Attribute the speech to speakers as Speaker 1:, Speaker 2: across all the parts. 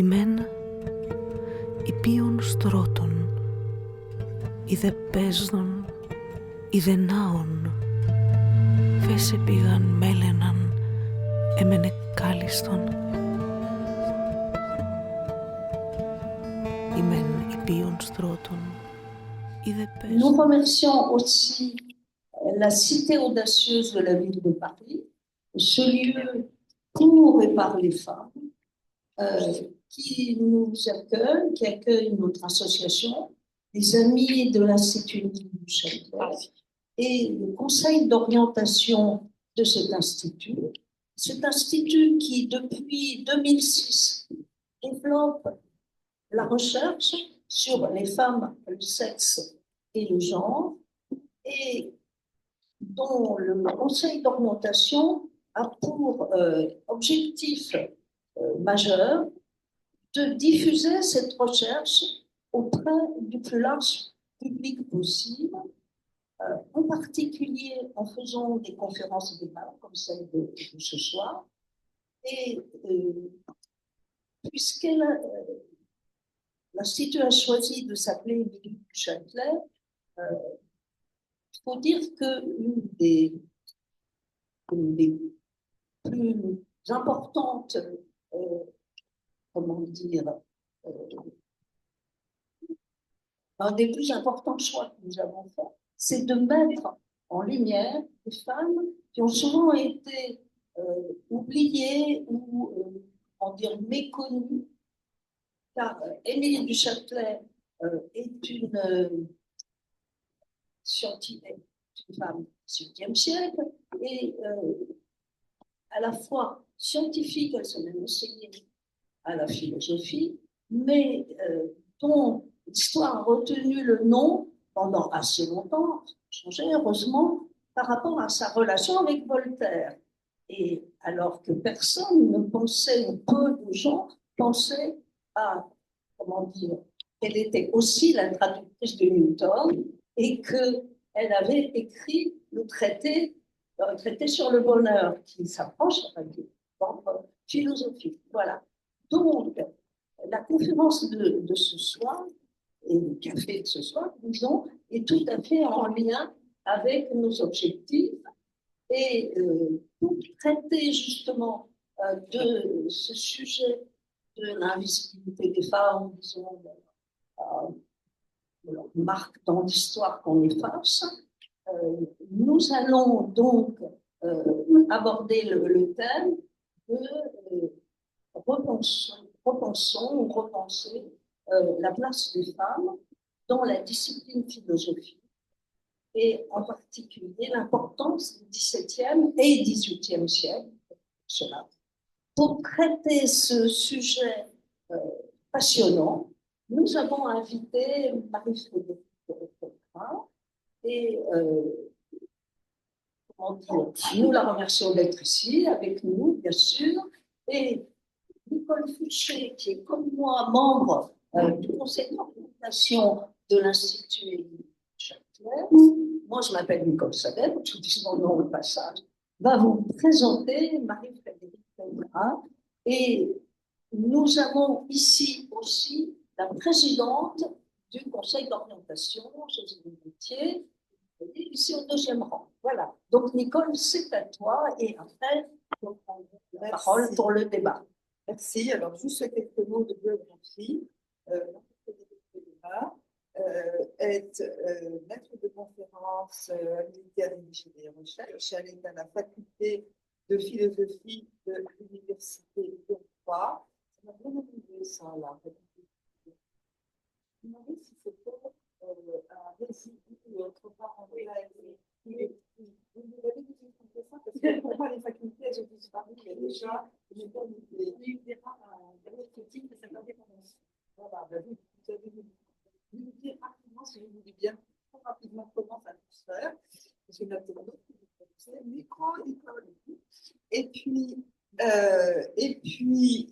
Speaker 1: Ημέν υπείων στρώτων, είδε παίζον, είδε νάων, φέσε πήγαν μέλαιναν, έμενε κάλιστον. Ημέν υπείων στρώτων, είδε παίζον.
Speaker 2: Nous remercions aussi la cité audacieuse de la ville de Paris, ce lieu pour et par les femmes, qui nous accueille, qui accueille notre association, les Amis de l'Institut du Châtelet et le conseil d'orientation de cet institut. Cet institut qui, depuis 2006, développe la recherche sur les femmes, le sexe et le genre, et dont le conseil d'orientation a pour objectif majeur de diffuser cette recherche auprès du plus large public possible, en particulier en faisant des conférences et débats comme celle de ce soir. Et l'Institut a choisi de s'appeler Émilie du Châtelet, il faut dire qu'une des plus importantes, comment dire, un des plus importants choix que nous avons fait, c'est de mettre en lumière des femmes qui ont souvent été oubliées ou, comment dire, méconnues, car Émilie du Châtelet est une femme du XVIIe siècle et à la fois scientifique, elle s'est même enseignée à la philosophie, mais dont l'histoire a retenu le nom pendant assez longtemps, changé heureusement, par rapport à sa relation avec Voltaire. Et alors que personne ne pensait, ou peu de gens pensaient à, comment dire, qu'elle était aussi la traductrice de Newton et qu'elle avait écrit le traité sur le bonheur qui s'approche du genre philosophique. Voilà. Donc, la conférence de ce soir, et le café de ce soir, disons, est tout à fait en lien avec nos objectifs et pour traiter justement de ce sujet de l'invisibilité des femmes, disons, de leur marque dans l'histoire qu'on efface, nous allons donc aborder le thème de repenser la place des femmes dans la discipline philosophique et en particulier l'importance du XVIIe et XVIIIe siècle. Pour traiter ce sujet passionnant, nous avons invité Marie-Frédérique Pétrin et nous la remercions d'être ici avec nous, bien sûr, et Nicole Fouché, qui est comme moi membre du conseil d'orientation de l'Institut Châtelet. Moi, je m'appelle Nicole Sabet, je vous dis mon nom au passage, va vous présenter Marie-Frédérique Pétrin. Et nous avons ici aussi la présidente du conseil d'orientation, Joselyne Gauthier, ici au deuxième rang. Voilà. Donc, Nicole, c'est à toi. Et après, on prend la parole pour le débat.
Speaker 3: Merci. Alors, juste quelques mots de biographie. Est maître de conférence habilité à diriger des recherches. Elle est à la faculté de philosophie de l'université de Troyes. Ça m'a bien amusé, ça, la faculté. Je me demandais si c'était un résidu autre part en vrai. Vous avez dit que c'était ça, parce que pour moi, les facultés, elles ont disparu, mais déjà, j'ai pas d'idée. Il y a eu des critiques de cette indépendance. Voilà, vous avez nous dire rapidement, si je vous dis bien, très rapidement comment ça peut se faire, parce que là, c'est micro, et puis,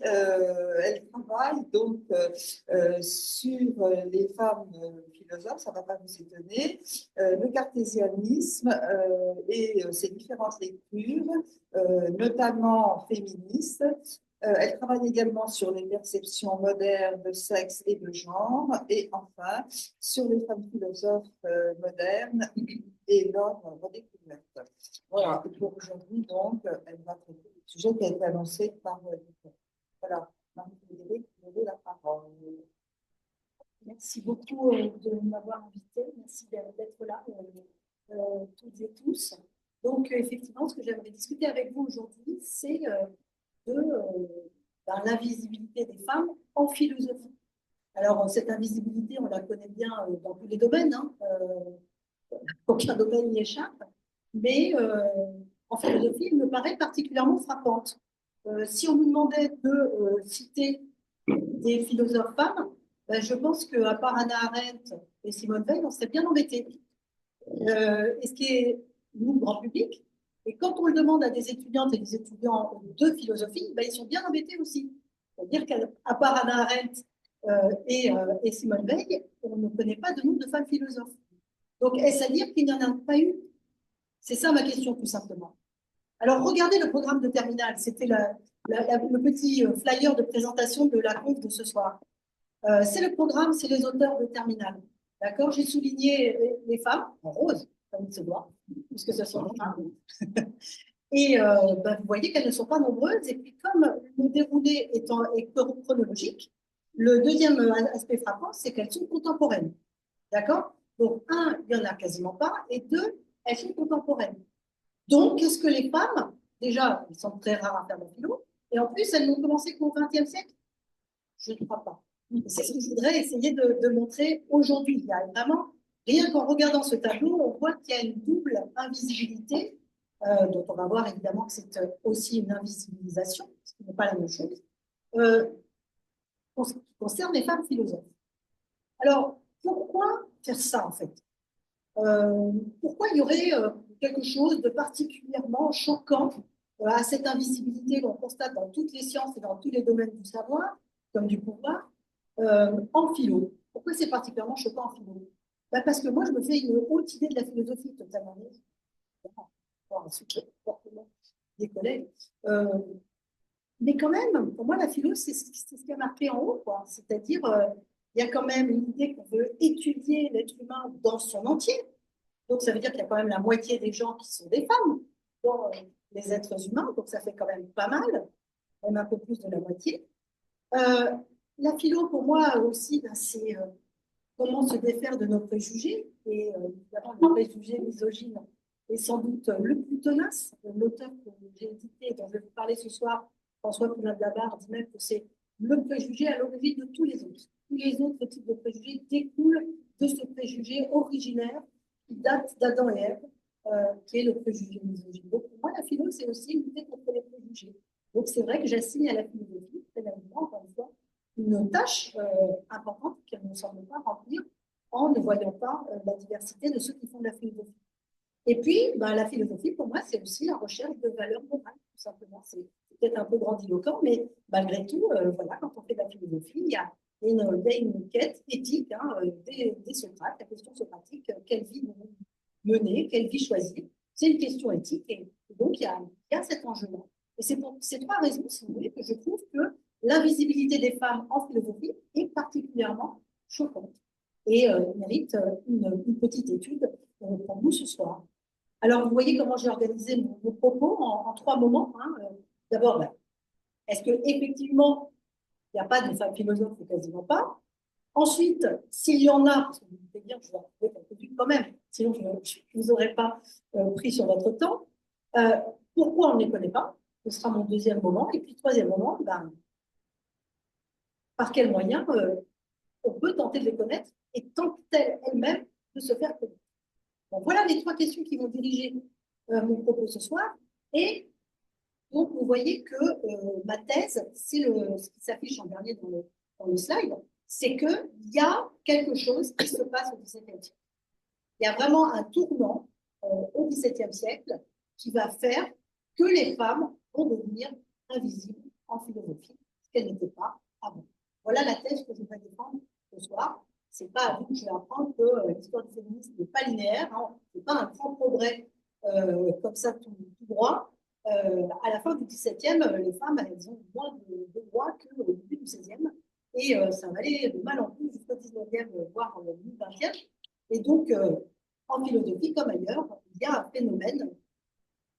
Speaker 3: elle travaille donc sur les femmes philosophes, ça ne va pas vous étonner, le cartésianisme et ses différentes lectures, notamment féministes, Elle travaille également sur les perceptions modernes de sexe et de genre, et enfin sur les femmes philosophes modernes et leur redécouverte. Voilà, et pour aujourd'hui, donc, elle va traiter le sujet qui a été annoncé par Nicole. Voilà, Marie-Frédérique, vous avez la parole.
Speaker 4: Merci beaucoup de m'avoir invité. Merci d'être là, toutes et tous. Donc, effectivement, ce que j'aimerais discuter avec vous aujourd'hui, c'est l'invisibilité des femmes en philosophie. Alors, cette invisibilité, on la connaît bien dans tous les domaines, hein, aucun domaine n'y échappe, mais en philosophie, elle me paraît particulièrement frappante. Si on nous demandait de citer des philosophes femmes, ben, je pense qu'à part Hannah Arendt et Simone Veil, on serait bien embêtés. Et ce qui est, nous, grand public, et quand on le demande à des étudiantes et des étudiants de philosophie, ben, ils sont bien embêtés aussi. C'est-à-dire qu'à part Hannah Arendt et Simone Veil, on ne connaît pas de nom de femmes philosophes. Donc, est-ce à dire qu'il n'y en a pas eu? C'est ça ma question, tout simplement. Alors, regardez le programme de terminale. C'était le petit flyer de présentation de la conf de ce soir. C'est le programme, c'est les auteurs de terminale. D'accord? J'ai souligné les femmes, en rose, comme il se doit, puisque ce sont des femmes. Et ben, vous voyez qu'elles ne sont pas nombreuses. Et puis, comme le déroulé est chronologique, le deuxième aspect frappant, c'est qu'elles sont contemporaines. D'accord? Donc, un, il n'y en a quasiment pas. Et deux, elles sont contemporaines. Donc, qu'est-ce que les femmes, déjà, elles sont très rares à faire de philo, et en plus, elles n'ont commencé qu'au XXe siècle? Je ne crois pas. C'est ce que je voudrais essayer de montrer aujourd'hui. Il y a vraiment, rien qu'en regardant ce tableau, on voit qu'il y a une double invisibilité, dont on va voir évidemment que c'est aussi une invisibilisation, ce qui n'est pas la même chose, qui concerne les femmes philosophes. Alors, pourquoi faire ça en fait? Pourquoi il y aurait quelque chose de particulièrement choquant à cette invisibilité qu'on constate dans toutes les sciences et dans tous les domaines du savoir, comme du pouvoir, en philo? Pourquoi c'est particulièrement choquant en philo? Ben parce que moi, je me fais une haute idée de la philosophie totalement des collègues. Mais quand même, pour moi, la philo, c'est ce qui a marqué en haut, quoi. C'est-à-dire, il y a quand même une idée qu'on veut étudier l'être humain dans son entier. Donc, ça veut dire qu'il y a quand même la moitié des gens qui sont des femmes dans les êtres humains. Donc, ça fait quand même pas mal, même un peu plus de la moitié. La philo, pour moi aussi, ben, c'est comment se défaire de nos préjugés. Et évidemment, le préjugé misogyne est sans doute le plus tenace. L'auteur que j'ai édité, dont je vais vous parler ce soir, François Poulain de la Barre, dit même que c'est le préjugé à l'origine de tous les autres. Tous les autres types de préjugés découlent de ce préjugé originaire qui date d'Adam et Ève, qui est le préjugé misogyne. Donc, pour moi, la philo, c'est aussi lutter contre les préjugés. Donc, c'est vrai que j'assigne à la philosophie, pénalement, encore une fois, une tâche importante qu'elle ne semble pas remplir en ne voyant pas la diversité de ceux qui font de la philosophie. Et puis, ben, la philosophie, pour moi, c'est aussi la recherche de valeurs morales, tout simplement. C'est peut-être un peu grandiloquent, mais malgré tout, voilà, quand on fait de la philosophie, il y a une quête éthique hein, des Socrates, la question socratique, quelle vie mener, quelle vie choisir. C'est une question éthique, et donc il y a cet enjeu-là. Et c'est pour ces trois raisons, si vous voulez, que je trouve que l'invisibilité des femmes en philosophie est particulièrement choquante et mérite une petite étude pour nous ce soir. Alors, vous voyez comment j'ai organisé mon propos en trois moments. Hein. D'abord, ben, est-ce qu'effectivement, il n'y a pas de femmes philosophes ou quasiment pas? Ensuite, s'il y en a, parce que vous pouvez dire que je vais en trouver quelques-unes quand même, sinon je ne vous aurais pas pris sur votre temps. Pourquoi on ne les connaît pas? Ce sera mon deuxième moment. Et puis, troisième moment, ben, par quels moyens on peut tenter de les connaître et tenter elles-mêmes de se faire connaître. Bon, voilà les trois questions qui vont diriger mon propos ce soir. Et donc, vous voyez que ma thèse, c'est ce qui s'affiche en dernier dans le slide, c'est qu'il y a quelque chose qui se passe au XVIIe siècle. Il y a vraiment un tournant au XVIIe siècle qui va faire que les femmes vont devenir invisibles en philosophie, ce qu'elles n'étaient pas avant. Voilà la thèse que je vais défendre ce soir. Ce n'est pas à vous que je vais apprendre que l'histoire du féminisme n'est pas linéaire, hein. Ce n'est pas un grand progrès comme ça tout droit. à la fin du XVIIe, les femmes, elles ont moins de droits qu'au début du XVIe. Et ça va aller de mal en plus jusqu'au XIXe, voire le XXe. Et donc, en philosophie comme ailleurs, il y a un phénomène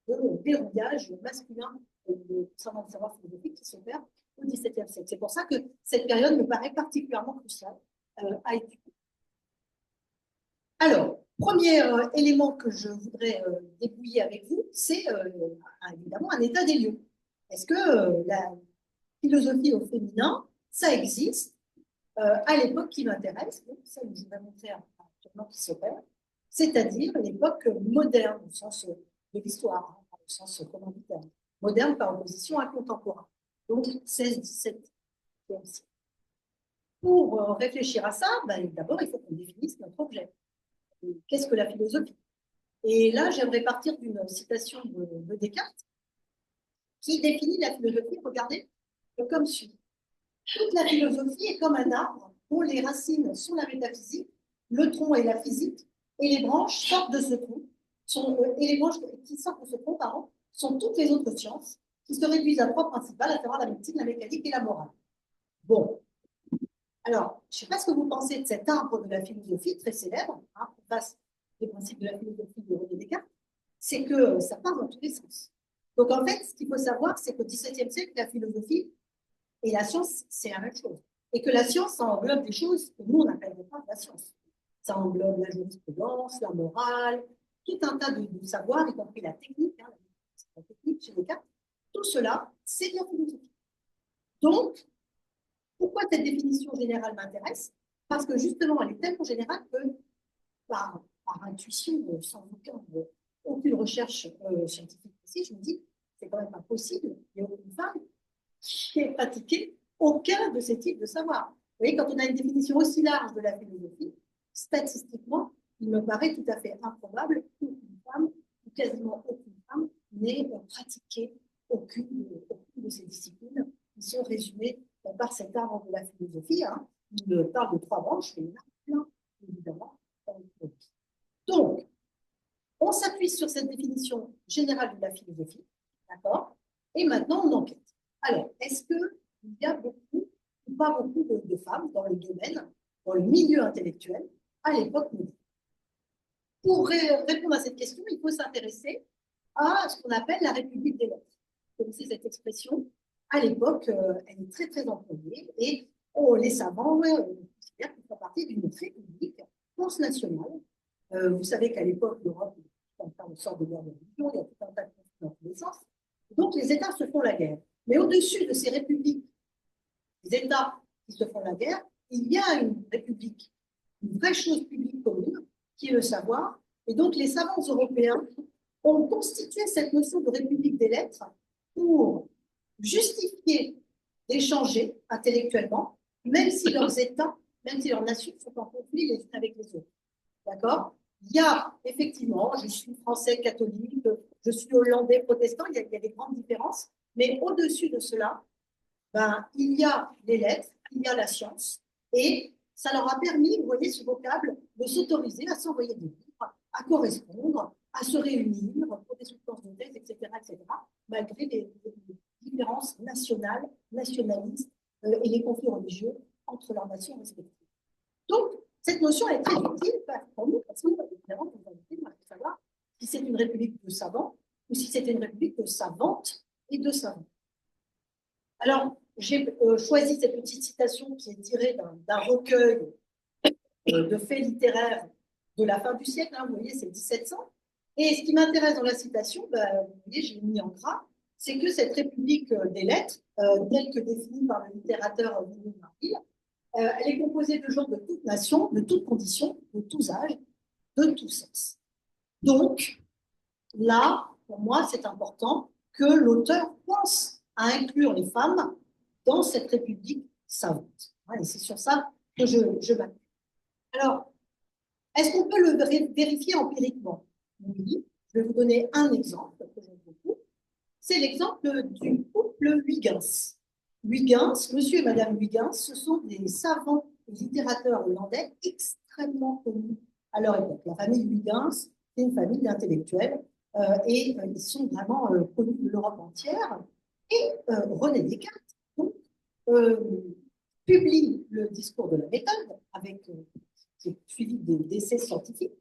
Speaker 4: de verrouillage masculin de savoir philosophique qui s'opère au XVIIe siècle. C'est pour ça que cette période me paraît particulièrement cruciale à étudier. Alors, premier élément que je voudrais dépouiller avec vous, c'est évidemment un état des lieux. Est-ce que la philosophie au féminin, ça existe à l'époque qui m'intéresse, donc celle que je vais montrer actuellement qui s'opère, c'est-à-dire l'époque moderne, au sens de l'histoire, hein, au sens commanditaire, moderne par opposition à contemporain, donc 16-17e siècle. Pour réfléchir à ça, d'abord, il faut qu'on définisse notre objet. Qu'est-ce que la philosophie? Et là, j'aimerais partir d'une citation de Descartes qui définit la philosophie, regardez, comme suit. Toute la philosophie est comme un arbre dont les racines sont la métaphysique, le tronc est la physique, et les branches sortent de ce tronc, et les branches qui sortent de ce tronc, sont toutes les autres sciences qui se réduisent à trois principales, à savoir la médecine, la mécanique et la morale. Bon. Alors, je ne sais pas ce que vous pensez de cet arbre de la philosophie, très célèbre, hein, on passe des principes de la philosophie de René Descartes, c'est que ça part dans tous les sens. Donc, en fait, ce qu'il faut savoir, c'est qu'au XVIIe siècle, la philosophie et la science, c'est la même chose. Et que la science, ça englobe des choses que nous, on n'appellerait pas la science. Ça englobe la jurisprudence, la morale, tout un tas de savoirs, y compris la technique, hein, la technique chez Descartes. Tout cela, c'est la philosophie. Donc, pourquoi cette définition générale m'intéresse? Parce que justement, elle est tellement générale que, par intuition, sans aucune recherche scientifique précise, je me dis, c'est quand même pas possible, il n'y a aucune femme qui ait pratiqué aucun de ces types de savoirs. Vous voyez, quand on a une définition aussi large de la philosophie, statistiquement, il me paraît tout à fait improbable qu'aucune femme, ou quasiment aucune femme, n'ait pratiqué aucune de ces disciplines qui sont résumées par cet arbre de la philosophie. Hein. Il parle de trois branches, mais il y en a plein, évidemment. Donc, on s'appuie sur cette définition générale de la philosophie, d'accord? Et maintenant, on enquête. Alors, est-ce qu'il y a beaucoup ou pas beaucoup de femmes dans le domaine, dans le milieu intellectuel, à l'époque moderne? Pour répondre à cette question, il faut s'intéresser à ce qu'on appelle la République des lettres. Vous connaissez cette expression? À l'époque, elle est très, très employée et les savants considèrent qu'il fait partie d'une république transnationale. Vous savez qu'à l'époque, l'Europe est en train de sorte de guerre de religion, il y a tout un tas de conflits dans tous les sens. Donc, les États se font la guerre. Mais au-dessus de ces républiques, les États qui se font la guerre, il y a une république, une vraie chose publique commune, qui est le savoir. Et donc, les savants européens ont constitué cette notion de république des lettres pour justifier d'échanger intellectuellement, même si leurs États, même si leurs nations sont en conflit les unes avec les autres. D'accord? Il y a effectivement, je suis français catholique, je suis hollandais protestant, il y a des grandes différences, mais au-dessus de cela, il y a les lettres, il y a la science, et ça leur a permis, vous voyez ce vocable, de s'autoriser à s'envoyer des livres, à correspondre, à se réunir pour des soutenances de thèse, etc., malgré des différences nationales, nationalistes et les conflits religieux entre leurs nations respectives. Donc, cette notion est très utile pour nous, parce que, évidemment, nous allons savoir si c'est une république de savants ou si c'est une république de savantes et de savants. Alors, j'ai choisi cette petite citation qui est tirée d'un recueil de faits littéraires de la fin du siècle, hein, vous voyez, c'est 1700. Et ce qui m'intéresse dans la citation, vous voyez, je l'ai mis en gras, c'est que cette république des lettres, telle que définie par le littérateur William Marville, elle est composée de gens de toutes nations, de toutes conditions, de tous âges, de tous sexes. Donc, là, pour moi, c'est important que l'auteur pense à inclure les femmes dans cette république savante. Et c'est sur ça que je m'appuie. Alors, est-ce qu'on peut le vérifier empiriquement? Oui, je vais vous donner un exemple que j'aime beaucoup. C'est l'exemple du couple Huygens. Huygens, monsieur et madame Huygens, ce sont des savants et littérateurs hollandais extrêmement connus à leur époque. La famille Huygens, c'est une famille d'intellectuels Ils sont vraiment connus de l'Europe entière. Et René Descartes donc, publie le discours de la méthode, qui est suivi d'essais scientifiques,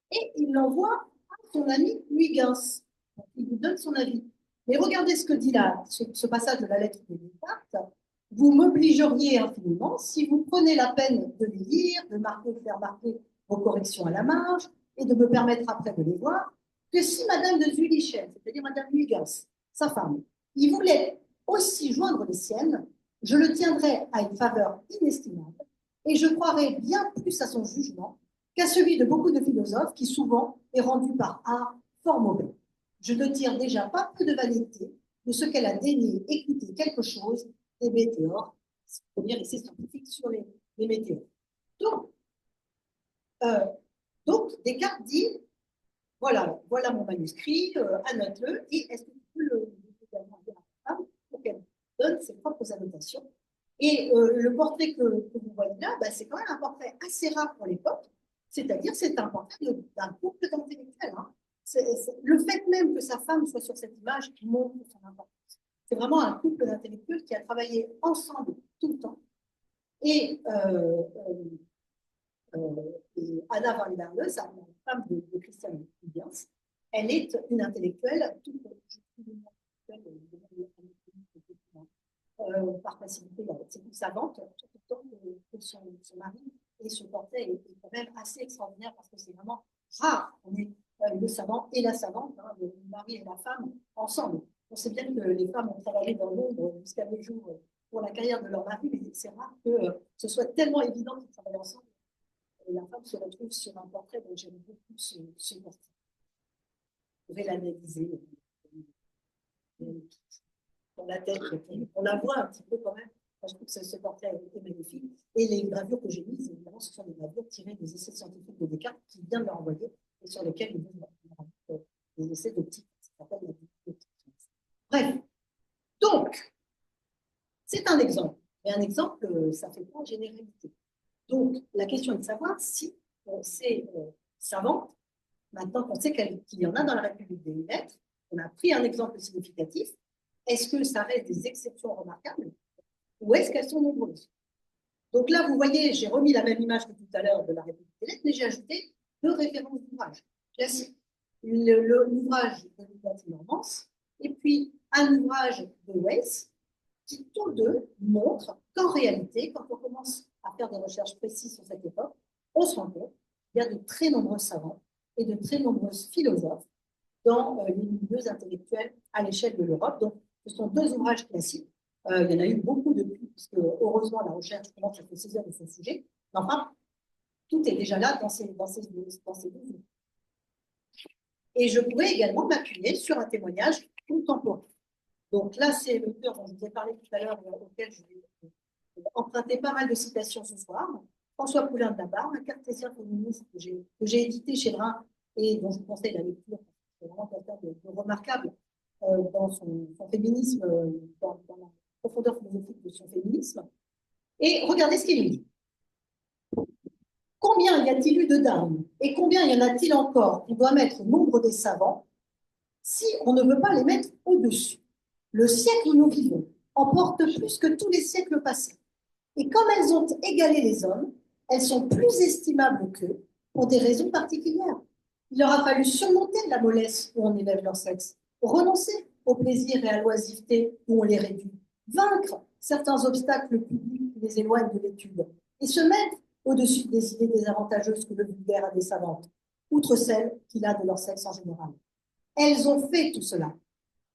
Speaker 4: et il l'envoie à son ami Huygens. Il lui donne son avis. Mais regardez ce que dit ce passage de la lettre de Descartes. Vous m'obligeriez infiniment si vous prenez la peine de les lire, de faire marquer vos corrections à la marge et de me permettre après de les voir, que si Madame de Zulichen, c'est-à-dire Madame Huygens, sa femme, il voulait aussi joindre les siennes, je le tiendrais à une faveur inestimable et je croirais bien plus à son jugement qu'à celui de beaucoup de philosophes qui souvent est rendu par art fort mauvais. Je ne tire déjà pas peu de vanité de ce qu'elle a daigné écouter quelque chose des météores, c'est-à-dire essai scientifique sur les météores. Donc, Descartes dit, voilà mon manuscrit, annote-le, et est-ce que tu peux le également dire à ta femme pour qu'elle donne ses propres annotations. Et le portrait que vous voyez là, c'est quand même un portrait assez rare pour l'époque, c'est-à-dire c'est un portrait d'un couple d'intellectuels. Hein. Le fait même que sa femme soit sur cette image qui montre son importance. C'est vraiment un couple d'intellectuels qui a travaillé ensemble tout le temps. Et Anna van der Leus, la femme de Christian Huygens, elle est une intellectuelle, par facilité, c'est une savante, tout autant que son mari. Et ce portrait est quand même assez extraordinaire parce que c'est vraiment rare. On est le savant et la savante, hein, le mari et la femme ensemble. On sait bien que les femmes ont travaillé dans l'ombre jusqu'à nos jours pour la carrière de leur mari, mais c'est rare que ce soit tellement évident qu'ils travaillent ensemble. Et la femme se retrouve sur un portrait dont j'aime beaucoup ce portrait. Vous pouvez l'analyser. Dans la tête, on la voit un petit peu quand même. Je trouve que ce portrait est magnifique. Et les gravures que j'ai mises, évidemment, ce sont des gravures tirées des essais scientifiques de Descartes qui vient de leur envoyer et sur lesquels il y a des essais d'optique. Bref. Donc, c'est un exemple. Et un exemple, ça fait pas en généralité. Donc, la question est de savoir si ces savantes, maintenant qu'on sait qu'il y en a dans la République des lettres, on a pris un exemple significatif, est-ce que ça reste des exceptions remarquables ou est-ce qu'elles sont nombreuses? Donc là, vous voyez, j'ai remis la même image que tout à l'heure de la République des lettres, mais j'ai ajouté 2 références d'ouvrages classiques. L'ouvrage de Nicolas Timmermans et puis un ouvrage de Weiss qui, tous deux, montrent qu'en réalité, quand on commence à faire des recherches précises sur cette époque, on se rend compte qu'il y a de très nombreux savants et de très nombreux philosophes dans les milieux intellectuels à l'échelle de l'Europe. Donc, ce sont 2 ouvrages classiques. Il y en a eu beaucoup depuis, puisque heureusement, la recherche commence à se saisir de ce sujet. Mais enfin, tout est déjà là dans ces 2 ouvrages. Et je pourrais également m'appuyer sur un témoignage contemporain. Donc là, c'est l'auteur dont je vous ai parlé tout à l'heure, auquel je vais emprunter pas mal de citations ce soir. François Poulain de la Barre, un cartésien féministe que j'ai édité chez Brun et dont je vous conseille la lecture. C'est vraiment quelqu'un de remarquable dans son féminisme, dans la profondeur philosophique de son féminisme. Et regardez ce qu'il nous dit. Combien y a-t-il eu de dames et combien y en a-t-il encore qu'on doit mettre au nombre des savants si on ne veut pas les mettre au-dessus? Le siècle où nous vivons emporte plus que tous les siècles passés. Et comme elles ont égalé les hommes, elles sont plus estimables qu'eux pour des raisons particulières. Il leur a fallu surmonter la mollesse où on élève leur sexe, renoncer au plaisir et à l'oisiveté où on les réduit, vaincre certains obstacles publics qui les éloignent de l'étude et se mettre au-dessus des idées désavantageuses que le vulgaire a des savantes, outre celles qu'il a de leur sexe en général. Elles ont fait tout cela.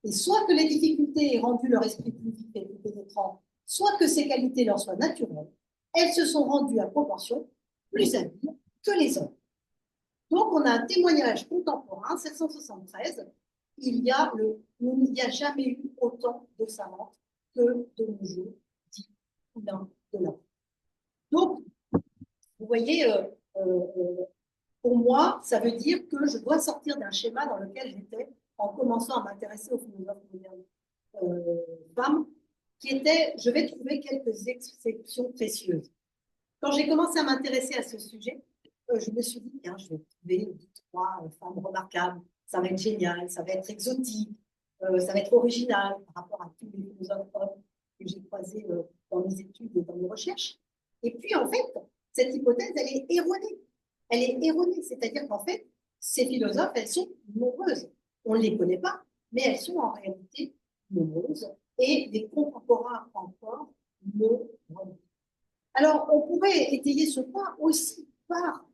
Speaker 4: Et soit que les difficultés aient rendu leur esprit plus vif et plus pénétrant, soit que ces qualités leur soient naturelles, elles se sont rendues à proportion plus habiles que les hommes. Donc, on a un témoignage contemporain, 773, il n'y a jamais eu autant de savantes que de nos jours, dit Poulain de la Barre. Donc, vous voyez, pour moi, ça veut dire que je dois sortir d'un schéma dans lequel j'étais en commençant à m'intéresser aux philosophes modernes femmes, qui était, je vais trouver quelques exceptions précieuses. Quand j'ai commencé à m'intéresser à ce sujet, je me suis dit, tiens, je vais trouver 2, 3 femmes remarquables, ça va être génial, ça va être exotique, ça va être original par rapport à tous les philosophes que j'ai croisés dans mes études et dans mes recherches. Et puis, en fait, cette hypothèse, elle est erronée. Elle est erronée, c'est-à-dire qu'en fait, ces philosophes, elles sont nombreuses. On ne les connaît pas, mais elles sont en réalité nombreuses. Et les contemporains encore le rendent. Alors, on pourrait étayer ce point aussi par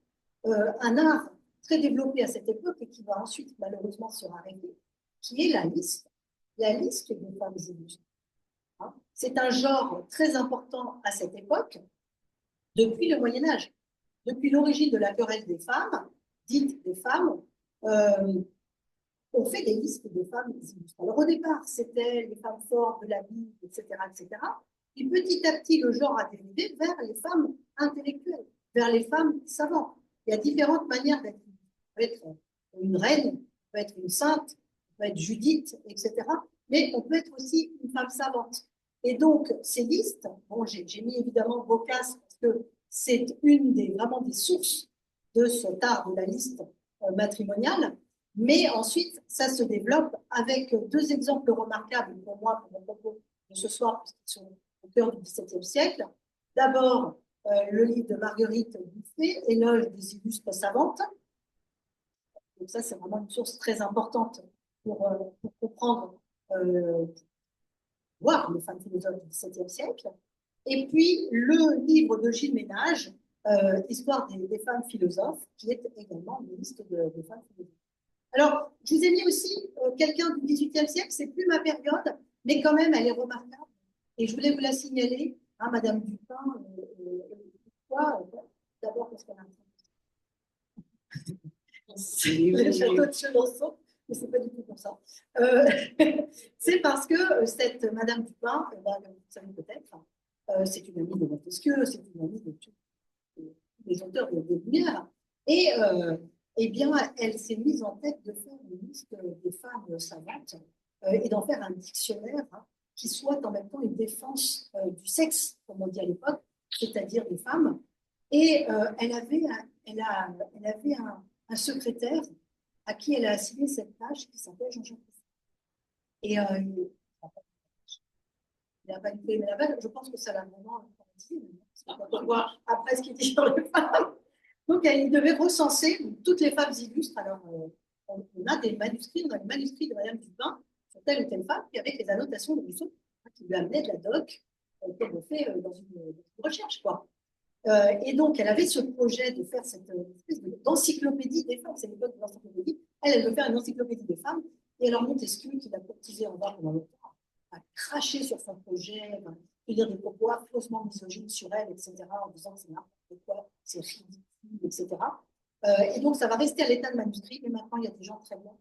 Speaker 4: un art très développé à cette époque et qui va ensuite malheureusement se arrêter, qui est la liste des femmes illustres. C'est un genre très important à cette époque, depuis le Moyen-Âge. Depuis l'origine de la querelle des femmes, dites des femmes, on fait des listes de femmes illustres. Alors au départ, c'était les femmes fortes de la Bible, etc., etc. Puis petit à petit, le genre a dérivé vers les femmes intellectuelles, vers les femmes savantes. Il y a différentes manières d'être. On peut être une reine, on peut être une sainte, on peut être Judith, etc. Mais on peut être aussi une femme savante. Et donc, ces listes, bon, j'ai mis évidemment Boccace parce que c'est vraiment des sources de cet art de la liste matrimoniale. Mais ensuite, ça se développe avec deux exemples remarquables pour moi, pour mon propos de ce soir, puisqu'ils sont au cœur du XVIIe siècle. D'abord, le livre de Marguerite Buffet, Éloge des illustres savantes. Donc ça, c'est vraiment une source très importante pour comprendre, voir les femmes philosophes du XVIIe siècle. Et puis, le livre de Gilles Ménage, Histoire des femmes philosophes, qui est également une liste de femmes philosophes. Alors, je vous ai mis aussi quelqu'un du XVIIIe siècle, c'est plus ma période, mais quand même, elle est remarquable. Et je voulais vous la signaler, hein, Madame Dupin, d'abord parce qu'elle a le château de Chenonceau, mais c'est pas du tout pour ça. C'est parce que cette Madame Dupin, vous savez peut-être, c'est une amie de Montesquieu, c'est une amie de tous les auteurs des Lumières, et eh bien, elle s'est mise en tête de faire une liste des femmes savantes et d'en faire un dictionnaire qui soit en même temps une défense du sexe, comme on dit à l'époque, c'est-à-dire des femmes. Et elle avait un secrétaire à qui elle a assigné cette tâche qui s'appelle Jean-Jacques Rousseau. Et il n'a pas du tout aimé la balle, je pense que ça l'a vraiment traumatisé. On va voir après ce qu'il dit sur les femmes. Donc, il devait recenser toutes les femmes illustres. Alors, on a des manuscrits, on a les manuscrits de Madame Dupin sur telle ou telle femme, puis avec les annotations de Rousseau, qui lui amenaient de la doc, comme on fait dans une recherche, quoi. Et donc, elle avait ce projet de faire cette espèce d'encyclopédie des femmes. C'est l'époque de l'encyclopédie. Elle veut faire une encyclopédie des femmes. Et alors, Montesquieu, qui l'a courtisé en bas pendant longtemps, a craché sur son projet, dire des propos affreusement misogynes sur elle, etc., en disant que c'est n'importe quoi, c'est ridicule, etc. Et donc, ça va rester à l'état de manuscrit, mais maintenant, il y a des gens très bons,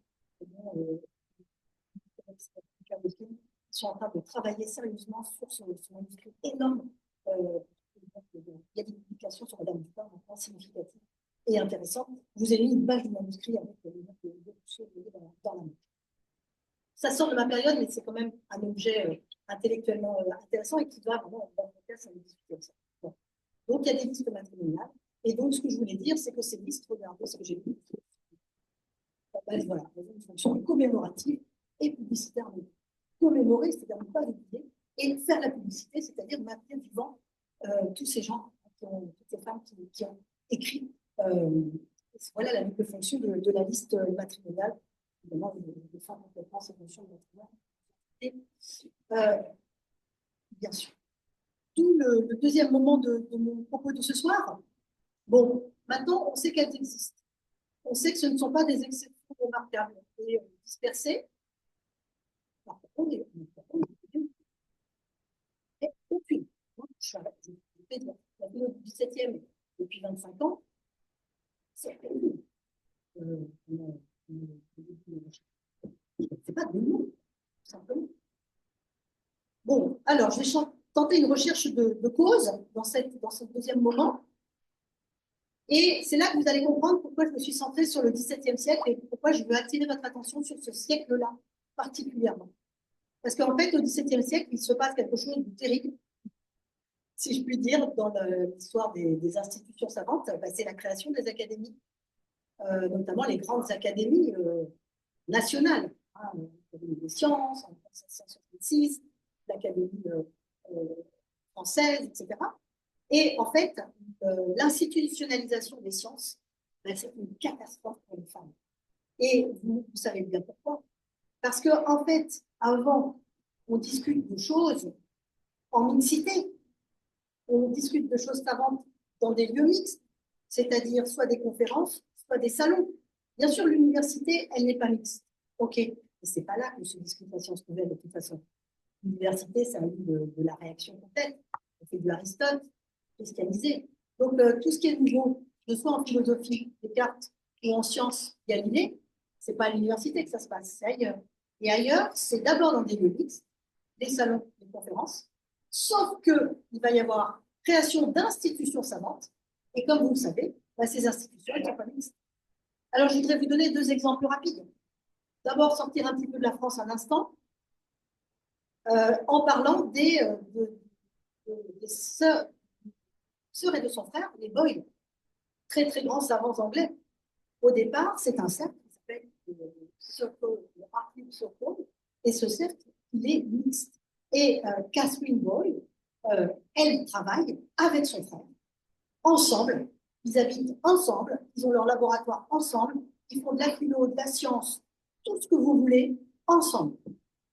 Speaker 4: qui sont en train de travailler sérieusement sur ce manuscrit énorme. Il y a des publications sur Madame Dupin maintenant significatives et intéressantes. Je vous ai mis une page du manuscrit avec le nom de Rousseau dans la main. Ça sort de ma période, mais c'est quand même un objet intellectuellement intéressant et qui doit vraiment faire une discussion. Bon. Donc, il y a des listes matrimoniales. Et donc, ce que je voulais dire, c'est que ces listes, regardez ce que j'ai vu. Voilà, une fonction commémorative et publicitaire. Commémorer, c'est-à-dire ne pas l'oublier, et faire la publicité, c'est-à-dire maintenir vivant tous ces gens, toutes ces femmes qui ont écrit. Voilà la double fonction de la liste matrimoniale. Évidemment, les femmes complètement ces fonctions de matrimonio. Et bien sûr. Tout le deuxième moment de mon propos de ce soir. Bon, maintenant, on sait qu'elles existent. On sait que ce ne sont pas des exceptions remarquables et dispersées. Alors, et aucune. Je fais de la philo du 17e depuis 25 ans. C'est pas de nous, tout simplement. Bon, alors, je vais tenter une recherche de cause dans ce deuxième moment. Et c'est là que vous allez comprendre pourquoi je me suis centrée sur le XVIIe siècle et pourquoi je veux attirer votre attention sur ce siècle-là, particulièrement. Parce qu'en fait, au XVIIe siècle, il se passe quelque chose de terrible, si je puis dire, dans l'histoire des institutions savantes. C'est la création des académies, notamment les grandes académies nationales, hein, l'Académie des sciences, en 1766, l'Académie française, etc. Et en fait, l'institutionnalisation des sciences, ben, c'est une catastrophe pour les femmes. Et vous savez bien pourquoi. Parce qu'en fait, avant, on discute de choses en mixité. On discute de choses savantes dans des lieux mixtes, c'est-à-dire soit des conférences, soit des salons. Bien sûr, l'université, elle n'est pas mixte. OK. Mais ce n'est pas là que se discute la science nouvelle, de toute façon. L'université, c'est un lieu de la réaction complète. On fait de l'Aristote, christianisé. Donc, tout ce qui est nouveau, que ce soit en philosophie, Descartes, ou en sciences, Galilée, ce n'est pas à l'université que ça se passe, c'est ailleurs. Et ailleurs, c'est d'abord dans des lieux mixtes, des salons, des conférences, sauf qu'il va y avoir création d'institutions savantes, et comme vous le savez, bah, ces institutions, elles ne sont pas mixtes. Alors, je voudrais vous donner 2 exemples rapides. D'abord, sortir un petit peu de la France un instant, en parlant des sœurs et de son frère, les Boyle, très très grands savants anglais. Au départ, c'est un cercle qui s'appelle le Hartlepool Circle, et ce cercle, il est mixte. Et Catherine Boyle, elle travaille avec son frère, ensemble, ils habitent ensemble, ils ont leur laboratoire ensemble, ils font de la philo, de la science, tout ce que vous voulez, ensemble.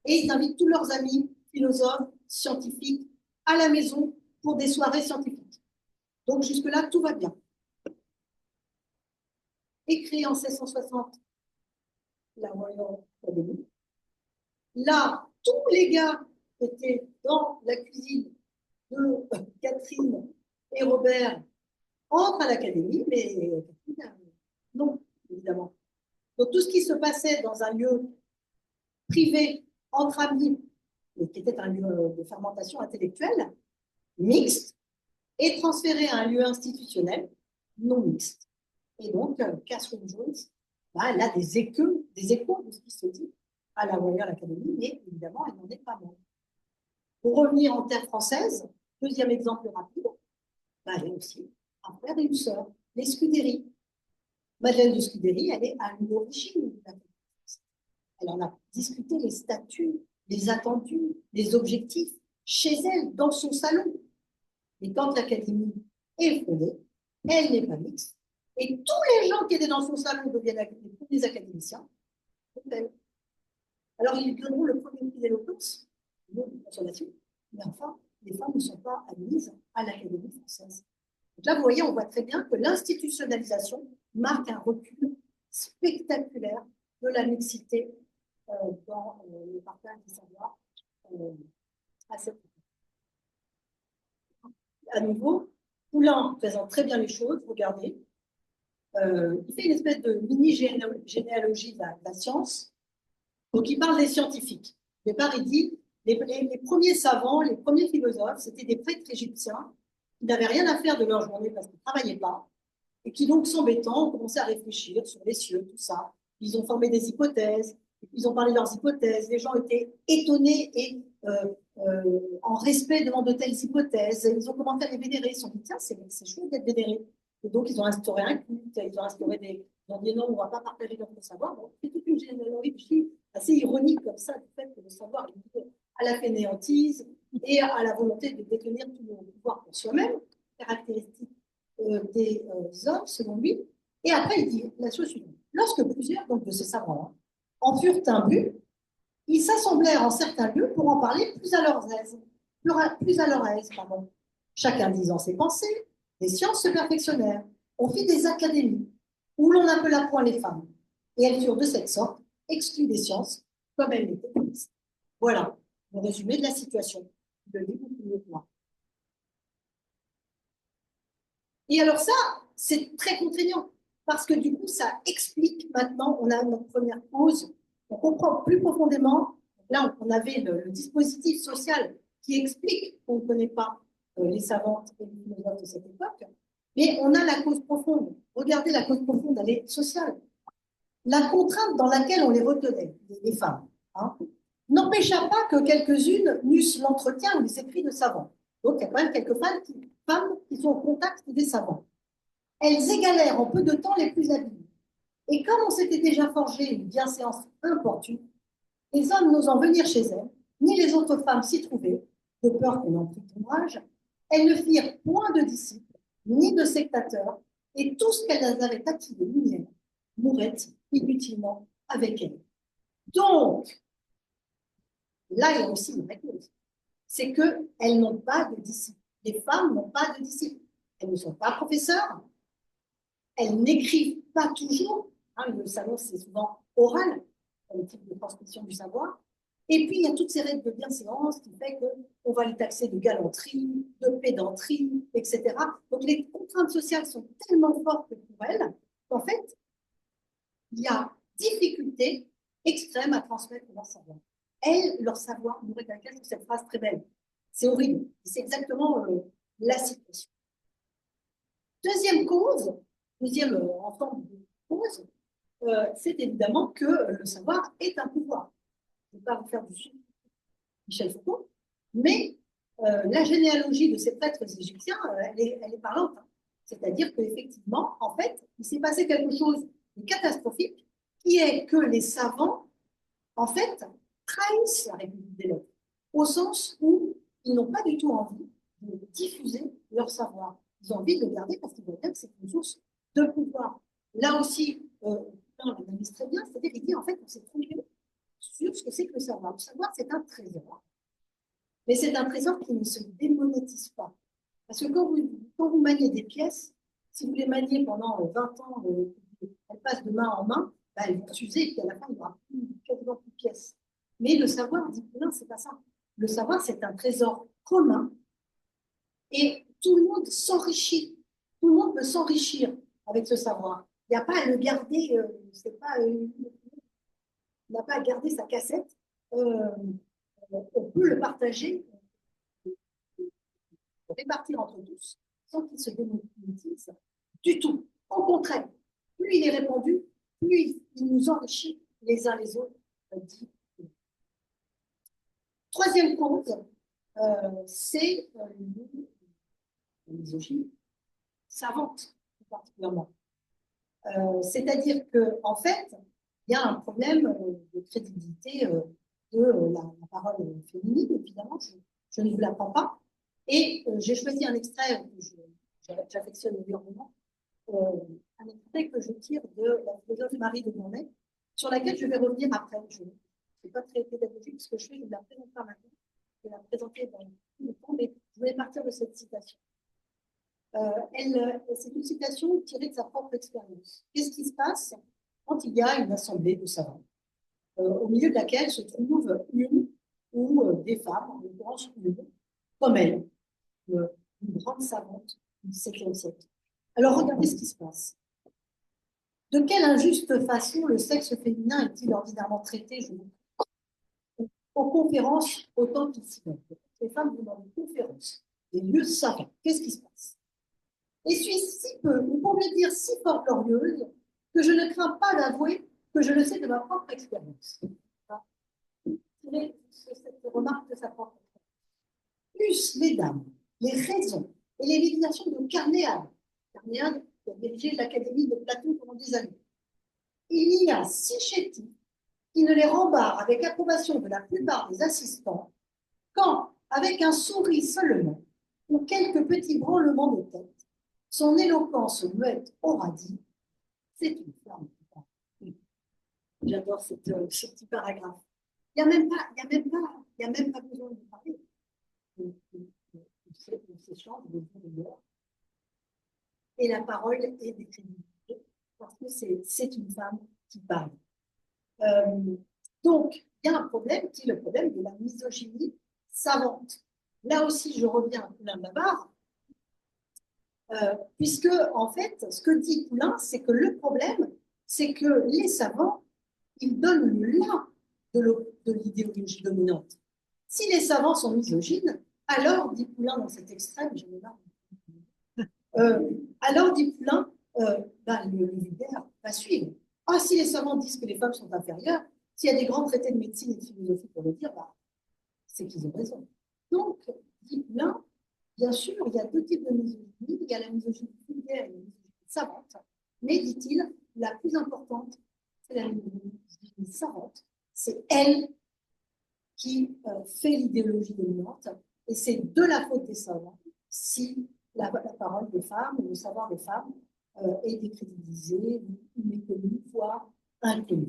Speaker 4: Et ils invitent tous leurs amis, philosophes, scientifiques, à la maison pour des soirées scientifiques. Donc jusque-là, tout va bien. Et créé en 1660 la Royal Academy. Là, tous les gars étaient dans la cuisine de Catherine et Robert entrent à l'académie, mais non, évidemment. Donc tout ce qui se passait dans un lieu privé, entre amis, mais qui était un lieu de fermentation intellectuelle, mixte, est transféré à un lieu institutionnel non mixte. Et donc, Catherine Jones, bah, elle a des échos de ce qui se dit à la Royal Academy, mais évidemment, elle n'en est pas membre. Pour revenir en terre française, deuxième exemple rapide, bah, elle a aussi un frère et une sœur, les Scudéry. Madeleine de Scudéry, elle est à l'origine de la. Elle en a discuté les statuts, les attendus, les objectifs chez elle, dans son salon. Et quand l'Académie est fondée, elle n'est pas mixte. Et tous les gens qui étaient dans son salon deviennent les premiers académiciens. Alors, ils donneront le premier prix d'éloquence, le nom de consolation, mais enfin, les femmes ne sont pas admises à l'Académie française. Donc là, vous voyez, on voit très bien que l'institutionnalisation marque un recul spectaculaire de la mixité dans le partage des savoirs à cette époque. À nouveau, Poulain présente très bien les choses, regardez. Il fait une espèce de mini-généalogie de la science. Donc, il parle des scientifiques. Au départ, il dit les premiers savants, les premiers philosophes, c'était des prêtres égyptiens qui n'avaient rien à faire de leur journée parce qu'ils ne travaillaient pas et qui, donc, s'embêtant, ont commencé à réfléchir sur les cieux, tout ça. Ils ont formé des hypothèses, ils ont parlé de leurs hypothèses. Les gens étaient étonnés et en respect devant de telles hypothèses. Ils ont commencé à les vénérer. Ils se sont dit, tiens, c'est chouette d'être vénéré. Et donc, ils ont instauré un culte, ils ont instauré ils ont dit non, on ne va pas partager notre savoir. Donc, c'est toute une généalogie assez ironique comme ça, du fait que le savoir est lié à la fainéantise et à la volonté de détenir tout le pouvoir pour soi-même, caractéristique des hommes, selon lui. Et après, il dit la chose suivante. Lorsque plusieurs donc, de ces savants en furent imbus, ils s'assemblèrent en certains lieux pour en parler plus à leur aise. Pardon. Chacun disant ses pensées, les sciences se perfectionnèrent. On fit des académies où l'on appela point les femmes. Et elles furent de cette sorte exclues des sciences comme elles l'étaient mixtes. Voilà le résumé de la situation. Je le dis beaucoup mieux que moi. Et alors ça, c'est très contraignant parce que du coup, ça explique maintenant, on a notre première pause, on comprend plus profondément. Là, on avait le dispositif social qui explique qu'on ne connaît pas les savantes et les philosophes de cette époque, mais on a la cause profonde. Regardez, la cause profonde, elle est sociale. La contrainte dans laquelle on les retenait, les femmes, hein, n'empêcha pas que quelques-unes n'eussent l'entretien ou les écrits de savants. Donc, il y a quand même quelques femmes qui sont au contact des savants. Elles égalèrent en peu de temps les plus habiles. Et comme on s'était déjà forgé une bienséance importune, les hommes n'osant venir chez elle, ni les autres femmes s'y trouver, de peur qu'on en prit ombrage, elles ne firent point de disciples, ni de sectateurs, et tout ce qu'elles avaient acquis de lumière mourait inutilement avec elles. Donc, là, il y a aussi une réponse. C'est qu'elles n'ont pas de disciples. Les femmes n'ont pas de disciples. Elles ne sont pas professeurs. Elles n'écrivent pas toujours. Hein, le salon, c'est souvent oral, comme type de transmission du savoir. Et puis, il y a toutes ces règles de bienséance qui fait qu'on va les taxer de galanterie, de pédanterie, etc. Donc, les contraintes sociales sont tellement fortes pour elles qu'en fait, il y a difficulté extrême à transmettre leur savoir. Elles, leur savoir, mourrait avec elles, cette phrase très belle. C'est horrible. C'est exactement la situation. Deuxième cause, deuxième ensemble de causes, c'est évidemment que le savoir est un pouvoir. Je ne vais pas vous faire du suivi, Michel Foucault, mais la généalogie de ces prêtres égyptiens, elle est parlante. Hein. C'est-à-dire qu'effectivement, en fait, il s'est passé quelque chose de catastrophique, qui est que les savants, en fait, trahissent la République des lettres, au sens où ils n'ont pas du tout envie de diffuser leur savoir. Ils ont envie de le garder parce qu'ils voient bien que c'est une source de pouvoir. Là aussi, on l'analyse très bien, c'est-à-dire qu'il dit, en fait, on s'est trompé sur ce que c'est que le savoir. Le savoir, c'est un trésor. Mais c'est un trésor qui ne se démonétise pas. Parce que quand vous maniez des pièces, si vous les maniez pendant 20 ans, elles passent de main en main, bah, elles vont s'user et puis à la fin, il n'y aura quasiment plus de pièces. Mais le savoir, dit non, c'est pas ça. Le savoir, c'est un trésor commun et tout le monde s'enrichit. Tout le monde peut s'enrichir avec ce savoir. Il n'y a pas à le garder, c'est pas, il n'a pas à garder sa cassette. On peut le partager, répartir entre tous, sans qu'il se démonétise du tout. Au contraire, plus il est répandu, plus il nous enrichit les uns les autres. Troisième cause, c'est la misogynie savante, particulièrement. C'est-à-dire qu'en fait, il y a un problème de crédibilité de la parole féminine, évidemment, je ne vous l'apprends pas. Et j'ai choisi un extrait que j'affectionne énormément, un extrait que je tire de la philosophe Marie de Gournay, sur laquelle je vais revenir après. Je ne suis pas très pédagogique, ce que je fais, je ne la présente pas maintenant, je vais la présenter dans le temps, mais je voulais partir de cette citation. C'est une citation tirée de sa propre expérience. Qu'est-ce qui se passe quand il y a une assemblée de savants, au milieu de laquelle se trouve une ou des femmes, en l'occurrence une, comme elle, une grande savante du XVIIe siècle. Alors regardez ce qui se passe. De quelle injuste façon le sexe féminin est-il ordinairement traité, aux conférences autant qu'il s'y met. Les femmes vont dans des conférences, des lieux savants. Qu'est-ce qui se passe? Et suis si peu, ou pour me dire si fort glorieuse, que je ne crains pas d'avouer que je le sais de ma propre expérience. Cette remarque de sa propre expérience. Plus, mesdames, les raisons et les méditations de Carnéade, Carnéade qui a dirigé l'Académie de Platon pendant des années, il y a si chétifs qui ne les rembarre avec approbation de la plupart des assistants, quand, avec un sourire seulement, ou quelques petits branlements de tête, son éloquence muette aura dit, c'est une flamme. J'adore ce petit paragraphe. Il n'y a même pas besoin de parler. On s'échange de bonheur. Et la parole est décrédibilité parce que c'est une femme qui parle. Donc, il y a un problème qui est le problème de la misogynie savante. Là aussi, je reviens à Poulain-Babar, puisque, en fait, ce que dit Poulain, c'est que le problème, c'est que les savants, ils donnent le là de l'idéologie dominante. Si les savants sont misogynes, alors, dit Poulain dans cet extrême, je me marre, alors, dit Poulain, le vulgaire va suivre. Ah, si les savants disent que les femmes sont inférieures, s'il y a des grands traités de médecine et de philosophie pour le dire, c'est qu'ils ont raison. Donc, dit Poulain, bien sûr, il y a deux types de misogynie. Il y a la misogynie vulgaire et la misogynie savante. Mais, dit-il, la plus importante, c'est la savante. C'est elle qui fait l'idéologie dominante. Et c'est de la faute des savants si la parole des femmes, le savoir des femmes est décrédibilisé, méconnu, voire inconnu.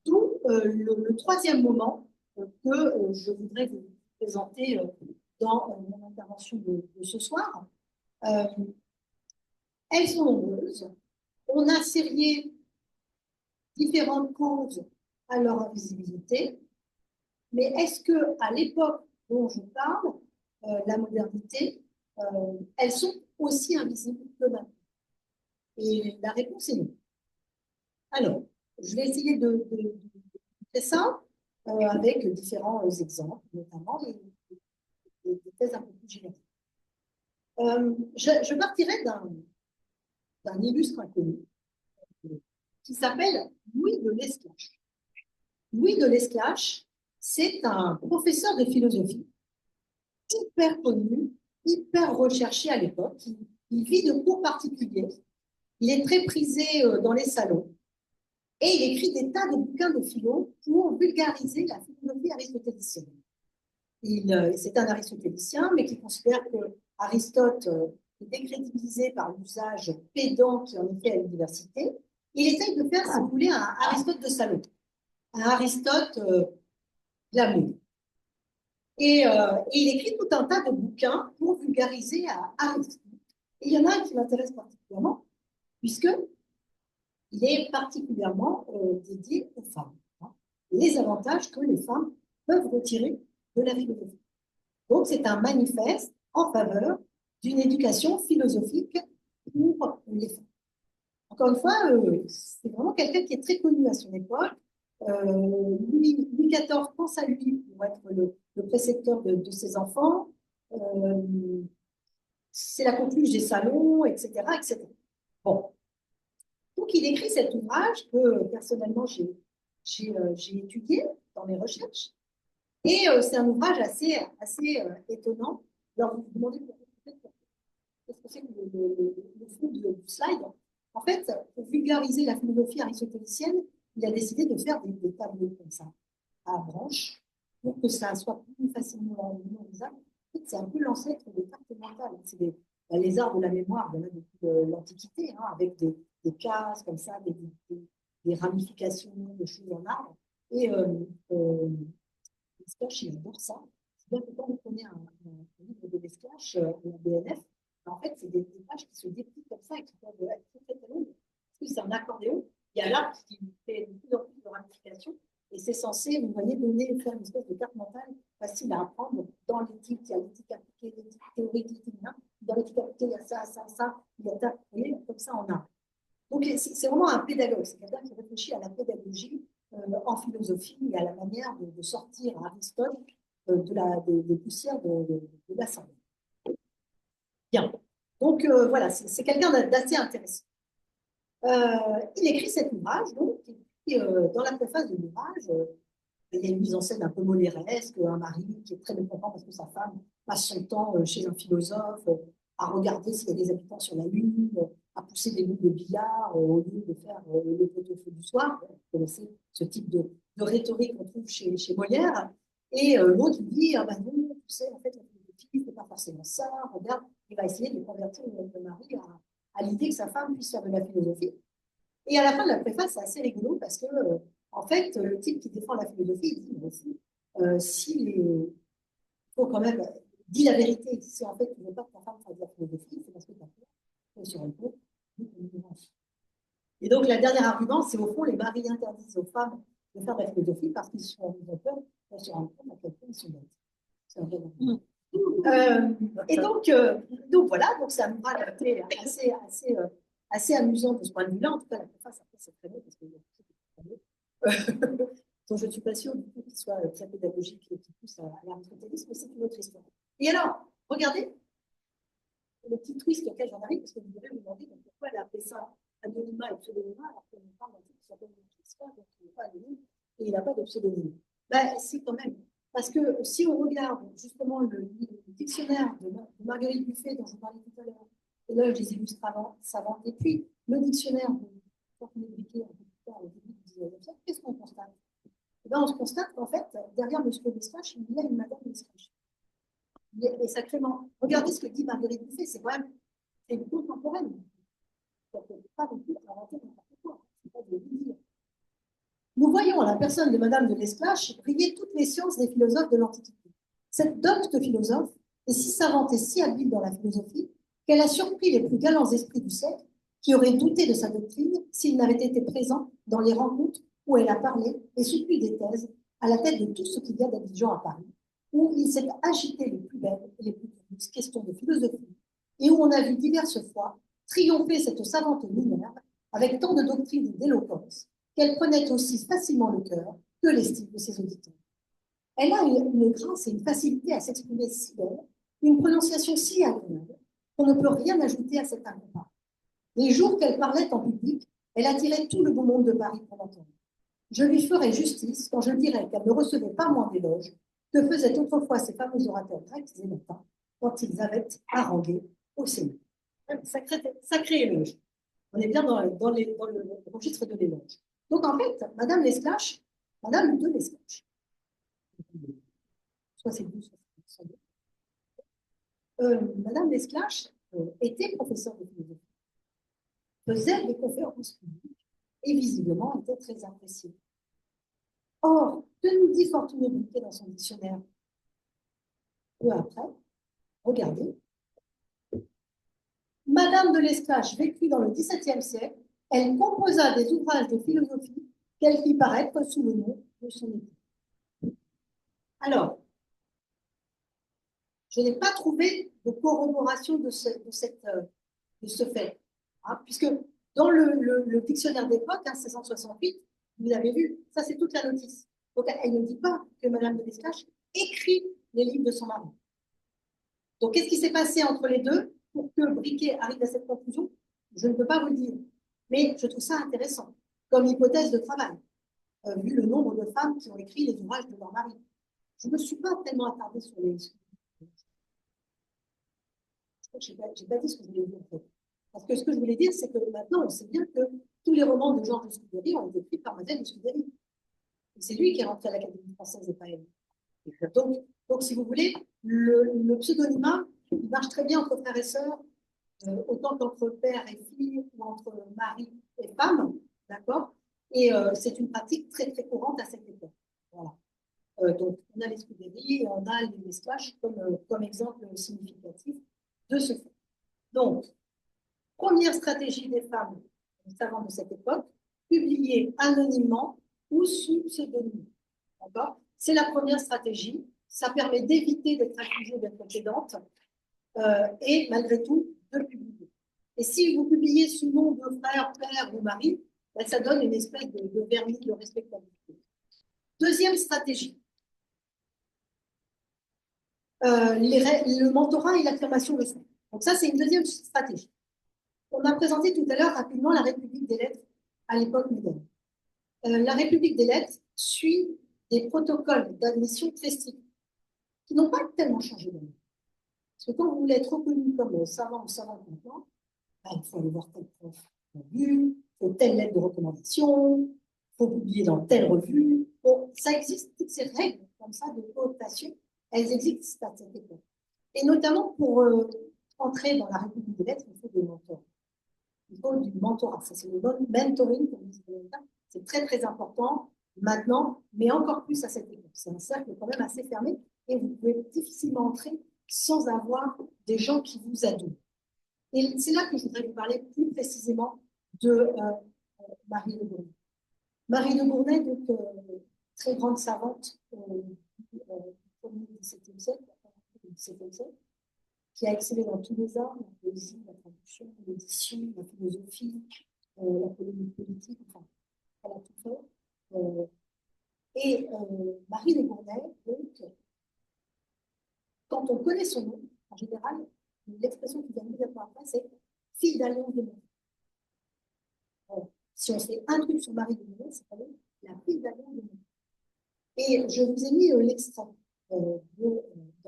Speaker 4: D'où le troisième moment que je voudrais vous présenter dans mon intervention de ce soir. Elles sont nombreuses. On a serré différentes causes à leur invisibilité, mais est-ce que à l'époque dont je parle, la modernité, elles sont aussi invisibles que maintenant? Et la réponse est non. Alors, je vais essayer de faire ça avec différents exemples, notamment des thèses un peu plus générales. Je partirai d'un illustre inconnu qui s'appelle Louis de Lesclache. Louis de Lesclache, c'est un professeur de philosophie hyper connu, hyper recherché à l'époque. Il vit de cours particuliers. Il est très prisé dans les salons. Et il écrit des tas de bouquins de philo pour vulgariser la philosophie aristotélicienne. C'est un aristotélicien, mais qui considère que Aristote est décrédibilisé par l'usage pédant qui en est fait à l'université. Il essaye de faire, si vous voulez, un Aristote de salon, un Aristote glamour. Et il écrit tout un tas de bouquins pour vulgariser à Aristote. Et il y en a un qui m'intéresse particulièrement, puisqu'il est particulièrement dédié aux femmes. Les avantages que les femmes peuvent retirer de la philosophie. Donc, c'est un manifeste en faveur d'une éducation philosophique pour les femmes. Encore une fois, c'est vraiment quelqu'un qui est très connu à son époque. Louis XIV pense à lui pour être le précepteur de ses enfants. C'est la conclusion des salons, etc., etc. Bon. Donc, il écrit cet ouvrage que, personnellement, j'ai étudié dans mes recherches. Et c'est un ouvrage assez étonnant. Alors, vous vous demandez qu'est-ce que c'est que le fond du slide. En fait, pour vulgariser la philosophie aristotélicienne, il a décidé de faire des tableaux comme ça, à branches, pour que ça soit plus facilement mémorisable. En fait, c'est un peu l'ancêtre des cartes mentales. C'est les arts de la mémoire, il y en a depuis l'Antiquité, hein, avec des cases comme ça, des ramifications de choses en arbre. Et Lesclache, il adore ça. C'est bien que quand vous prenez un livre de Lesclache, la BNF, en fait, c'est des pages qui se déplient comme ça et qui peuvent être très, très longues. Parce que c'est un accordéon. Il y a l'arbre qui fait de plus en plus de ramifications. Et c'est censé, vous voyez, faire une espèce de carte mentale facile à apprendre. Dans l'éthique, il y a l'éthique appliquée, l'éthique théorique, dans l'éthique appliquée, il y a ça, ça, ça. Il y a ça, vous voyez, comme ça en a. Donc, c'est vraiment un pédagogue. C'est quelqu'un qui réfléchit à la pédagogie en philosophie et à la manière de sortir Aristote des poussières de l'Assemblée. Bien. Donc, voilà, c'est quelqu'un d'assez intéressant. Il écrit cet ouvrage, donc, et dans la préface de l'ouvrage, il y a une mise en scène un peu moléresque, un mari qui est très mécontent parce que sa femme passe son temps chez un philosophe à regarder s'il y a des habitants sur la Lune, à pousser des boules de billard au lieu de faire le pot-au-feu du soir. Vous connaissez ce type de rhétorique qu'on trouve chez Molière. Et l'autre dit, ah ben non, tu sais, en fait, la philosophie, c'est pas forcément ça. Regarde, il va essayer de convertir le mari à l'idée que sa femme puisse faire de la philosophie. Et à la fin de la préface, c'est assez rigolo parce que, en fait, le type qui défend la philosophie, il dit, mais il faut quand même dire la vérité. Si en fait, tu ne veux pas que ta femme fasse de la philosophie, c'est parce que tu as peur sur un peu. Et donc, le dernier argument, c'est au fond, les maris interdisent aux femmes de faire de la philosophie parce qu'ils ont peur de se rendre compte à quel point ils sont bêtes. C'est un vrai et donc voilà, donc ça nous a été assez amusant de ce point de vue-là. En tout cas, la préface, après, c'est très bien parce que donc je ne suis pas sûre du tout qu'il soit très pédagogique et qu'il pousse à l'aristotélisme, mais c'est une autre histoire. Et alors, regardez le petit twist auquel j'en arrive, parce que vous devez vous demander pourquoi elle a appelé ça anonymat et pseudonymat, alors qu'on parle d'un truc qui s'appelle l'histoire, donc il n'est pas anonyme et il n'a pas de pseudonyme. Ben, si, quand même. Parce que si on regarde justement le dictionnaire de Marguerite Buffet dont je parlais tout à l'heure, l'éloge des illustres savants. Et puis, le dictionnaire de Briquet, au début du 19e siècle, qu'est-ce qu'on constate? Eh bien, on se constate qu'en fait, derrière M. Descraches, il y a une Madame Descraches. Et sacrément, regardez ce que dit Marguerite Buffet, c'est quand même une contemporaine. Ça ne peut pas non plus inventer n'importe quoi. C'est pas de le dire. Nous voyons à la personne de Madame de Descraches briller toutes les sciences des philosophes de l'Antiquité. Cette docte philosophe est si savante et si habile dans la philosophie qu'elle a surpris les plus galants esprits du siècle qui auraient douté de sa doctrine s'il n'avait été présent dans les rencontres où elle a parlé et soutenu des thèses à la tête de tout ce qu'il y a d'Abidjan à Paris, où il s'est agité les plus belles et les plus curieuses questions de philosophie et où on a vu diverses fois triompher cette savante Minerve avec tant de doctrine et d'éloquence qu'elle prenait aussi facilement le cœur que l'estime de ses auditeurs. Elle a une grâce et une facilité à s'exprimer si belle, une prononciation si agréable, qu'on ne peut rien ajouter à cet incomparable. Les jours qu'elle parlait en public, elle attirait tout le beau monde de Paris pour l'entendre. Je lui ferai justice quand je dirai qu'elle ne recevait pas moins d'éloges que faisaient autrefois ces fameux orateurs grecs et latins quand ils avaient harangué au Sénat. Sacré éloge. On est bien dans le registre de l'éloge. Donc en fait, Madame Descraches, Madame de Descraches, soit c'est vous, soit c'est vous. Madame Descraches était professeure de philosophie, faisait des conférences publiques et visiblement était très appréciée. Or, que nous dit Fortuné Briquet dans son dictionnaire peu après? Regardez. Madame de Descraches vécut dans le XVIIe siècle, elle composa des ouvrages de philosophie qu'elle fit paraître sous le nom de son époux. Alors, je n'ai pas trouvé de corroboration de ce fait, hein, puisque dans le dictionnaire d'époque, 1668, vous l'avez vu, ça c'est toute la notice. Donc elle ne dit pas que Madame de Descraches écrit les livres de son mari. Donc qu'est-ce qui s'est passé entre les deux pour que Briquet arrive à cette conclusion? Je ne peux pas vous le dire, mais je trouve ça intéressant comme hypothèse de travail, vu le nombre de femmes qui ont écrit les ouvrages de leur mari. Je ne me suis pas tellement attardée sur les... Je n'ai pas dit ce que je voulais dire en fait. Parce que ce que je voulais dire, c'est que maintenant, on sait bien que tous les romans de Georges de Scudéry ont été écrits par Madeleine de Scudéry. C'est lui qui est rentré à l'Académie française et pas elle. Donc, si vous voulez, le pseudonymat, il marche très bien entre frères et sœurs, autant qu'entre père et fille, ou entre mari et femme, d'accord? Et c'est une pratique très, très courante à cette époque. Voilà. Donc, on a les Scudéry et on a les Descraches comme exemple significatif de ce fait. Donc, première stratégie des femmes savantes de cette époque, publier anonymement ou sous pseudonyme. D'accord? C'est la première stratégie. Ça permet d'éviter d'être accusée d'être pédante et malgré tout de publier. Et si vous publiez sous nom de frère, père ou mari, ben, ça donne une espèce de vernis de respectabilité. Deuxième stratégie. Le mentorat et l'affirmation de soi. Donc ça, c'est une deuxième stratégie. On a présenté tout à l'heure rapidement la République des lettres à l'époque moderne. La République des lettres suit des protocoles d'admission très stricts qui n'ont pas tellement changé de nom. Parce que quand vous voulez être reconnu comme savant ou savant maintenant, ben, il faut aller voir tel prof il faut telle lettre de recommandation, il faut publier dans telle revue. Bon, ça existe, toutes ces règles comme ça de cooptation, elles existent à cette époque. Et notamment pour entrer dans la République des lettres, il faut des mentors. Il faut du mentorat. Ça, c'est le mentoring, comme dit c'est très, très important maintenant, mais encore plus à cette époque. C'est un cercle quand même assez fermé et vous pouvez difficilement entrer sans avoir des gens qui vous adorent. Et c'est là que je voudrais vous parler plus précisément de Marie de Gournay. Marie de Gournay, donc, très grande savante du XVIIe siècle, qui a excellé dans tous les arts, la poésie, la traduction, l'édition, la philosophie, la polémique politique, enfin, elle a tout fait. Et Marie de Gournay, donc, quand on connaît son nom, en général, l'expression qui vient immédiatement après, c'est fille d'alliance des mondes. Si on fait un truc sur Marie de Gournay, c'est quand même la fille d'alliance des mondes. Et je vous ai mis l'extrait dans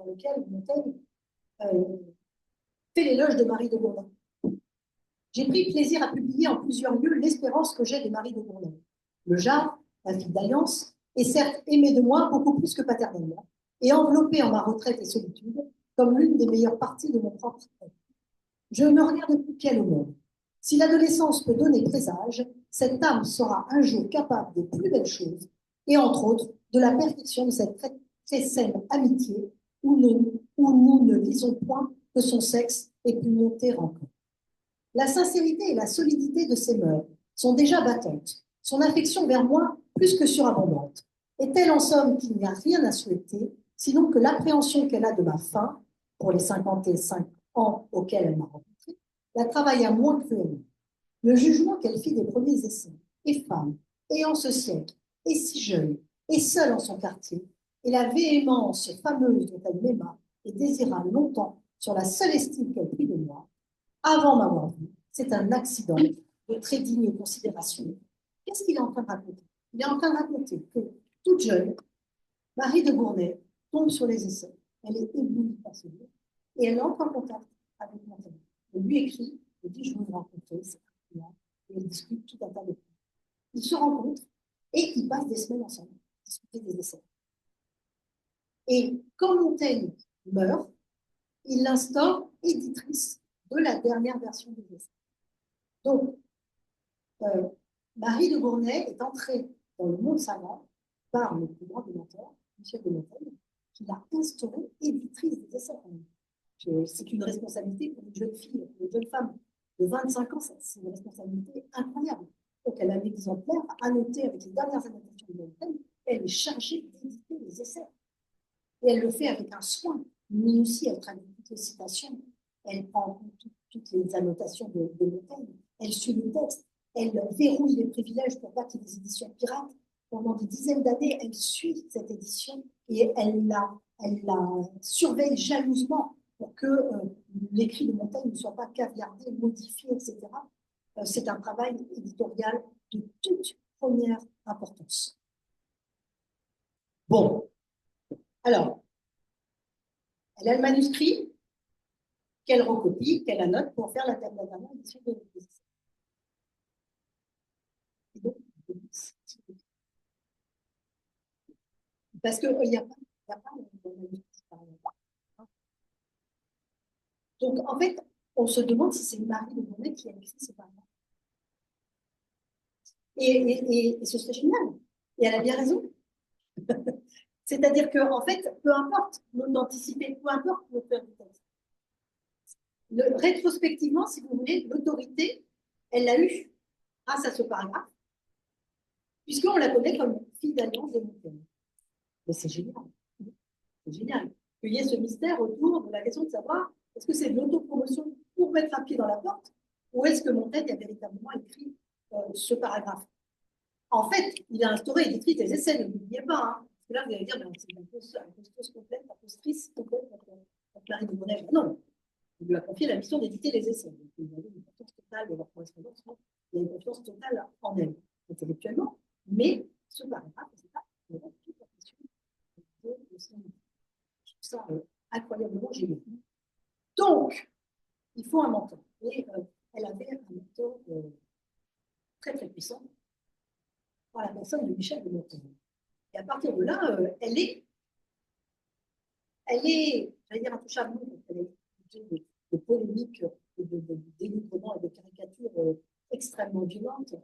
Speaker 4: lequel Montaigne fait l'éloge de Marie de Gournay. J'ai pris plaisir à publier en plusieurs lieux l'espérance que j'ai de Marie de Gournay. Le Jard, la fille d'Alliance, est certes aimée de moi beaucoup plus que paternellement, et enveloppée en ma retraite et solitude, comme l'une des meilleures parties de mon propre être. Je ne regarde plus qu'elle au monde. Si l'adolescence peut donner présage, cette âme sera un jour capable des plus belles choses, et entre autres de la perfection de cette très saine amitié où nous ne visons point que son sexe ait pu monter encore. La sincérité et la solidité de ses mœurs sont déjà battantes, son affection vers moi plus que surabondante. Est-elle en somme qu'il n'y a rien à souhaiter, sinon que l'appréhension qu'elle a de ma fin, pour les 55 ans auxquels elle m'a rencontré, la travailla moins cruellement. Le jugement qu'elle fit des premiers essais, et femme, et en ce siècle, et si jeune, et seule en son quartier, et la véhémence fameuse dont elle m'aima et désira longtemps sur la seule estime qu'elle prit de moi, avant m'avoir vu, c'est un accident de très digne considération. Qu'est-ce qu'il est en train de raconter? Il est en train de raconter que, toute jeune, Marie de Gournay tombe sur les essais. Elle est éblouie par ce livre et elle entre en contact avec Montaigne. Elle lui écrit, elle dit: je veux vous rencontrer, c'est bien. Et ils discutent tout un tas de choses. Ils se rencontrent et ils passent des semaines ensemble, discuter des essais. Et quand Montaigne meurt, il l'instaure éditrice de la dernière version des essais. Donc, Marie de Gournay est entrée dans le monde savant par le plus grand des menteurs, Michel de Montaigne, qui l'a instaurée éditrice des essais. C'est une responsabilité pour une jeune fille, une jeune femme de 25 ans, c'est une responsabilité incroyable. Donc, elle a un exemplaire annoté avec les dernières annotations de Montaigne, elle est chargée d'éditer les essais. Et elle le fait avec un soin, une minutie, elle traduit toutes les citations, elle prend en compte toutes les annotations de Montaigne, elle suit le texte, elle verrouille les privilèges pour pas qu'il y ait des éditions pirates. Pendant des dizaines d'années, elle suit cette édition et elle la surveille jalousement pour que l'écrit de Montaigne ne soit pas caviardé, modifié, etc. C'est un travail éditorial de toute première importance. Bon, alors, elle a le manuscrit qu'elle recopie, qu'elle annote pour faire la dernière édition de l'essai. Parce qu'il n'y a pas de manuscrit. Donc, en fait, on se demande si c'est Marie de Gournay qui a écrit ces paroles. Et ce serait génial. Et elle a bien raison. C'est-à-dire qu'en fait, peu importe l'authenticité, peu importe l'auteur du texte. Rétrospectivement, si vous voulez, l'autorité, elle l'a eue grâce à ce paragraphe, puisqu'on la connaît comme fille d'alliance de Montaigne. Mais c'est génial. C'est génial. Qu'il y ait ce mystère autour de la question de savoir est-ce que c'est de l'autopromotion pour mettre un pied dans la porte ou est-ce que Montaigne a véritablement écrit ce paragraphe. En fait, il a instauré éditrice des essais, ne l'oubliez pas. Hein. Parce que là, vous allez dire, ben, c'est une imposteuse complète, impostrice complète contre Marie de Gournay. Non, il lui a confié la mission d'éditer les essais. Donc, il avait une confiance totale de leur correspondance. Il a une confiance totale en elle, intellectuellement. Mais ce paragraphe, c'est pas toute la question de son. Je trouve ça incroyablement génial. Donc, il faut un mentor. Et elle avait un mentor très très puissant par la personne de Michel de Montaigne. Et à partir de là, elle est, j'allais dire intouchable, elle est obligée de polémiques, de dénigrement et de caricatures extrêmement violentes,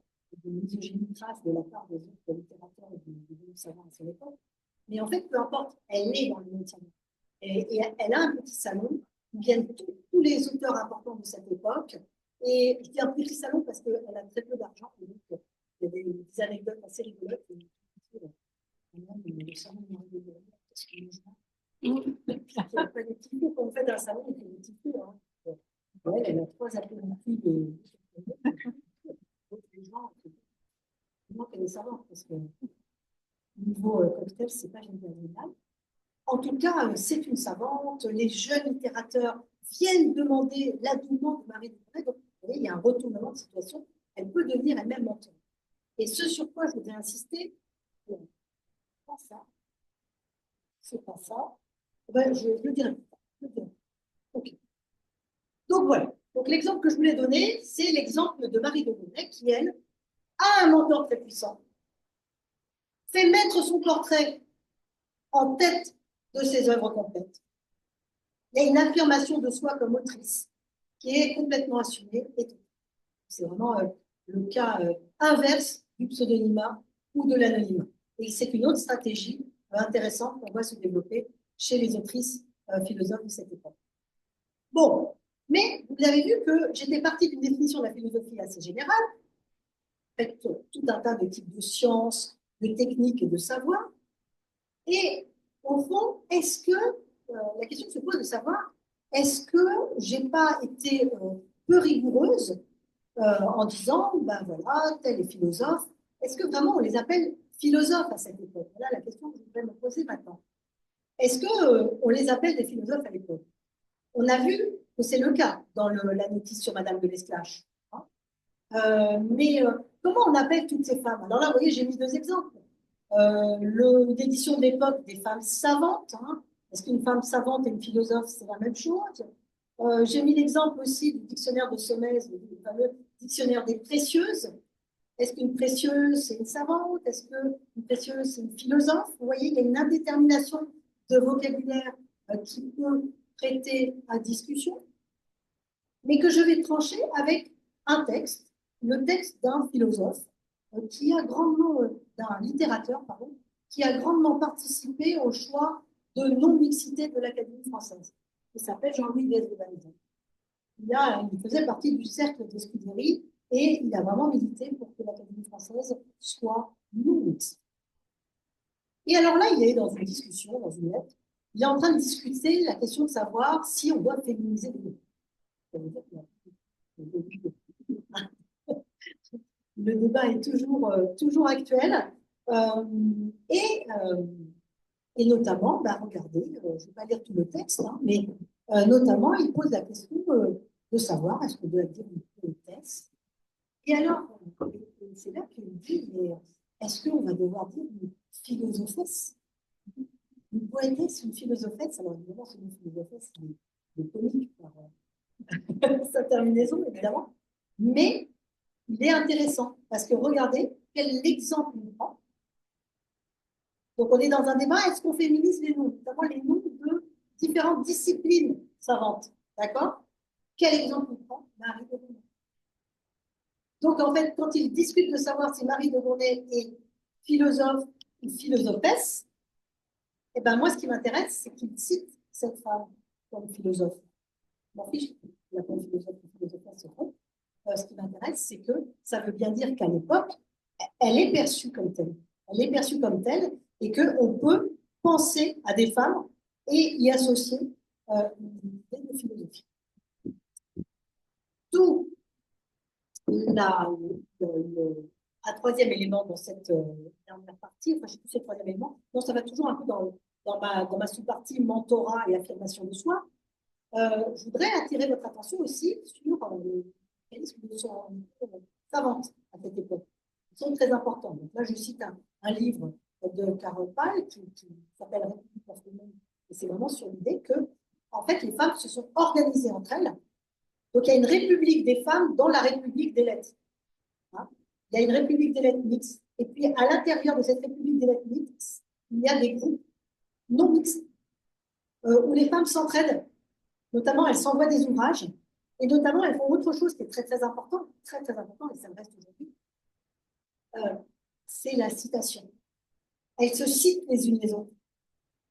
Speaker 4: de misogynie crasse de la part des autres littérateurs et du savants à son époque. Mais en fait, peu importe, elle est dans le monde savant. Et elle a un petit salon où viennent tous les auteurs importants de cette époque. Et je dis un petit salon parce qu'elle a très peu d'argent. Donc, il y a des anecdotes assez rigolotes. Le salon de Marie de Gournay, parce que il n'y a pas des petits fous. Quand on fait un salon, il y a des petits fous. Hein. Elle a 3 apéritifs de les gens qu'elle est savante parce que niveau cocktail, c'est pas génial. En tout cas, c'est une savante. Les jeunes littérateurs viennent demander l'adouement de Marie de Gournay. Donc, vous voyez, il y a un retournement de situation. Elle peut devenir elle-même mentor. Et ce sur quoi je voudrais insister, c'est pas ça. C'est pas ça. Ben, je le dirai plus tard. Ok. Donc voilà. Donc, l'exemple que je voulais donner, c'est l'exemple de Marie de Gonnet, qui, elle, a un mentor très puissant, fait mettre son portrait en tête de ses œuvres complètes. Il y a une affirmation de soi comme autrice qui est complètement assumée. C'est vraiment le cas inverse du pseudonymat ou de l'anonymat. Et c'est une autre stratégie intéressante qu'on voit se développer chez les autrices philosophes de cette époque. Bon, mais vous avez vu que j'étais partie d'une définition de la philosophie assez générale, avec tout un tas de types de sciences, de techniques et de savoirs. Et au fond, est-ce que, la question se pose de savoir, est-ce que j'ai pas été peu rigoureuse en disant, ben voilà, tel est philosophe. Est-ce que vraiment on les appelle philosophes à cette époque? Voilà la question que je voudrais me poser maintenant. Est-ce qu'on les appelle des philosophes à l'époque? On a vu que c'est le cas dans la notice sur Madame de Lesclache. Hein. Comment on appelle toutes ces femmes? Alors là, vous voyez, j'ai mis deux exemples. L'édition d'époque des femmes savantes. Hein. Est-ce qu'une femme savante et une philosophe, c'est la même chose? J'ai mis l'exemple aussi du dictionnaire de Sommet, le fameux dictionnaire des précieuses. Est-ce qu'une précieuse, c'est une savante? Est-ce qu'une précieuse, c'est une philosophe? Vous voyez, il y a une indétermination de vocabulaire qui peut prêter à discussion, mais que je vais trancher avec un texte, le texte d'un philosophe qui a grandement, d'un littérateur, pardon, qui a grandement participé au choix de non-mixité de l'Académie française. Il s'appelle Jean-Louis Vez de Balzac. Il faisait partie du cercle des Scuderies et il a vraiment milité pour que l'Académie française soit non-mixte. Et alors là, il est dans une discussion, dans une lettre, il est en train de discuter la question de savoir si on doit féminiser les mots. Le débat est toujours actuel. Et notamment, regardez, je ne vais pas lire tout le texte, hein, mais notamment, il pose la question de savoir est-ce qu'on doit dire une poétesse. Et alors, c'est là qu'il dit, mais est-ce qu'on va devoir dire une philosophesse? Une poétesse, une philosophesse, alors évidemment, c'est une philosophesse qui est comique par sa terminaison, évidemment, mais il est intéressant parce que regardez quel exemple il prend. Donc, on est dans un débat, est-ce qu'on féminise les noms, notamment les noms de différentes disciplines savantes, d'accord? Quel exemple il prend? Marie de Gonnet. Donc, en fait, quand il discute de savoir si Marie de Gonnet est philosophe ou philosophesse, eh ben, moi, ce qui m'intéresse, c'est qu'il cite cette femme comme philosophe. Je m'en fiche, il a pas de philosophe ou philosophesse, c'est bon. Ce qui m'intéresse, c'est que ça veut bien dire qu'à l'époque, elle est perçue comme telle. Elle est perçue comme telle et qu'on peut penser à des femmes et y associer une idée de philosophie. Tout un troisième élément dans cette dernière partie, enfin, je sais plus, c'est le troisième élément, non, ça va toujours un peu dans ma sous-partie mentorat et affirmation de soi. Je voudrais attirer votre attention aussi sur les mécanismes de savantes à cette époque. Ils sont très importants. Donc là, je cite un livre de Carole Pall qui s'appelle République of Women. Et c'est vraiment sur l'idée que, en fait, les femmes se sont organisées entre elles. Donc, il y a une république des femmes dans la république des lettres. Hein, il y a une république des lettres mixtes. Et puis, à l'intérieur de cette république des lettres mixtes, il y a des groupes non mixtes où les femmes s'entraident. Notamment, elles s'envoient des ouvrages. Et notamment, elles font autre chose qui est très, très important, et ça le reste aujourd'hui. C'est la citation. Elles se citent les unes les autres.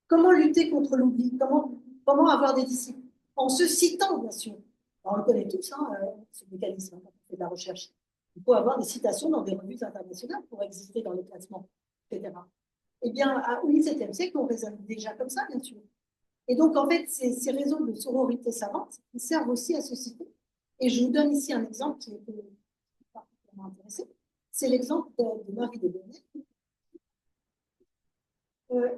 Speaker 4: Comment lutter contre l'oubli? Comment avoir des disciples? En se citant, bien sûr. Alors, on le connaît tous, hein, ce mécanisme, quand on fait de la recherche. Il faut avoir des citations dans des revues internationales pour exister dans les classements, etc. Eh bien, au XVIIe siècle, on raisonne déjà comme ça, bien sûr. Et donc, en fait, ces réseaux de sororité savante, ils servent aussi à se citer. Et je vous donne ici un exemple qui est particulièrement intéressant. C'est l'exemple de Marie de Gonnet,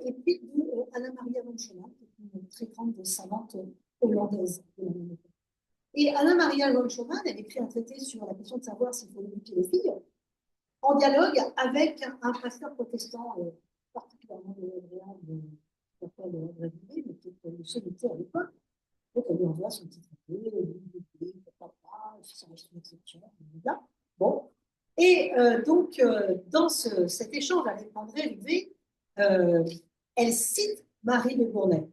Speaker 4: et puis de Anna Maria von Schoenmann, qui est une très grande savante hollandaise de la même époque. Et Anna Maria von Schoenmann, elle écrit un traité sur la question de savoir s'il faut éduquer les filles, en dialogue avec un pasteur protestant particulièrement agréable, qui s'appelle André Dumay, mais qui est le solitaire à l'époque. Donc, elle lui envoie son petit traité, fils en écriture, là. Bon. Et donc, dans cet échange avec André Rivet, elle cite Marie de Gournay.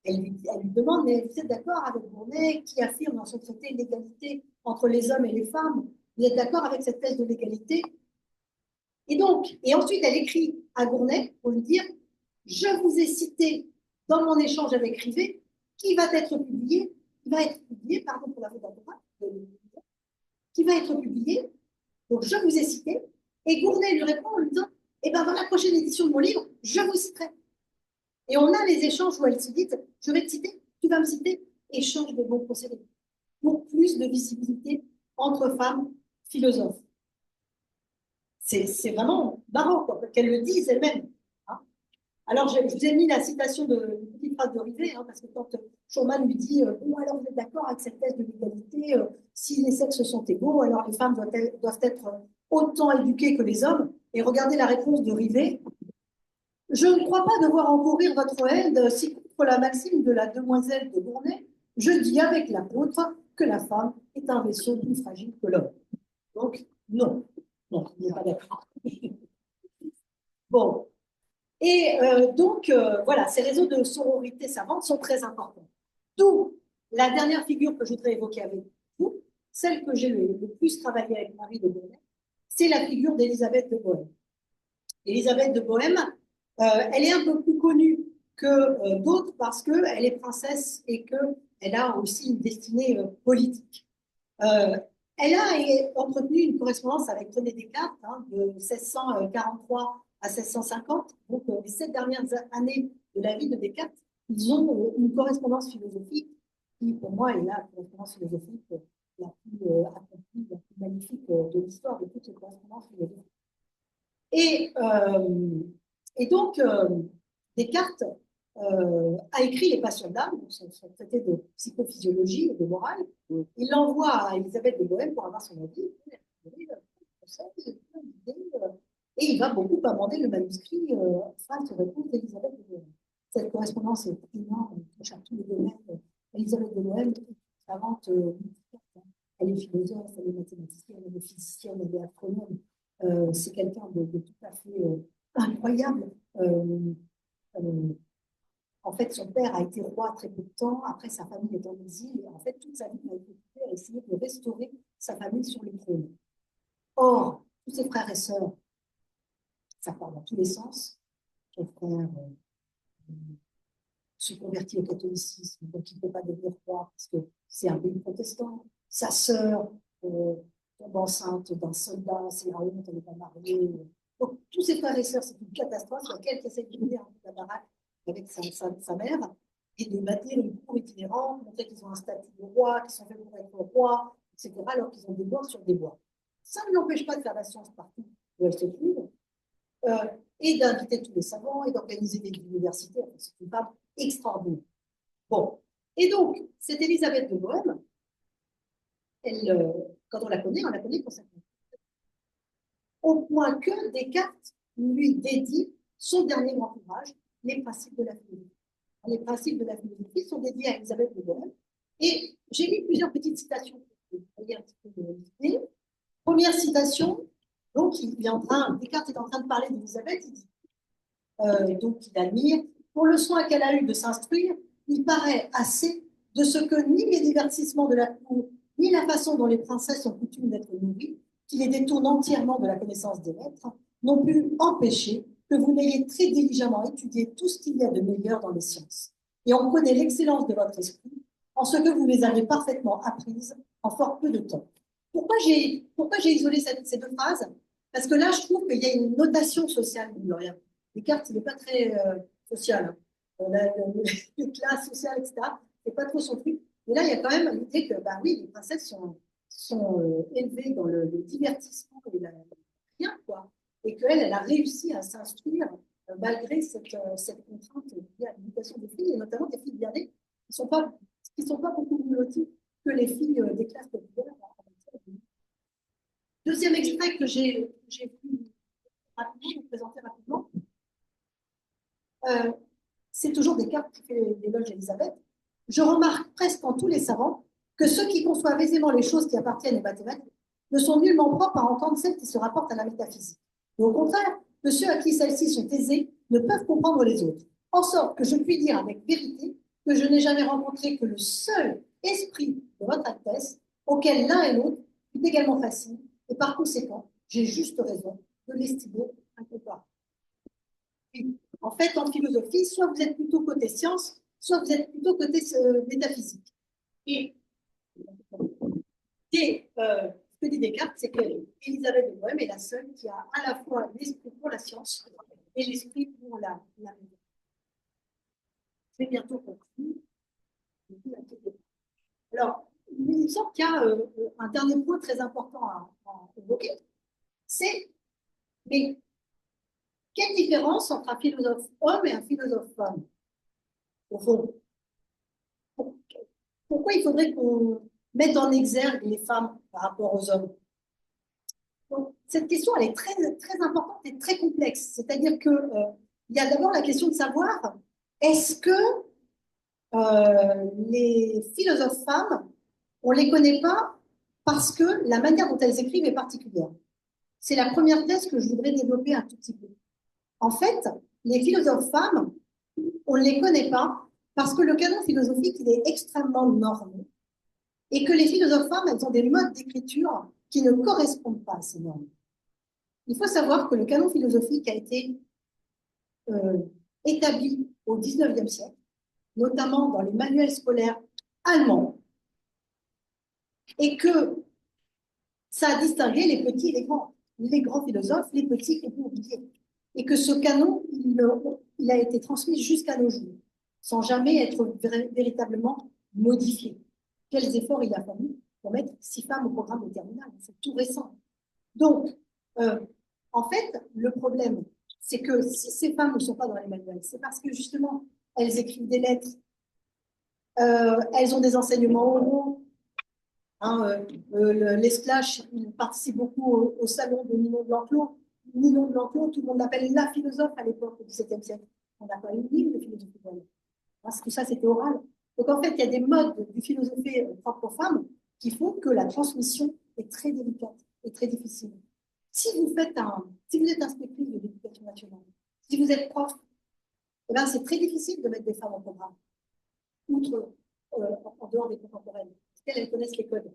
Speaker 4: Elle lui demande, mais vous êtes d'accord avec Gournay qui affirme dans son traité l'égalité entre les hommes et les femmes? Vous êtes d'accord avec cette thèse de l'égalité? Et donc, et ensuite, elle écrit à Gournay pour lui dire, je vous ai cité dans mon échange avec Rivet, qui va être publié, pardon pour la faute d'orthographe, qui va être publié, donc je vous ai cité, et Gournay lui répond en lui disant, eh bien, dans la prochaine édition de mon livre, je vous citerai. Et on a les échanges où elle se dit, je vais te citer, tu vas me citer, échange de bons procédés, pour plus de visibilité entre femmes philosophes. C'est vraiment marrant qu'elle le dise elle-même. Hein. Alors, je vous ai mis la citation de une petite phrase de Rivet, parce que quand Schumann lui dit bon, alors vous êtes d'accord avec cette thèse de l'égalité, si les sexes sont égaux, alors les femmes doivent être autant éduquées que les hommes. Et regardez la réponse de Rivet. Je ne crois pas devoir encourir votre haine si contre la maxime de la demoiselle de Gournay, je dis avec l'apôtre que la femme est un vaisseau plus fragile que l'homme. Donc, non. Non, il n'est pas d'accord. Bon. Et donc, voilà, ces réseaux de sororité savante sont très importants. D'où la dernière figure que je voudrais évoquer avec vous, celle que j'ai le plus travaillé avec Marie de Gournay, c'est la figure d'Élisabeth de Bohême. Élisabeth de Bohême, elle est un peu plus connue que d'autres parce qu'elle est princesse et qu'elle a aussi une destinée politique. Elle a entretenu une correspondance avec René Descartes de 1643 à 1650. Donc, les 7 dernières années de la vie de Descartes, ils ont une correspondance philosophique qui, pour moi, est la correspondance philosophique la plus accomplie, la plus magnifique de l'histoire de toutes les correspondances philosophiques. Et donc, Descartes a écrit Les Passions d'âme, son traité de psychophysiologie et de morale. Il l'envoie à Élisabeth de Bohême pour avoir son avis. Et il va beaucoup amender le manuscrit face aux réponses d'Élisabeth de Bohême. Cette correspondance est énorme, touche à tous les domaines. Élisabeth de Bohême est savante, elle est philosophe, elle est mathématicienne, elle est physicienne, elle est astronome. C'est quelqu'un de tout à fait incroyable. En fait, son père a été roi très peu de temps. Après, sa famille est en exil. Et en fait, toute sa vie, il a été occupé à essayer de restaurer sa famille sur le trône. Or, tous ses frères et sœurs, ça part dans tous les sens. Son frère se convertit au catholicisme, donc il ne peut pas devenir roi parce que c'est un pays protestant. Sa sœur tombe enceinte d'un soldat, c'est la honte, elle n'est pas mariée. Donc, tous ses frères et sœurs, c'est une catastrophe. Il y a quelqu'un qui essaie de venir un peu la baraque avec sa mère, et de bâtir une cour itinérante, montrer qu'ils ont un statut de roi, qu'ils sont faits pour être roi, etc., alors qu'ils ont des bois sur des bois. Ça ne l'empêche pas de faire la science partout où elle se trouve, et d'inviter tous les savants, et d'organiser des universités. Enfin, c'est une femme extraordinaire. Bon. Et donc, cette Élisabeth de Bohême, quand on la connaît consacrée. Au point que Descartes lui dédie son dernier grand ouvrage, Les principes de la philosophie. Les principes de la philosophie sont dédiés à Élisabeth de Bohême. Et j'ai mis plusieurs petites citations pour vous voyez un petit peu de l'idée. Première citation, donc Descartes est en train de parler d'Élisabeth, il dit, donc il admire, pour le soin qu'elle a eu de s'instruire, il paraît assez de ce que ni les divertissements de la cour, ni la façon dont les princesses ont coutume d'être nourries, qui les détournent entièrement de la connaissance des lettres, n'ont pu empêcher que vous n'ayez très diligemment étudié tout ce qu'il y a de meilleur dans les sciences. Et on connaît l'excellence de votre esprit en ce que vous les avez parfaitement apprises en fort peu de temps. Pourquoi j'ai isolé ces deux phrases? Parce que là, je trouve qu'il y a une notation sociale, Gloria. Descartes, il n'est pas très social. Les classes sociales, etc., c'est pas trop son truc. Mais là, il y a quand même l'idée que, bah oui, les princesses sont élevées dans le divertissement et rien, quoi. Et qu'elle, elle a réussi à s'instruire malgré cette contrainte liée à l'éducation des filles, et notamment des filles bien nées, qui ne sont pas beaucoup plus loties que les filles des classes populaires. Deuxième extrait que j'ai pu rapidement vous présenter rapidement, c'est toujours Descartes qui fait l'éloge d'Élisabeth. Je remarque presque en tous les savants que ceux qui conçoivent aisément les choses qui appartiennent aux mathématiques ne sont nullement propres à entendre celles qui se rapportent à la métaphysique. Mais au contraire, que ceux à qui celles-ci sont aisées ne peuvent comprendre les autres. En sorte que je puis dire avec vérité que je n'ai jamais rencontré que le seul esprit de votre Altesse, auquel l'un et l'autre est également facile, et par conséquent, j'ai juste raison de l'estimer incomparable. En fait, en philosophie, soit vous êtes plutôt côté science, soit vous êtes plutôt côté métaphysique. Et ce que dit Descartes, c'est qu'Élisabeth de Bohème est la seule qui a à la fois l'esprit pour la science et l'esprit pour la métaphysique. Je vais bientôt conclure. Alors, il me semble qu'il y a un dernier point très important à évoquer, c'est mais quelle différence entre un philosophe homme et un philosophe femme, au fond? Pourquoi il faudrait qu'on mette en exergue les femmes par rapport aux hommes? Donc, cette question, elle est très, très importante et très complexe. C'est-à-dire qu'il y a d'abord la question de savoir, est-ce que les philosophes femmes, on ne les connaît pas parce que la manière dont elles écrivent est particulière? C'est la première thèse que je voudrais développer un tout petit peu. En fait, les philosophes femmes, on ne les connaît pas parce que le canon philosophique, il est extrêmement normé et que les philosophes femmes, elles ont des modes d'écriture qui ne correspondent pas à ces normes. Il faut savoir que le canon philosophique a été établi au XIXe siècle, notamment dans les manuels scolaires allemands, et que ça a distingué les petits et les grands philosophes, les petits et les oubliés. Et que ce canon, il a été transmis jusqu'à nos jours, sans jamais être véritablement modifié. Quels efforts il a fallu pour mettre 6 femmes au programme de terminale? C'est tout récent. Donc, en fait, le problème, c'est que si ces femmes ne sont pas dans les manuels, c'est parce que justement, elles écrivent des lettres, elles ont des enseignements oraux. Les Splash, il participe beaucoup au salon de Ninon de l'Enclos. Ninon de l'Enclos, tout le monde l'appelle la philosophe à l'époque du XVIIe siècle. On n'a pas eu de livre de philosophie. Parce que ça, c'était oral. Donc, en fait, il y a des modes de philosophie propres aux femmes qui font que la transmission est très délicate et très difficile. Si vous êtes inspectrice de l'éducation nationale, si vous êtes prof, eh ben, c'est très difficile de mettre des femmes au programme, outre en dehors des contemporaines, parce qu'elles connaissent les codes.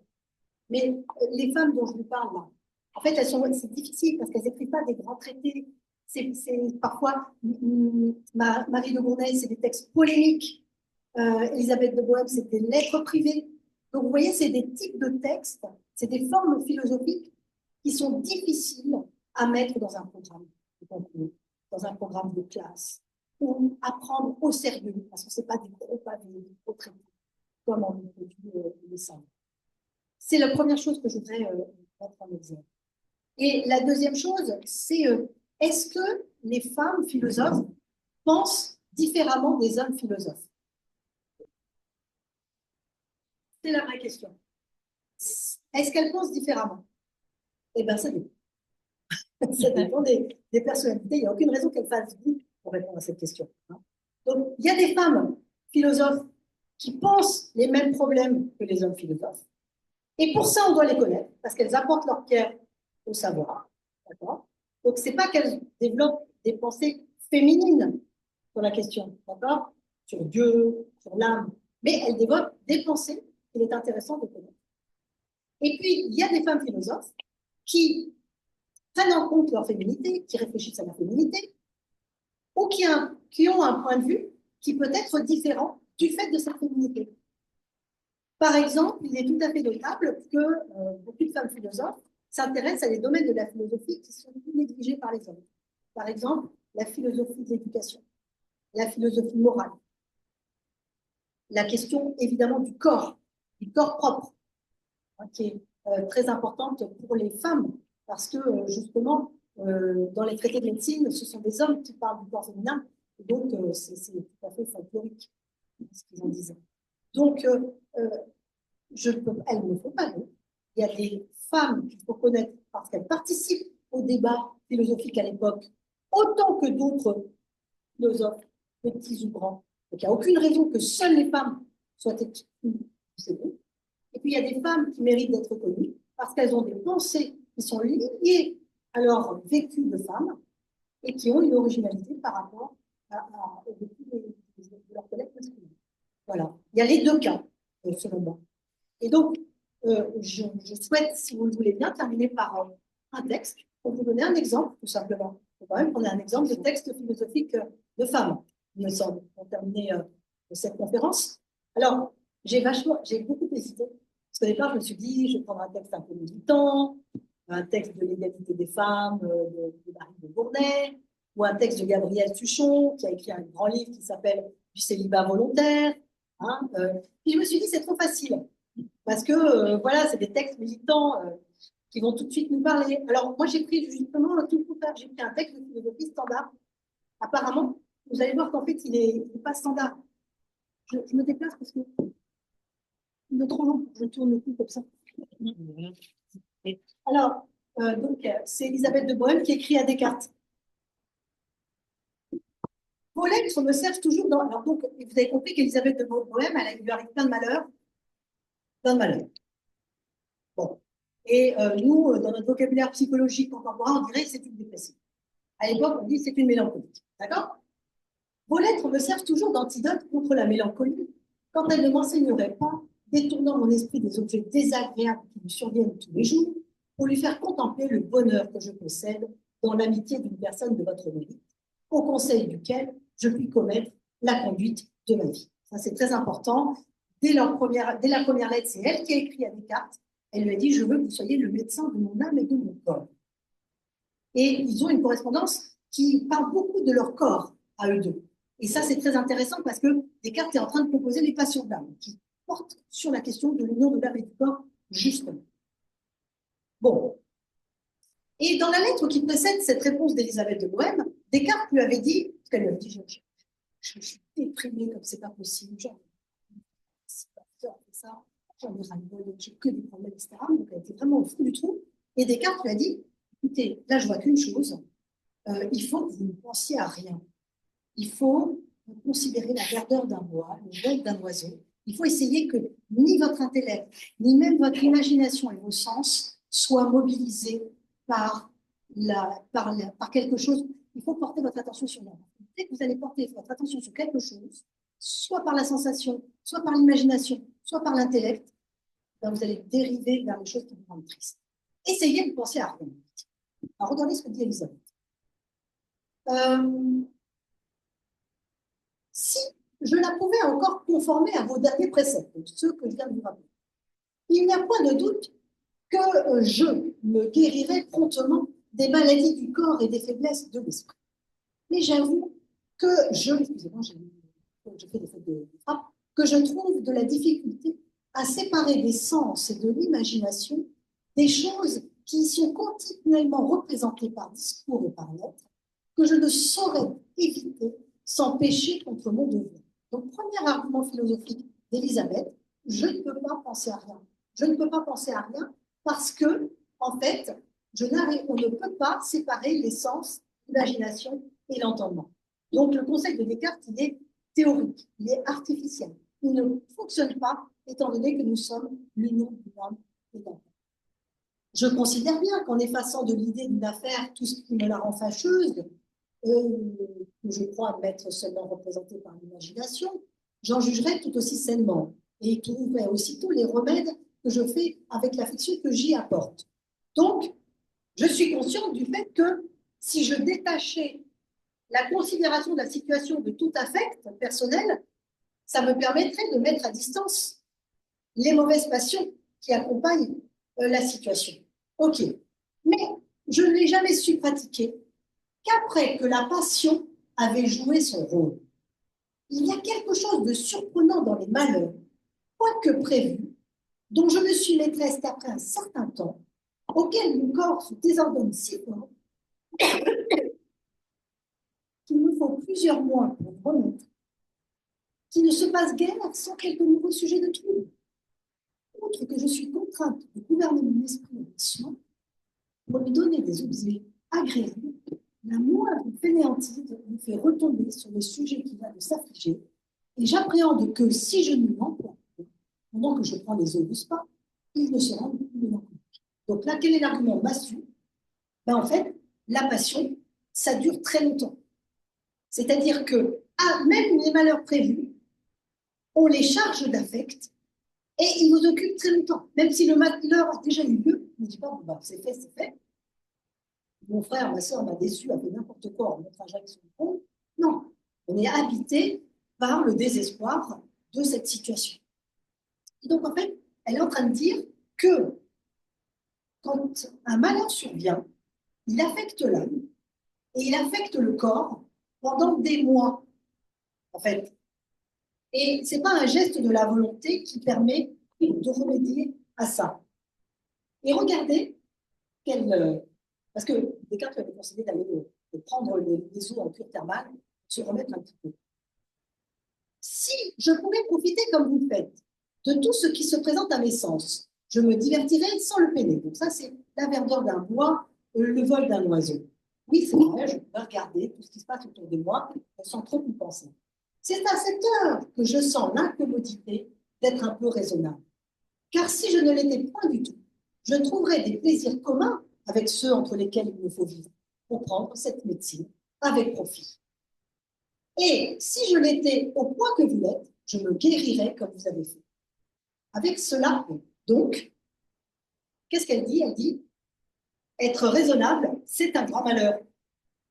Speaker 4: Mais les femmes dont je vous parle là, en fait, c'est difficile parce qu'elles n'écrivent pas des grands traités. C'est parfois, Marie de Gournay, c'est des textes polémiques. Élisabeth de Bohème, c'est des lettres privées. Donc, vous voyez, c'est des types de textes, c'est des formes philosophiques qui sont difficiles à mettre dans un programme de concours, dans un programme de classe, ou à prendre au sérieux, parce que ce n'est pas des gros pavés, des gros traités, comme on peut le savoir. C'est la première chose que je voudrais mettre en exergue. Et la deuxième chose, c'est est-ce que les femmes philosophes pensent différemment des hommes philosophes? C'est la vraie question. Est-ce qu'elles pensent différemment? Eh bien, ça dépend. Ça dépend des personnalités. Il n'y a aucune raison qu'elles fassent oui pour répondre à cette question. Donc, il y a des femmes philosophes qui pensent les mêmes problèmes que les hommes philosophes. Et pour ça, on doit les connaître, parce qu'elles apportent leur pierre au savoir. D'accord? Donc, ce n'est pas qu'elles développent des pensées féminines sur la question, d'accord? Sur Dieu, sur l'âme, mais elles développent des pensées qu'il est intéressant de connaître. Et puis, il y a des femmes philosophes qui prennent en compte leur féminité, qui réfléchissent à la féminité, ou qui ont un point de vue qui peut être différent du fait de sa féminité. Par exemple, il est tout à fait notable que beaucoup de femmes philosophes s'intéressent à des domaines de la philosophie qui sont négligés par les hommes. Par exemple, la philosophie de l'éducation, la philosophie morale, la question évidemment du corps propre, qui est très importante pour les femmes, parce que justement, dans les traités de médecine, ce sont des hommes qui parlent du corps féminin, et donc c'est tout à fait folklorique, ce qu'ils en disent. Donc, elles ne font pas non. Il y a des femmes qu'il faut connaître parce qu'elles participent au débat philosophique à l'époque, autant que d'autres philosophes, petits ou grands. Donc, il n'y a aucune raison que seules les femmes soient exclues. Et puis, il y a des femmes qui méritent d'être connues parce qu'elles ont des pensées qui sont liées à leur vécu de femme et qui ont une originalité par rapport au vécu de leurs collègues masculins. Voilà. Il y a les deux cas, selon moi. Et donc, je souhaite, si vous le voulez bien, terminer par un texte pour vous donner un exemple, tout simplement. Il faut quand même prendre un exemple de texte philosophique de femmes, il me semble, pour terminer cette conférence. Alors, j'ai beaucoup hésité. Parce qu'au départ, je me suis dit, je vais prendre un texte un peu militant, un texte de l'égalité des femmes de Marie de Gournay, ou un texte de Gabrielle Tuchon, qui a écrit un grand livre qui s'appelle Du célibat volontaire. Hein, puis je me suis dit, c'est trop facile. Parce que, voilà, c'est des textes militants qui vont tout de suite nous parler. Alors, moi, j'ai pris justement tout le contraire. J'ai pris un texte de philosophie standard. Apparemment, vous allez voir qu'en fait, il n'est pas standard. Je me déplace parce que il est trop long pour que je tourne le cul comme ça. Alors, donc, c'est Elisabeth de Bohème qui écrit à Descartes. Vos lettres me servent toujours dans. Alors, donc, vous avez compris qu'Elisabeth de Bohème, elle lui arrive plein de malheurs. Plein de malheurs. Bon. Et nous, dans notre vocabulaire psychologique contemporain, on dirait que c'est une dépressive. À l'époque, on dit que c'est une mélancolique. D'accord? Vos lettres me servent toujours d'antidote contre la mélancolie quand elles ne m'enseigneraient pas, détournant mon esprit des objets désagréables qui lui surviennent tous les jours, pour lui faire contempler le bonheur que je possède dans l'amitié d'une personne de votre mérite, au conseil duquel je puis commettre la conduite de ma vie. Ça, c'est très important. Dès la première lettre, c'est elle qui a écrit à Descartes. Elle lui a dit, je veux que vous soyez le médecin de mon âme et de mon corps. Et ils ont une correspondance qui parle beaucoup de leur corps à eux deux. Et ça, c'est très intéressant parce que Descartes est en train de proposer les passions de l'âme, qui portent sur la question de l'union de l'âme et du corps, justement. Bon. Et dans la lettre qui précède cette réponse d'Elisabeth de Bohème, Descartes lui avait dit, parce qu'elle lui avait dit, je suis déprimée comme c'est pas possible, genre, c'est pas ça, j'en ai ras-le-bol, j'ai que des problèmes, etc. Donc elle était vraiment au fond du trou. Et Descartes lui a dit, écoutez, là je vois qu'une chose, il faut que vous ne pensiez à rien. Il faut considérer la verdeur d'un bois, le vol d'un oiseau. Il faut essayer que ni votre intellect, ni même votre imagination et vos sens soient mobilisés par quelque chose. Il faut porter votre attention sur l'âme. Dès que vous allez porter votre attention sur quelque chose, soit par la sensation, soit par l'imagination, soit par l'intellect, ben vous allez dériver vers les choses qui vous rendent triste. Essayez de penser à rien. Alors, regardez ce que dit Elisabeth. Si je la pouvais encore conformer à vos derniers préceptes, ceux que je viens de vous rappeler, il n'y a point de doute que je me guérirai promptement des maladies du corps et des faiblesses de l'esprit. Mais j'avoue que excusez-moi, j'ai fait des fautes de frappe, que je trouve de la difficulté à séparer des sens et de l'imagination des choses qui sont continuellement représentées par discours et par lettres, que je ne saurais éviter sans pécher contre mon devoir. Donc, premier argument philosophique d'Elisabeth, je ne peux pas penser à rien. Je ne peux pas penser à rien parce que, en fait, on ne peut pas séparer les sens, l'imagination et l'entendement. Donc, le concept de Descartes, il est théorique, il est artificiel. Il ne fonctionne pas, étant donné que nous sommes l'union de l'âme et de l'âme. Je considère bien qu'en effaçant de l'idée d'une affaire tout ce qui me la rend fâcheuse, que je crois m'être seulement représentée par l'imagination, j'en jugerai tout aussi sainement et trouverai aussitôt les remèdes que je fais avec l'affection que j'y apporte. Donc, je suis consciente du fait que si je détachais la considération de la situation de tout affect personnel, ça me permettrait de mettre à distance les mauvaises passions qui accompagnent la situation. Ok, mais je ne l'ai jamais su pratiquer qu'après que la passion avait joué son rôle. Il y a quelque chose de surprenant dans les malheurs, quoique prévus, dont je ne suis maîtresse qu'après un certain temps, auquel mon corps se désordonne si fort qu'il me faut plusieurs mois pour me remettre, qui ne se passe guère sans quelques nouveaux sujets de trouble. Outre que je suis contrainte de gouverner mon esprit en mission, pour lui donner des objets agréables, la moindre fainéantise me fait retomber sur le sujet qui va de s'affliger, et j'appréhende que si je ne m'emploie pas, on pendant que je prends les eaux du spa, ils ne se rendent plus mélancoliques. Donc là, quel est l'argument massue? Ben, en fait, la passion, ça dure très longtemps. C'est-à-dire que même les malheurs prévus, on les charge d'affect et ils vous occupent très longtemps. Même si le malheur a déjà eu lieu, on ne dit pas, bon, ben, c'est fait, c'est fait. Mon frère, ma soeur m'a déçu, a fait n'importe quoi, on mettra jamais sur le compte. Non, on est habité par le désespoir de cette situation. Et donc, en fait, elle est en train de dire que quand un malheur survient, il affecte l'âme et il affecte le corps pendant des mois, en fait. Et ce n'est pas un geste de la volonté qui permet de remédier à ça. Et regardez parce que Descartes avait conseillé d'aller de prendre les eaux en cure thermale, se remettre un petit peu. Si je pouvais profiter comme vous le faites de tout ce qui se présente à mes sens, je me divertirais sans le peiner. Donc ça, c'est la verdure d'un bois, le vol d'un oiseau. Oui, c'est vrai, je peux regarder tout ce qui se passe autour de moi sans trop y penser. C'est à cette heure que je sens l'incommodité d'être un peu raisonnable. Car si je ne l'étais point du tout, je trouverais des plaisirs communs avec ceux entre lesquels il me faut vivre pour prendre cette médecine avec profit. Et si je l'étais au point que vous l'êtes, je me guérirais comme vous avez fait. Avec cela, donc, qu'est-ce qu'elle dit? Elle dit, être raisonnable, c'est un grand malheur.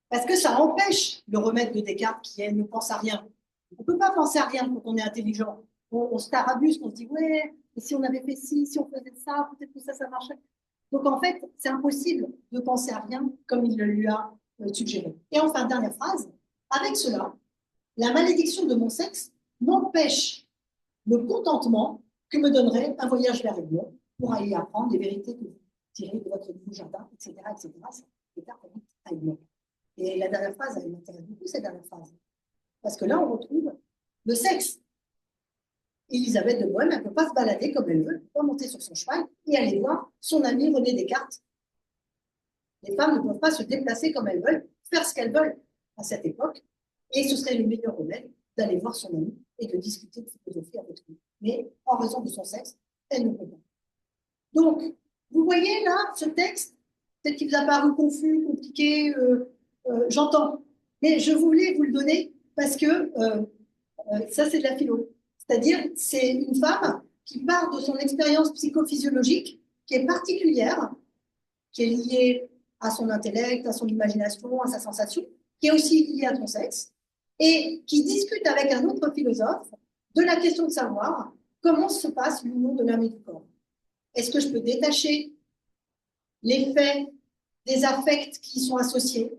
Speaker 4: Parce que ça empêche le remède de Descartes qui est ne pense à rien. On ne peut pas penser à rien quand on est intelligent. On se tarabuse, on se dit, ouais, et si on avait fait ci, si on faisait ça, peut-être que ça marcherait. Donc en fait, c'est impossible de penser à rien comme il le lui a suggéré. Et enfin, dernière phrase, avec cela, la malédiction de mon sexe m'empêche le contentement que me donnerait un voyage vers Edmond pour aller apprendre les vérités que vous tirez de votre nouveau jardin, etc., etc. C'est à Edmond. Et la dernière phrase, elle m'intéresse beaucoup, cette dernière phrase. Parce que là, on retrouve le sexe. Elisabeth de Bohème, elle ne peut pas se balader comme elle veut, elle ne peut pas monter sur son cheval et aller voir son ami René Descartes. Les femmes ne peuvent pas se déplacer comme elles veulent, faire ce qu'elles veulent à cette époque. Et ce serait le meilleur remède d'aller voir son ami et de discuter de philosophie avec lui. Mais en raison de son sexe, elle ne peut pas. Donc, vous voyez là, ce texte, peut-être qu'il vous a paru confus, compliqué, j'entends. Mais je voulais vous le donner parce que ça, c'est de la philo. C'est-à-dire, c'est une femme qui part de son expérience psychophysiologique qui est particulière, qui est liée à son intellect, à son imagination, à sa sensation, qui est aussi liée à son sexe, et qui discute avec un autre philosophe de la question de savoir comment se passe l'union de l'âme et du corps. Est-ce que je peux détacher les faits des affects qui y sont associés?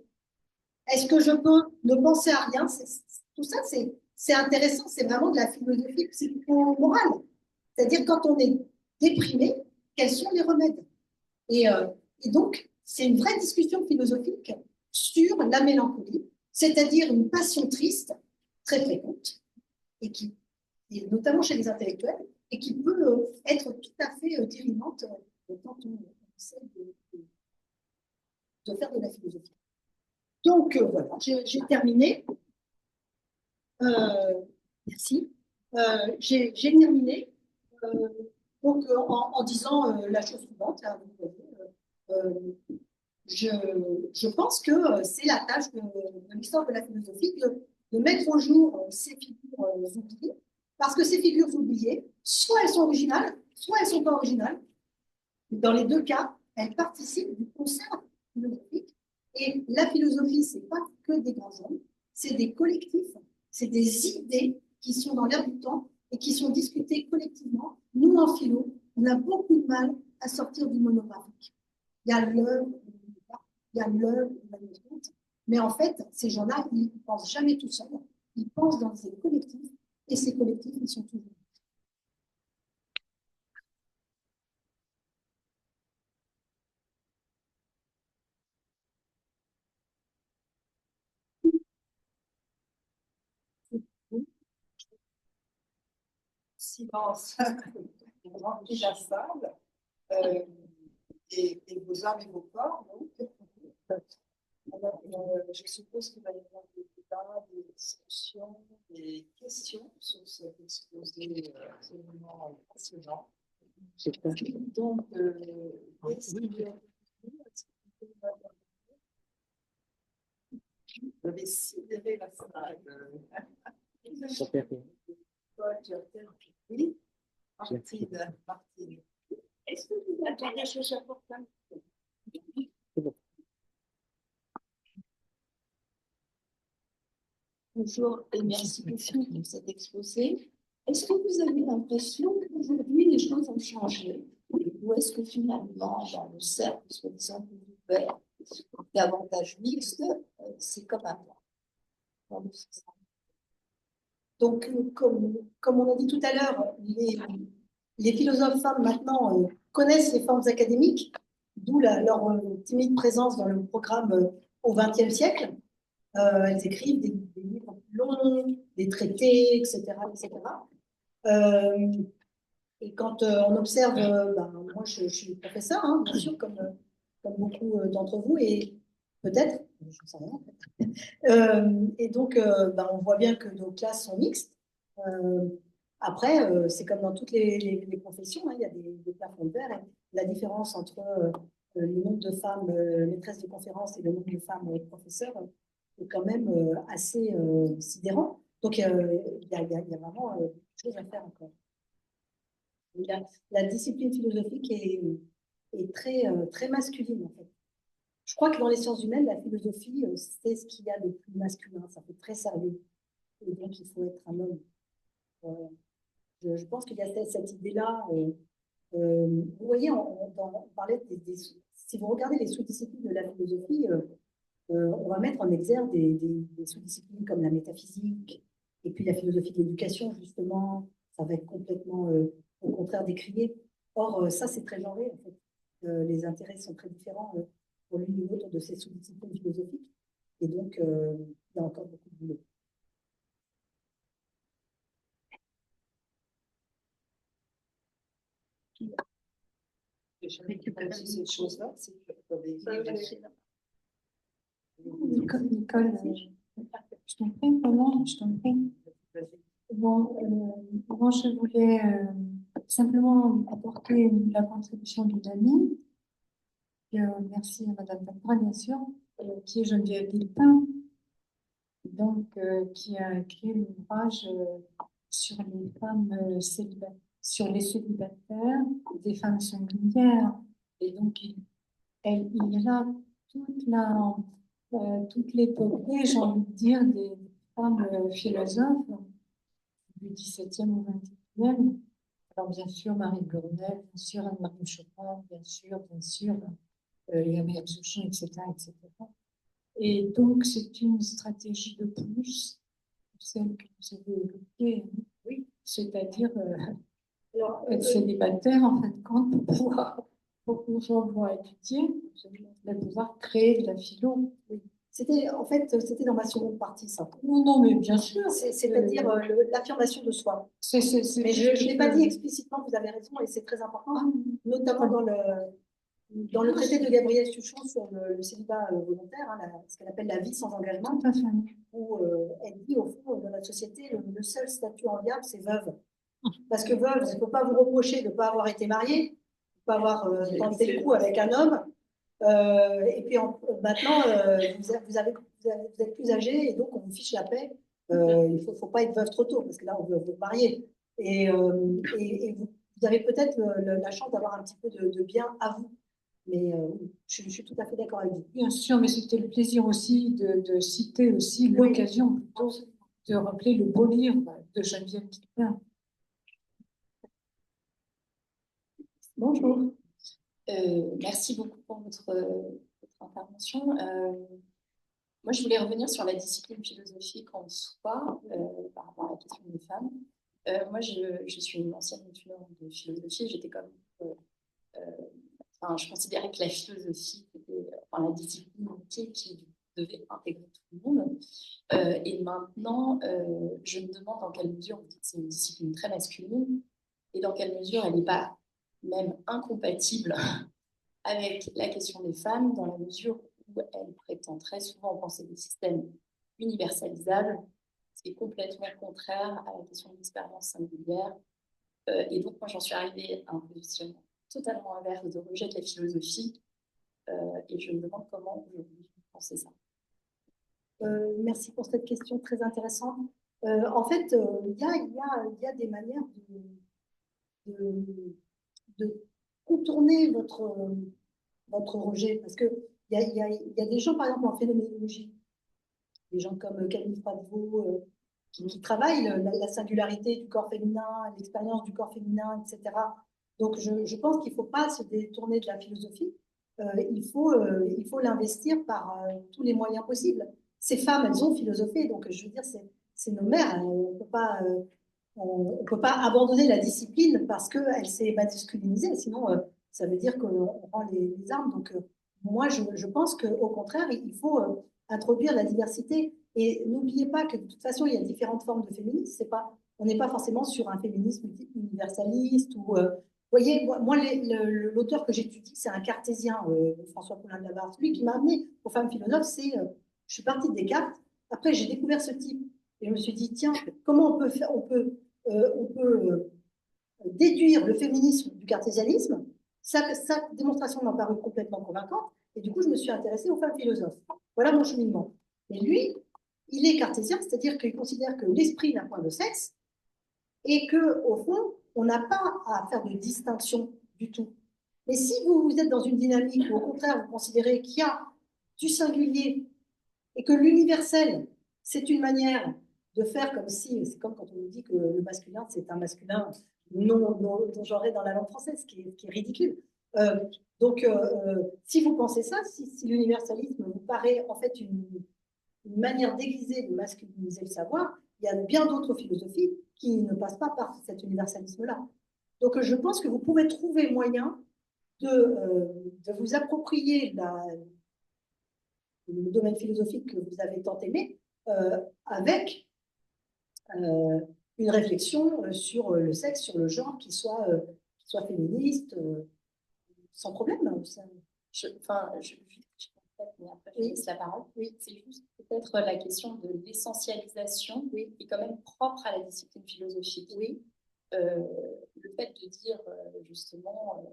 Speaker 4: Est-ce que je peux ne penser à rien? Tout ça, c'est intéressant, c'est vraiment de la philosophie psycho-morale. C'est-à-dire, quand on est déprimé, quels sont les remèdes? Et donc, c'est une vraie discussion philosophique sur la mélancolie, c'est-à-dire une passion triste, très fréquente, et notamment chez les intellectuels, et qui peut être tout à fait dirimante quand on essaie de faire de la philosophie. Donc, voilà, j'ai terminé. Merci. J'ai terminé donc, en disant la chose suivante. Là, vous voyez, je pense que c'est la tâche de l'histoire de la philosophie de mettre au jour ces figures oubliées, parce que ces figures oubliées, soit elles sont originales, soit elles ne sont pas originales. Dans les deux cas, elles participent du concert philosophique. Et la philosophie, ce n'est pas que des grands hommes, c'est des collectifs, c'est des idées qui sont dans l'air du temps et qui sont discutées collectivement. Nous, en philo, on a beaucoup de mal à sortir du monographique. Il y a l'œuvre, il y a l'œuvre, mais en fait, ces gens-là, ils ne pensent jamais tout seuls, ils pensent dans ces collectifs, et ces collectifs, ils sont toujours.
Speaker 3: Silence, remplit la salle, euh, et vos âmes et vos corps. Donc. Alors, je suppose qu'il va y avoir des débats, des discussions, des questions. questions sur cet exposé absolument passionnant.
Speaker 5: C'est ça.
Speaker 3: Donc, est-ce qu'il y a- vous avez sidéré la salle.
Speaker 5: Ça fait rien.
Speaker 3: Paul, tu as terminé. Martine.
Speaker 2: Est-ce que vous avez des choses importantes?
Speaker 5: C'est bon.
Speaker 2: Bonjour et merci beaucoup pour cet exposé. Est-ce que vous avez l'impression qu'aujourd'hui les choses ont changé? Ou est-ce que finalement, dans le cercle, soi-disant plus ouvert, davantage mixte, c'est comme avant? Dans le sens.
Speaker 4: Donc, comme on a dit tout à l'heure, les philosophes femmes maintenant connaissent les formes académiques, d'où leur timide présence dans le programme au XXe siècle. Elles écrivent des livres plus longs, des traités, etc. etc. Et quand on observe, moi je suis professeur, hein, bien sûr, comme beaucoup d'entre vous, et peut-être, je ne sais rien en fait. Et donc, on voit bien que nos classes sont mixtes. Après, c'est comme dans toutes les professions, hein, il y a des plafonds de verre. Et la différence entre le nombre de femmes maîtresses de conférences et le nombre de femmes professeurs est quand même assez sidérant. Donc, il y a vraiment quelque chose à faire encore. La discipline philosophique est très masculine, en fait. Je crois que dans les sciences humaines, la philosophie, c'est ce qu'il y a de plus masculin. Ça fait très sérieux. Et donc, il faut être un homme. Je pense qu'il y a cette idée-là. Vous voyez, on parlait si vous regardez les sous-disciplines de la philosophie, on va mettre en exergue des sous-disciplines comme la métaphysique, et puis la philosophie de l'éducation, justement, ça va être complètement, au contraire, décrié. Or, ça, c'est très genré, en fait. Les intérêts sont très différents pour l'une ou l'autre de ces sous-disciplines philosophiques. Et donc, il y a encore beaucoup de boulot.
Speaker 3: Je récupère ces choses-là, c'est que
Speaker 6: Nicole, je t'en prie, comment? Je t'en prie. Bon, moi, je voulais simplement apporter la contribution d'une amie. Merci à Madame Patra, bien sûr, qui est Geneviève Villepin, donc, qui a écrit l'ouvrage sur les femmes célibataires, sur les célibataires, des femmes singulières. Et donc, il y a toute l'épopée, j'ai envie de dire, des femmes philosophes du XVIIe au XXIe. Alors, bien sûr, Marie Gournel, bien sûr, Anne-Marie Chopin, bien sûr, Gabrielle Souchon, etc., etc. Et donc, c'est une stratégie de plus, celle que vous avez évoquée, oui, c'est-à-dire être célibataire, en fin de compte, pour pouvoir étudier, pour pouvoir créer de la philo.
Speaker 4: Oui. En fait, c'était dans ma seconde partie, ça.
Speaker 6: Non, mais bien sûr.
Speaker 4: C'est-à-dire l'affirmation de soi. Mais je ne l'ai pas dit explicitement, vous avez raison, et c'est très important, notamment dans le traité de Gabrielle Souchon sur le célibat volontaire, hein, ce qu'elle appelle la vie sans engagement,
Speaker 6: Tout à fait.
Speaker 4: où elle dit, au fond, dans notre société, le seul statut enviable, c'est veuve. Parce que veuve, on ne peut pas vous reprocher de ne pas avoir été mariée, de ne pas avoir tenté le coup avec un homme. Et puis maintenant, vous êtes plus âgé et donc on vous fiche la paix. Il ne faut pas être veuve trop tôt parce que là, on veut vous marier. Et vous avez peut-être la chance d'avoir un petit peu de bien à vous. Mais je suis tout à fait d'accord avec vous.
Speaker 6: Bien sûr, mais c'était le plaisir aussi de citer aussi l'occasion plutôt de rappeler le beau livre de Geneviève Villepin.
Speaker 7: Bonjour. Merci beaucoup pour votre intervention. Moi, je voulais revenir sur la discipline philosophique en soi par rapport à la question des femmes. Moi, je suis une ancienne étudiante de philosophie. J'étais comme je considérais que la philosophie était la discipline qui devait intégrer tout le monde. Et maintenant, je me demande dans quelle mesure, c'est une discipline très masculine, et dans quelle mesure elle n'est pas même incompatible avec la question des femmes, dans la mesure où elle prétend très souvent penser des systèmes universalisables, est complètement contraire à la question de l'expérience singulière. Et donc, moi, j'en suis arrivée à un positionnement totalement inverse de rejet de la philosophie. Et je me demande comment aujourd'hui vous pensez ça.
Speaker 4: Merci pour cette question très intéressante. En fait, il y a des manières de contourner votre rejet. Parce qu'il y a des gens, par exemple, en phénoménologie, des gens comme Camille Fradvo, qui travaillent la singularité du corps féminin, l'expérience du corps féminin, etc. Donc, je pense qu'il ne faut pas se détourner de la philosophie. Il faut l'investir par tous les moyens possibles. Ces femmes, elles ont philosophé, donc je veux dire, c'est nos mères. On peut pas abandonner la discipline parce qu'elle s'est masculinisée, sinon ça veut dire qu'on rend les armes. Donc moi, je pense qu'au contraire, il faut introduire la diversité. Et n'oubliez pas que de toute façon, il y a différentes formes de féminisme. On n'est pas forcément sur un féminisme universaliste ou vous voyez, moi l'auteur que j'étudie, c'est un cartésien, François Poulain de la Barre. Celui qui m'a amené aux femmes philosophes, je suis partie de Descartes. Après, j'ai découvert ce type et je me suis dit, tiens, comment on peut déduire le féminisme du cartésianisme. Sa démonstration m'a paru complètement convaincante et du coup, je me suis intéressée aux femmes philosophes. Voilà mon cheminement. Et lui, il est cartésien, c'est-à-dire qu'il considère que l'esprit n'a point de sexe et qu'au fond, on n'a pas à faire de distinction du tout. Mais si vous êtes dans une dynamique où, au contraire, vous considérez qu'il y a du singulier et que l'universel, c'est une manière de faire comme si, c'est comme quand on nous dit que le masculin, c'est un masculin non genré dans la langue française, ce qui est ridicule. Donc, si vous pensez ça, si l'universalisme vous paraît en fait une manière déguisée de masculiniser le savoir, il y a bien d'autres philosophies qui ne passent pas par cet universalisme-là. Donc, je pense que vous pouvez trouver moyen de vous approprier le domaine philosophique que vous avez tant aimé avec une réflexion sur le sexe, sur le genre qui soit féministe, sans problème.
Speaker 7: Je complète, mais après je laisse la parole. Oui, c'est juste peut-être la question de l'essentialisation qui est quand même propre à la discipline philosophique. Oui. Le fait de dire justement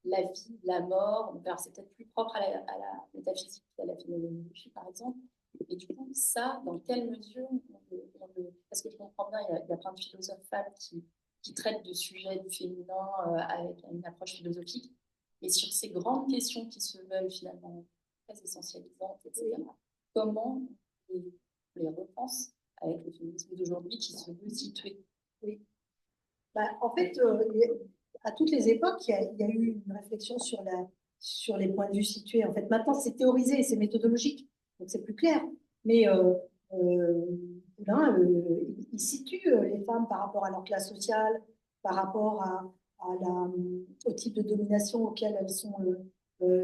Speaker 7: la vie, la mort, alors c'est peut-être plus propre à la métaphysique qu'à la phénoménologie, par exemple. Et du coup, ça, dans quelle mesure parce que je comprends bien, il y a plein de philosophes femmes qui traitent de sujets du féminin avec une approche philosophique. Et sur ces grandes questions qui se veulent finalement très essentialisantes, etc., comment on les repense avec le féminisme d'aujourd'hui qui se veut situer?
Speaker 4: Oui. En fait, à toutes les époques, il y a eu une réflexion sur les points de vue situés. En fait, maintenant, c'est théorisé, c'est méthodologique, donc c'est plus clair. Mais il situe les femmes par rapport à leur classe sociale, par rapport au type de domination auquel elles sont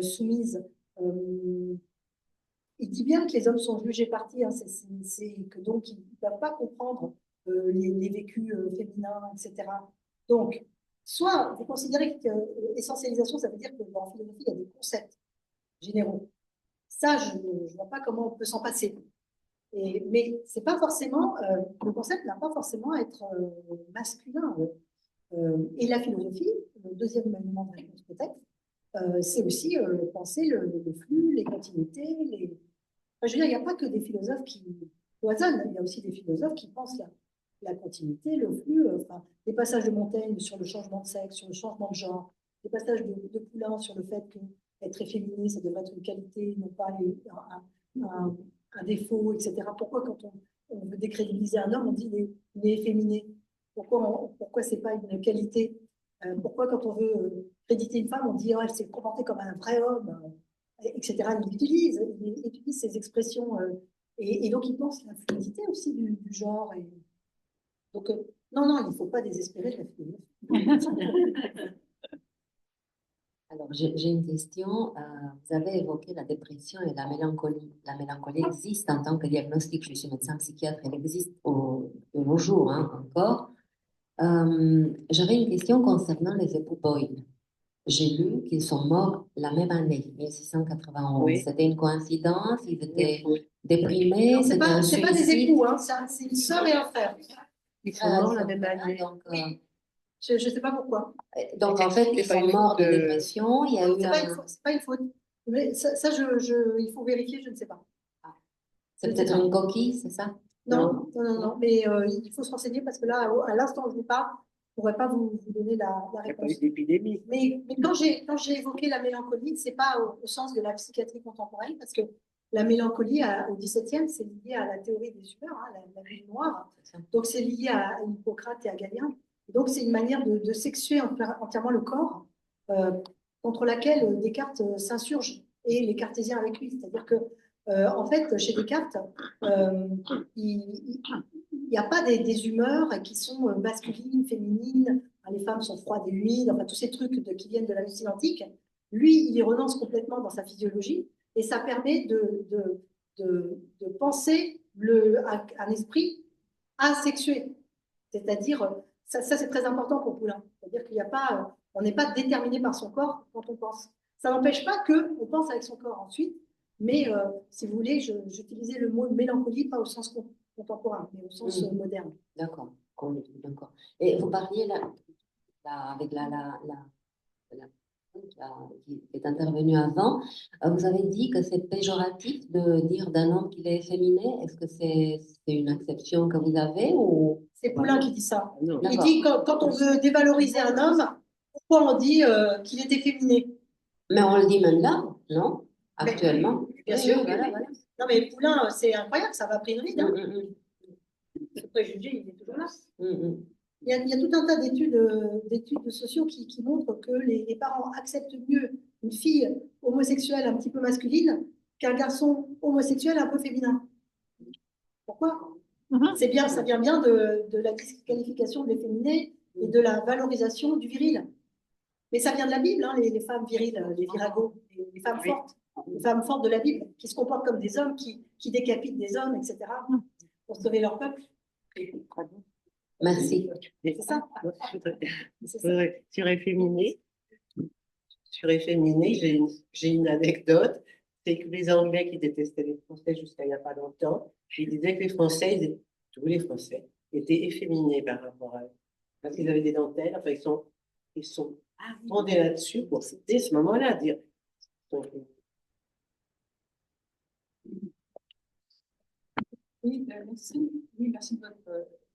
Speaker 4: soumises. Il dit bien que les hommes sont jugés partis, hein, c'est que donc ils ne peuvent pas comprendre les vécus féminins, etc. Donc, soit vous considérez que essentialisation, ça veut dire que dans la philosophie, il y a des concepts généraux. Ça, je ne vois pas comment on peut s'en passer. Mais c'est pas forcément, le concept n'a pas forcément à être masculin. Et la philosophie, le deuxième élément de réponse peut-être, c'est aussi penser le flux, les continuités. Enfin, je veux dire, il n'y a pas que des philosophes qui cloisonnent, il y a aussi des philosophes qui pensent la continuité, le flux, les passages de Montaigne sur le changement de sexe, sur le changement de genre, les passages de Poulain sur le fait qu'être efféminé, ça devrait être une qualité, non pas un défaut, etc. Pourquoi quand on veut décrédibiliser un homme, on dit il est efféminé? Pourquoi c'est pas une qualité? Pourquoi quand on veut créditer une femme, on dit elle s'est comportée comme un vrai homme, etc. Il utilise ces expressions et donc il pense la fluidité aussi du genre. Donc non, il ne faut pas désespérer de la philosophie.
Speaker 8: Alors, j'ai une question. Vous avez évoqué la dépression et la mélancolie. La mélancolie existe en tant que diagnostic. Je suis médecin psychiatre. Elle existe de nos jours encore. J'avais une question concernant les époux Boyle. J'ai lu qu'ils sont morts la même année, 1691. Oui. C'était une coïncidence? Ils étaient déprimé,
Speaker 4: C'est
Speaker 8: c'est un
Speaker 4: pas des
Speaker 8: suicide.
Speaker 4: époux, hein, c'est une sœur et un frère.
Speaker 1: Ils sont
Speaker 8: Ah,
Speaker 1: morts
Speaker 8: ils
Speaker 1: la
Speaker 8: sont
Speaker 1: même
Speaker 8: malades,
Speaker 1: année.
Speaker 4: Je sais pas pourquoi.
Speaker 8: donc en fait, ils
Speaker 1: C'est pas
Speaker 8: sont
Speaker 1: une
Speaker 8: morts de
Speaker 1: faute de-
Speaker 8: dépression. Il y a eu
Speaker 4: C'est pas une faute. Mais ça il faut vérifier, je ne sais pas.
Speaker 8: c'est peut-être une coquille, c'est ça?
Speaker 4: Non. Mais il faut se renseigner parce que là, à l'instant où je vous parle, je ne pourrais pas vous donner la
Speaker 5: Il n'y a pas eu
Speaker 4: réponse.
Speaker 5: d'épidémie.
Speaker 4: Mais quand j'ai évoqué la mélancolie, ce n'est pas au sens de la psychiatrie contemporaine, parce que la mélancolie au XVIIe, c'est lié à la théorie des humeurs, hein, la nuit noire. Donc c'est lié à Hippocrate et à Galien. Et donc c'est une manière de sexuer entièrement le corps, contre laquelle Descartes s'insurge, et les cartésiens avec lui. C'est-à-dire que, en fait, chez Descartes, il n'y a pas des humeurs qui sont masculines, féminines, les femmes sont froides et humides, enfin tous ces trucs qui viennent de la médecine antique. Lui, il y renonce complètement dans sa physiologie et ça permet de penser un esprit asexué. C'est-à-dire, ça c'est très important pour Poulain. C'est-à-dire qu'il n'y a pas, on n'est pas déterminé par son corps quand on pense. Ça n'empêche pas qu'on pense avec son corps ensuite, mais si vous voulez, j'utilisais le mot mélancolie, pas au sens contemporain, mais au sens moderne.
Speaker 8: D'accord, d'accord. Et vous parliez là, avec qui est intervenue avant, vous avez dit que c'est péjoratif de dire d'un homme qu'il est efféminé. Est-ce que c'est une acception que vous avez ou...
Speaker 4: C'est Poulain qui dit ça.
Speaker 5: Non.
Speaker 4: Il dit quand on veut dévaloriser un homme, pourquoi on dit qu'il est efféminé?
Speaker 8: Mais on le dit maintenant, non? Actuellement.
Speaker 4: Bien
Speaker 8: Oui,
Speaker 4: sûr.
Speaker 8: oui, voilà.
Speaker 4: Non, mais Poulain, c'est incroyable, ça va pris une ride. Hein. Ce préjugé, il est toujours là. Il y a tout un tas d'études sociaux qui montrent que les parents acceptent mieux une fille homosexuelle un petit peu masculine qu'un garçon homosexuel un peu féminin. Pourquoi? C'est bien, ça vient bien de la disqualification de l'efféminé et de la valorisation du viril. Mais ça vient de la Bible, hein, les femmes viriles, les viragos, les femmes fortes. Les femmes fortes de la Bible, qui se comportent comme des hommes, qui décapitent des hommes, etc., pour sauver leur peuple.
Speaker 8: Merci.
Speaker 4: C'est ça.
Speaker 5: Sur efféminé, j'ai une anecdote. C'est que les Anglais qui détestaient les Français jusqu'à il n'y a pas longtemps, ils disaient que les Français, tous les Français, étaient efféminés par rapport à eux. Parce qu'ils avaient des dentelles, enfin, ils sont fondés là-dessus pour citer ce moment-là, dire.
Speaker 9: Oui, merci. Oui, merci de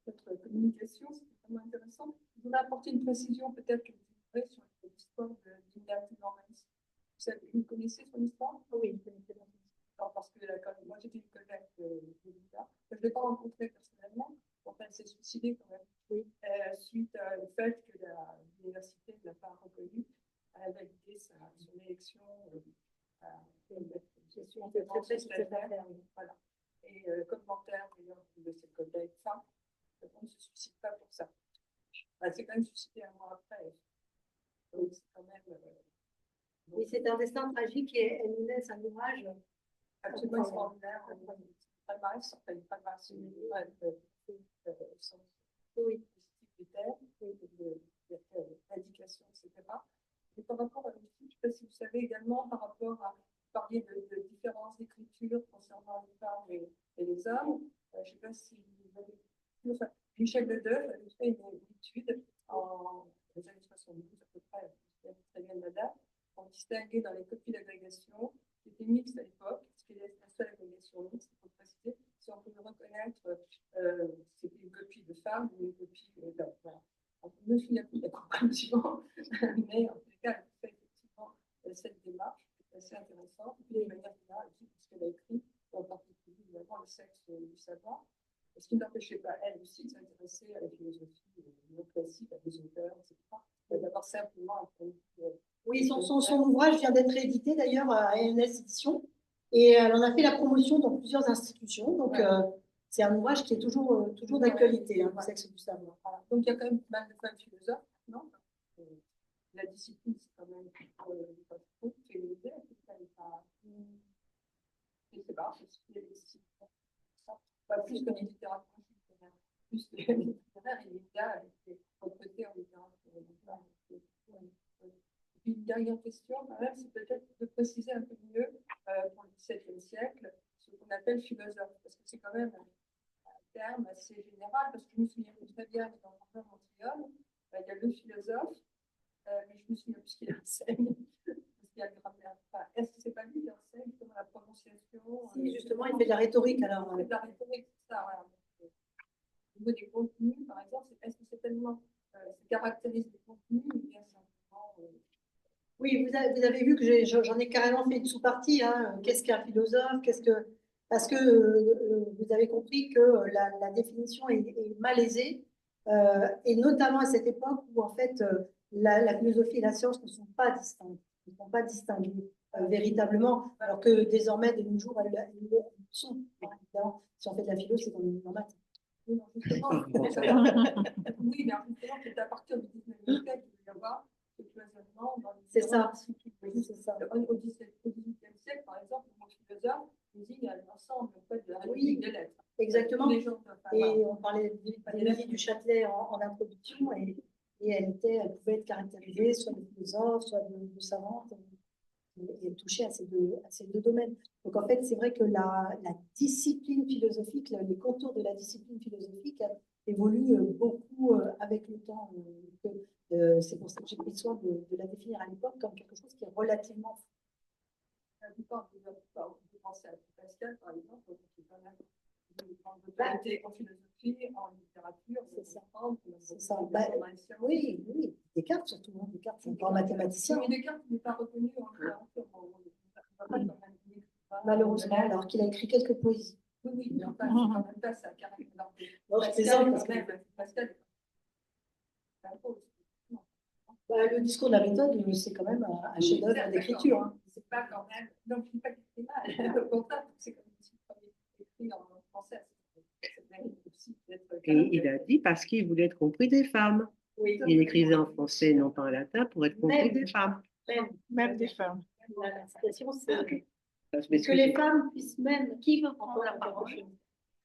Speaker 9: votre communication, c'est vraiment intéressant. Je voudrais apporter une précision peut-être que vous aurez sur l'histoire de Linda Timmermans. Vous connaissez son histoire?
Speaker 4: Oui, je connais bien.
Speaker 9: Parce que moi j'étais une collègue de Linda. Je ne l'ai pas rencontrée personnellement. Enfin, elle s'est suicidée quand même. Oui. Suite au fait que l'université ne l'a pas reconnue à valider son élection. Je suis en fait très voilà. Et commentaire d'ailleurs de ses collègues femmes, on ne se suicide pas pour ça. C'est quand même suicidé un mois après. Donc c'est quand même.
Speaker 4: Oui, c'est un destin tragique et elle nous laisse un ouvrage
Speaker 9: absolument extraordinaire. Palmarès, enfin, une palmarès sans critères, d'indications, etc. Et par rapport à l'outil, je ne sais pas si vous savez également, par rapport à parler de différences d'écriture concernant les femmes et les hommes. Je ne sais pas si vous avez vu, enfin, Michel Ledeuf avait fait une étude en les années 72 à peu près, très bien la date, on distinguait dans les copies d'agrégation qui étaient mixtes à l'époque, ce qui est la seule agrégation mixte, pour préciser, si on pouvait reconnaître c'était une copie de femme ou une copie d'homme. Voilà. On ne me souviens plus de la conclusion, mais en tout cas, elle fait effectivement cette démarche assez intéressante. Et puis, de manière générale, aussi, parce qu'elle a écrit, en particulier, évidemment, le sexe du savoir, ce qui n'empêchait pas, elle aussi, de s'intéresser à la philosophie classique, à des auteurs, etc. D'avoir simplement un point de vue.
Speaker 4: Oui, son ouvrage vient d'être réédité d'ailleurs à ANS Éditions et elle en a fait la promotion dans plusieurs institutions. Donc, c'est un ouvrage qui est toujours d'actualité, le sexe du savoir.
Speaker 9: Voilà. Donc, il y a quand même pas mal de femmes philosophes, non? La discipline, c'est quand même féminisé, je ne sais pas, pas plus que les littératures, plus que les littéraires, il y a recrutés en littérature. Et puis une dernière question, quand même, c'est peut-être de préciser un peu mieux pour le XVIIe siècle ce qu'on qu'on appelle philosophe, parce que c'est quand même un terme assez général, parce que je me souviens très bien que dans le Montréal, il y a le philosophe, mais je me souviens plus ce qu'il enseigne, parce qu'il y a le grammaire. Enfin, est-ce que c'est pas lui qui enseigne justement la prononciation?
Speaker 4: Si, justement, il fait de la rhétorique, alors.
Speaker 9: Il fait de la rhétorique, c'est ça, voilà. Au niveau des contenus, par exemple, est-ce que c'est tellement, ça caractérise les contenus, ou bien simplement.
Speaker 4: Oui, vous avez vu que j'en ai carrément fait une sous-partie, hein. Qu'est-ce qu'un philosophe? Parce que vous avez compris que la définition est malaisée, et notamment à cette époque où en fait la philosophie et la science ne sont pas distinctes, ne sont pas distinguées véritablement, alors que désormais, de nos jours, elles le sont. Évidemment, si on fait de la philo, c'est qu'on est en maths.
Speaker 9: Oui, non, justement, oui, mais justement, c'est à partir du 19e siècle qu'il va y avoir ce cloisonnement dans les
Speaker 4: C'est ça.
Speaker 9: disciplines.
Speaker 4: C'est ça.
Speaker 9: Au 18e siècle, par exemple, le mot philosophe désigne l'ensemble en fait, de la République des lettres.
Speaker 4: Exactement.
Speaker 9: Tous les gens peuvent
Speaker 4: Et
Speaker 9: avoir.
Speaker 4: on parlait d'Émilie du Châtelet en introduction, et elle pouvait être caractérisée soit de philosophe, soit de savante, et elle touchait à ces deux domaines. Donc en fait, c'est vrai que la discipline philosophique, les contours de la discipline philosophique évoluent beaucoup avec le temps. C'est pour ça que j'ai pris soin de la définir à l'époque comme quelque chose qui est relativement fou.
Speaker 9: La plupart des auteurs, vous pensez à Pascal, par exemple, qui est pas mal d'autorité en philosophie, en littérature,
Speaker 4: C'est ça.
Speaker 9: C'est
Speaker 4: ça. Oui, oui, Descartes surtout. Hein. Descartes, c'est un grand mathématicien.
Speaker 9: Mais Descartes n'est pas reconnu en littérature.
Speaker 4: Malheureusement, alors qu'il a écrit quelques poésies.
Speaker 9: Oui, oui, mais enfin, c'est quand même pas ça, carrément.
Speaker 4: Je plaisante parce que
Speaker 9: Pascal,
Speaker 4: le discours de la méthode, c'est quand même un chef-d'œuvre d'écriture. Hein.
Speaker 9: C'est pas quand même. Donc, je ne dis pas que c'est mal. Au contraire, c'est comme si écrit en français.
Speaker 5: Et il a dit parce qu'il voulait être compris des femmes.
Speaker 4: Oui.
Speaker 5: Il écrivait en français, non pas en latin, pour être compris des femmes.
Speaker 4: Même des femmes. La citation, c'est
Speaker 5: Que
Speaker 4: les femmes puissent même. Qui veut prendre la parole?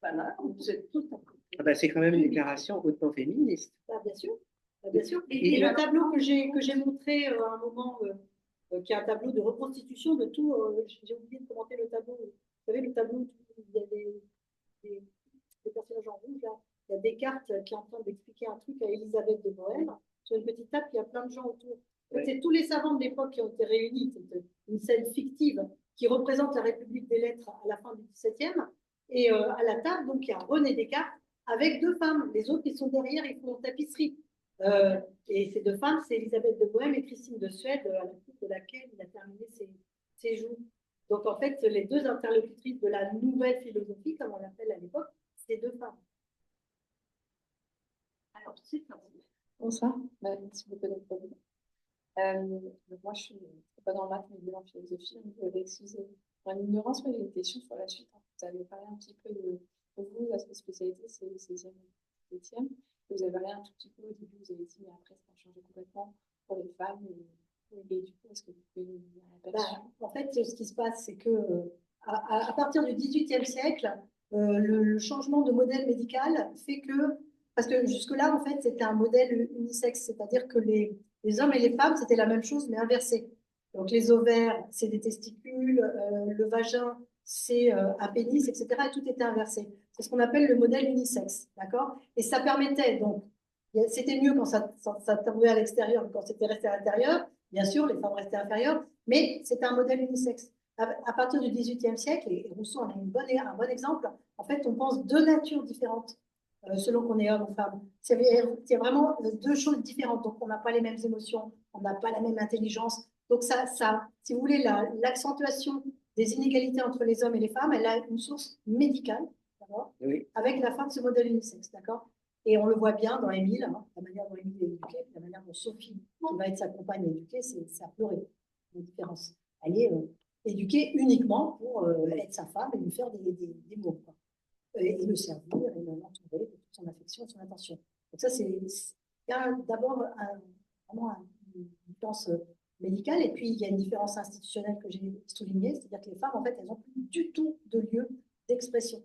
Speaker 2: Voilà, vous êtes tout à côté.
Speaker 5: Ah ben, c'est quand même une déclaration hautement féministe.
Speaker 4: Ah, bien sûr. Ah, bien sûr. Et le tableau que j'ai montré à un moment, qui est un tableau de reconstitution de tout, j'ai oublié de commenter le tableau. Vous savez, le tableau où il y a des personnages en rouge, là. Il y a Descartes qui est en train d'expliquer un truc à Élisabeth de Bohème. Sur une petite table, il y a plein de gens autour. En fait, c'est tous les savants de l'époque qui ont été réunis. C'est une scène fictive qui représente la République des lettres à la fin du XVIIe. Et à la table, donc, il y a René Descartes avec deux femmes. Les autres, ils sont derrière, ils font tapisserie. Et ces deux femmes, c'est Élisabeth de Bohème et Christine de Suède, à la coupe de laquelle il a terminé ses jours. Donc, en fait, les deux interlocutrices de la nouvelle philosophie, comme on l'appelle à l'époque, c'est deux femmes.
Speaker 2: Alors, c'est pas vous.
Speaker 7: Bonsoir, merci beaucoup d'être venu. Donc moi, je suis pas dans le maths, mais en philosophie, donc vous avez excusé mon ignorance, mais j'ai des questions sur la suite. Vous avez parlé un petit peu de vous, votre spécialité, c'est le 16e et le 17e. Vous avez parlé un tout petit peu au début, vous avez dit, mais après, ça a changé complètement pour les femmes. Et du coup, est-ce que vous pouvez nous dire
Speaker 4: en fait, ce qui se passe, c'est que à partir du XVIIIe siècle, le changement de modèle médical fait que, parce que jusque-là, en fait, c'était un modèle unisexe, c'est-à-dire que les hommes et les femmes, c'était la même chose, mais inversé. Donc, les ovaires, c'est des testicules, le vagin, c'est un pénis, etc. Et tout était inversé. C'est ce qu'on appelle le modèle unisexe, d'accord? Et ça permettait, donc, c'était mieux quand ça tombait à l'extérieur que quand c'était resté à l'intérieur. Bien sûr, les femmes restaient inférieures, mais c'était un modèle unisexe. À partir du XVIIIe siècle, et Rousseau en a un bon exemple, en fait, on pense deux natures différentes selon qu'on est homme ou femme. C'est vraiment deux choses différentes. Donc, on n'a pas les mêmes émotions, on n'a pas la même intelligence. Donc, si vous voulez, l'accentuation des inégalités entre les hommes et les femmes, elle a une source médicale, oui, avec la fin de ce modèle unisexe, d'accord? Et on le voit bien dans Émile, hein, la manière dont Émile est éduquée, la manière dont Sophie, qui va être sa compagne, est éduquée, c'est à pleurer, la différence. Elle est éduquée uniquement pour être sa femme et lui faire des mots, quoi. Et le servir, et l'entourer de toute son affection, son attention. Donc ça, c'est d'abord vraiment une différence médicale, et puis il y a une différence institutionnelle que j'ai soulignée, c'est-à-dire que les femmes, en fait, elles n'ont plus du tout de lieu d'expression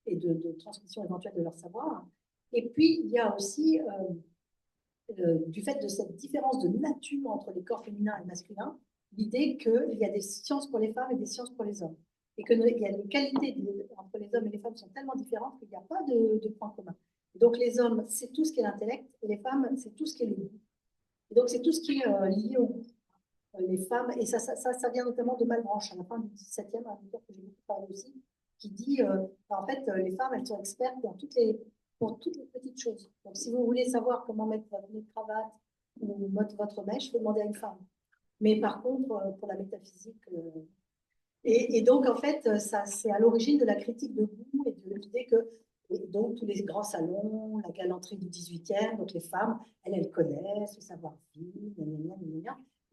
Speaker 4: et de transmission éventuelle de leur savoir. Et puis, il y a aussi, du fait de cette différence de nature entre les corps féminins et masculins, l'idée qu'il y a des sciences pour les femmes et des sciences pour les hommes. et que il y a les qualités entre les hommes et les femmes sont tellement différentes qu'il n'y a pas de point commun. Donc les hommes, c'est tout ce qui est l'intellect, et les femmes, c'est tout ce qui est le goût. Et donc c'est tout ce qui est lié au goût. Les femmes, et ça vient notamment de Malebranche, à la fin du XVIIe, un auteur que j'ai beaucoup parlé aussi, qui dit, en fait, les femmes, elles sont expertes dans toutes les petites choses. Donc si vous voulez savoir comment mettre votre cravate ou votre mèche, il faut demander à une femme. Mais par contre, pour la métaphysique, et donc en fait, ça c'est à l'origine de la critique de goût et de l'idée que donc tous les grands salons, la galanterie du 18e, donc les femmes, elles connaissent le savoir-vivre,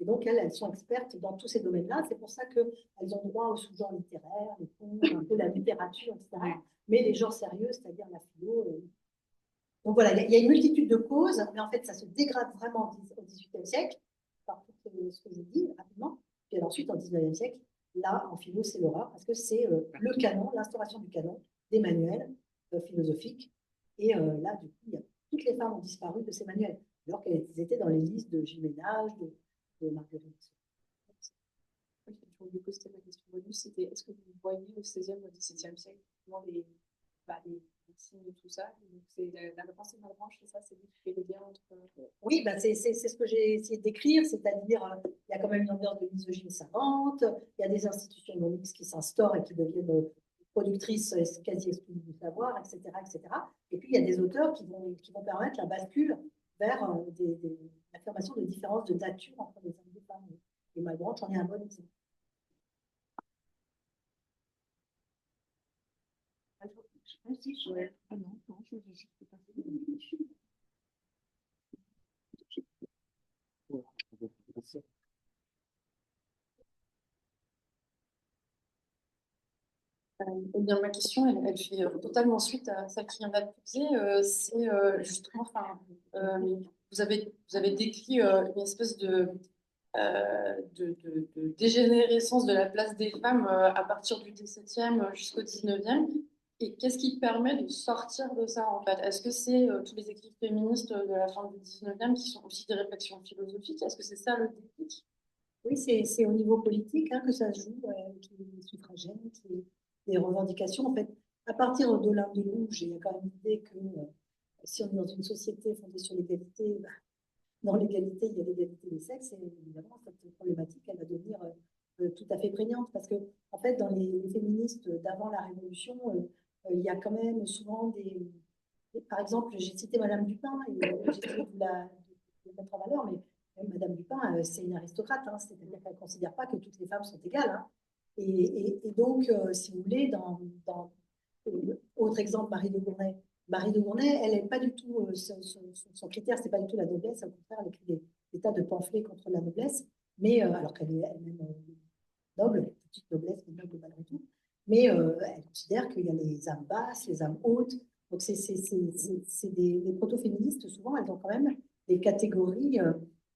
Speaker 4: et donc elles sont expertes dans tous ces domaines-là. C'est pour ça qu'elles ont droit aux sous-genres littéraires, les contes, un peu la littérature, etc. Mais les genres sérieux, c'est-à-dire la philo. Donc voilà, il y a une multitude de causes, mais en fait, ça se dégrade vraiment au XVIIIe siècle, par tout ce que je dis rapidement. Puis ensuite, en XIXe siècle, là, en philo, c'est l'horreur, parce que c'est le canon, l'instauration du canon, des manuels philosophiques. Et là, du coup, toutes les femmes ont disparu de ces manuels, alors qu'elles étaient dans les listes de Gilles Ménage, de Marguerite.
Speaker 7: Oui, je voulais poser la question bonus, c'était est-ce que vous voyez au XVIe ou au XVIIe siècle les signes de tout ça? Donc c'est la réponse est Malebranche, c'est ça, c'est lui qui fait le lien entre.
Speaker 4: Oui, bah c'est ce que j'ai essayé de décrire, c'est-à-dire il y a quand même une ambiance de misogynie savante, il y a des institutions non mixtes qui s'instaurent et qui deviennent productrices quasi exclusives du savoir, etc., etc. Et puis il y a des auteurs qui vont permettre la bascule vers l'affirmation de différences de nature entre les hommes et les femmes. Et Malebranche en est un bon exemple.
Speaker 7: Eh bien, ma question, elle fait totalement suite à celle qui vient d'être posée. C'est justement, enfin, vous avez décrit une espèce de dégénérescence de la place des femmes à partir du XVIIe jusqu'au XIXe. Et qu'est-ce qui permet de sortir de ça, en fait? Est-ce que c'est tous les écrits féministes de la fin du XIXe qui sont aussi des réflexions philosophiques? Est-ce que c'est ça le déclic?
Speaker 4: Oui, c'est au niveau politique que ça se joue, les suffragettes, les revendications. En fait, à partir de l'Inde rouge, il y a quand même l'idée que si on est dans une société fondée sur l'égalité, dans l'égalité, il y a l'égalité des sexes, et évidemment, cette problématique, elle va devenir tout à fait prégnante, parce que, en fait, dans les féministes d'avant la Révolution, il y a quand même souvent par exemple, j'ai cité Madame Dupin, et j'ai essayé de la mettre en valeur, mais Madame Dupin, c'est une aristocrate, c'est-à-dire qu'elle ne considère pas que toutes les femmes sont égales. Et donc, si vous voulez, autre exemple, Marie de Gournay. Marie de Gournay, elle n'est pas du tout, son critère, c'est pas du tout la noblesse, au contraire, elle écrit des tas de pamphlets contre la noblesse, mais alors qu'elle est elle-même noble, petite noblesse, mais noble malgré tout, mais elle considère qu'il y a les âmes basses, les âmes hautes. Donc, les proto-féministes, souvent, elles ont quand même des catégories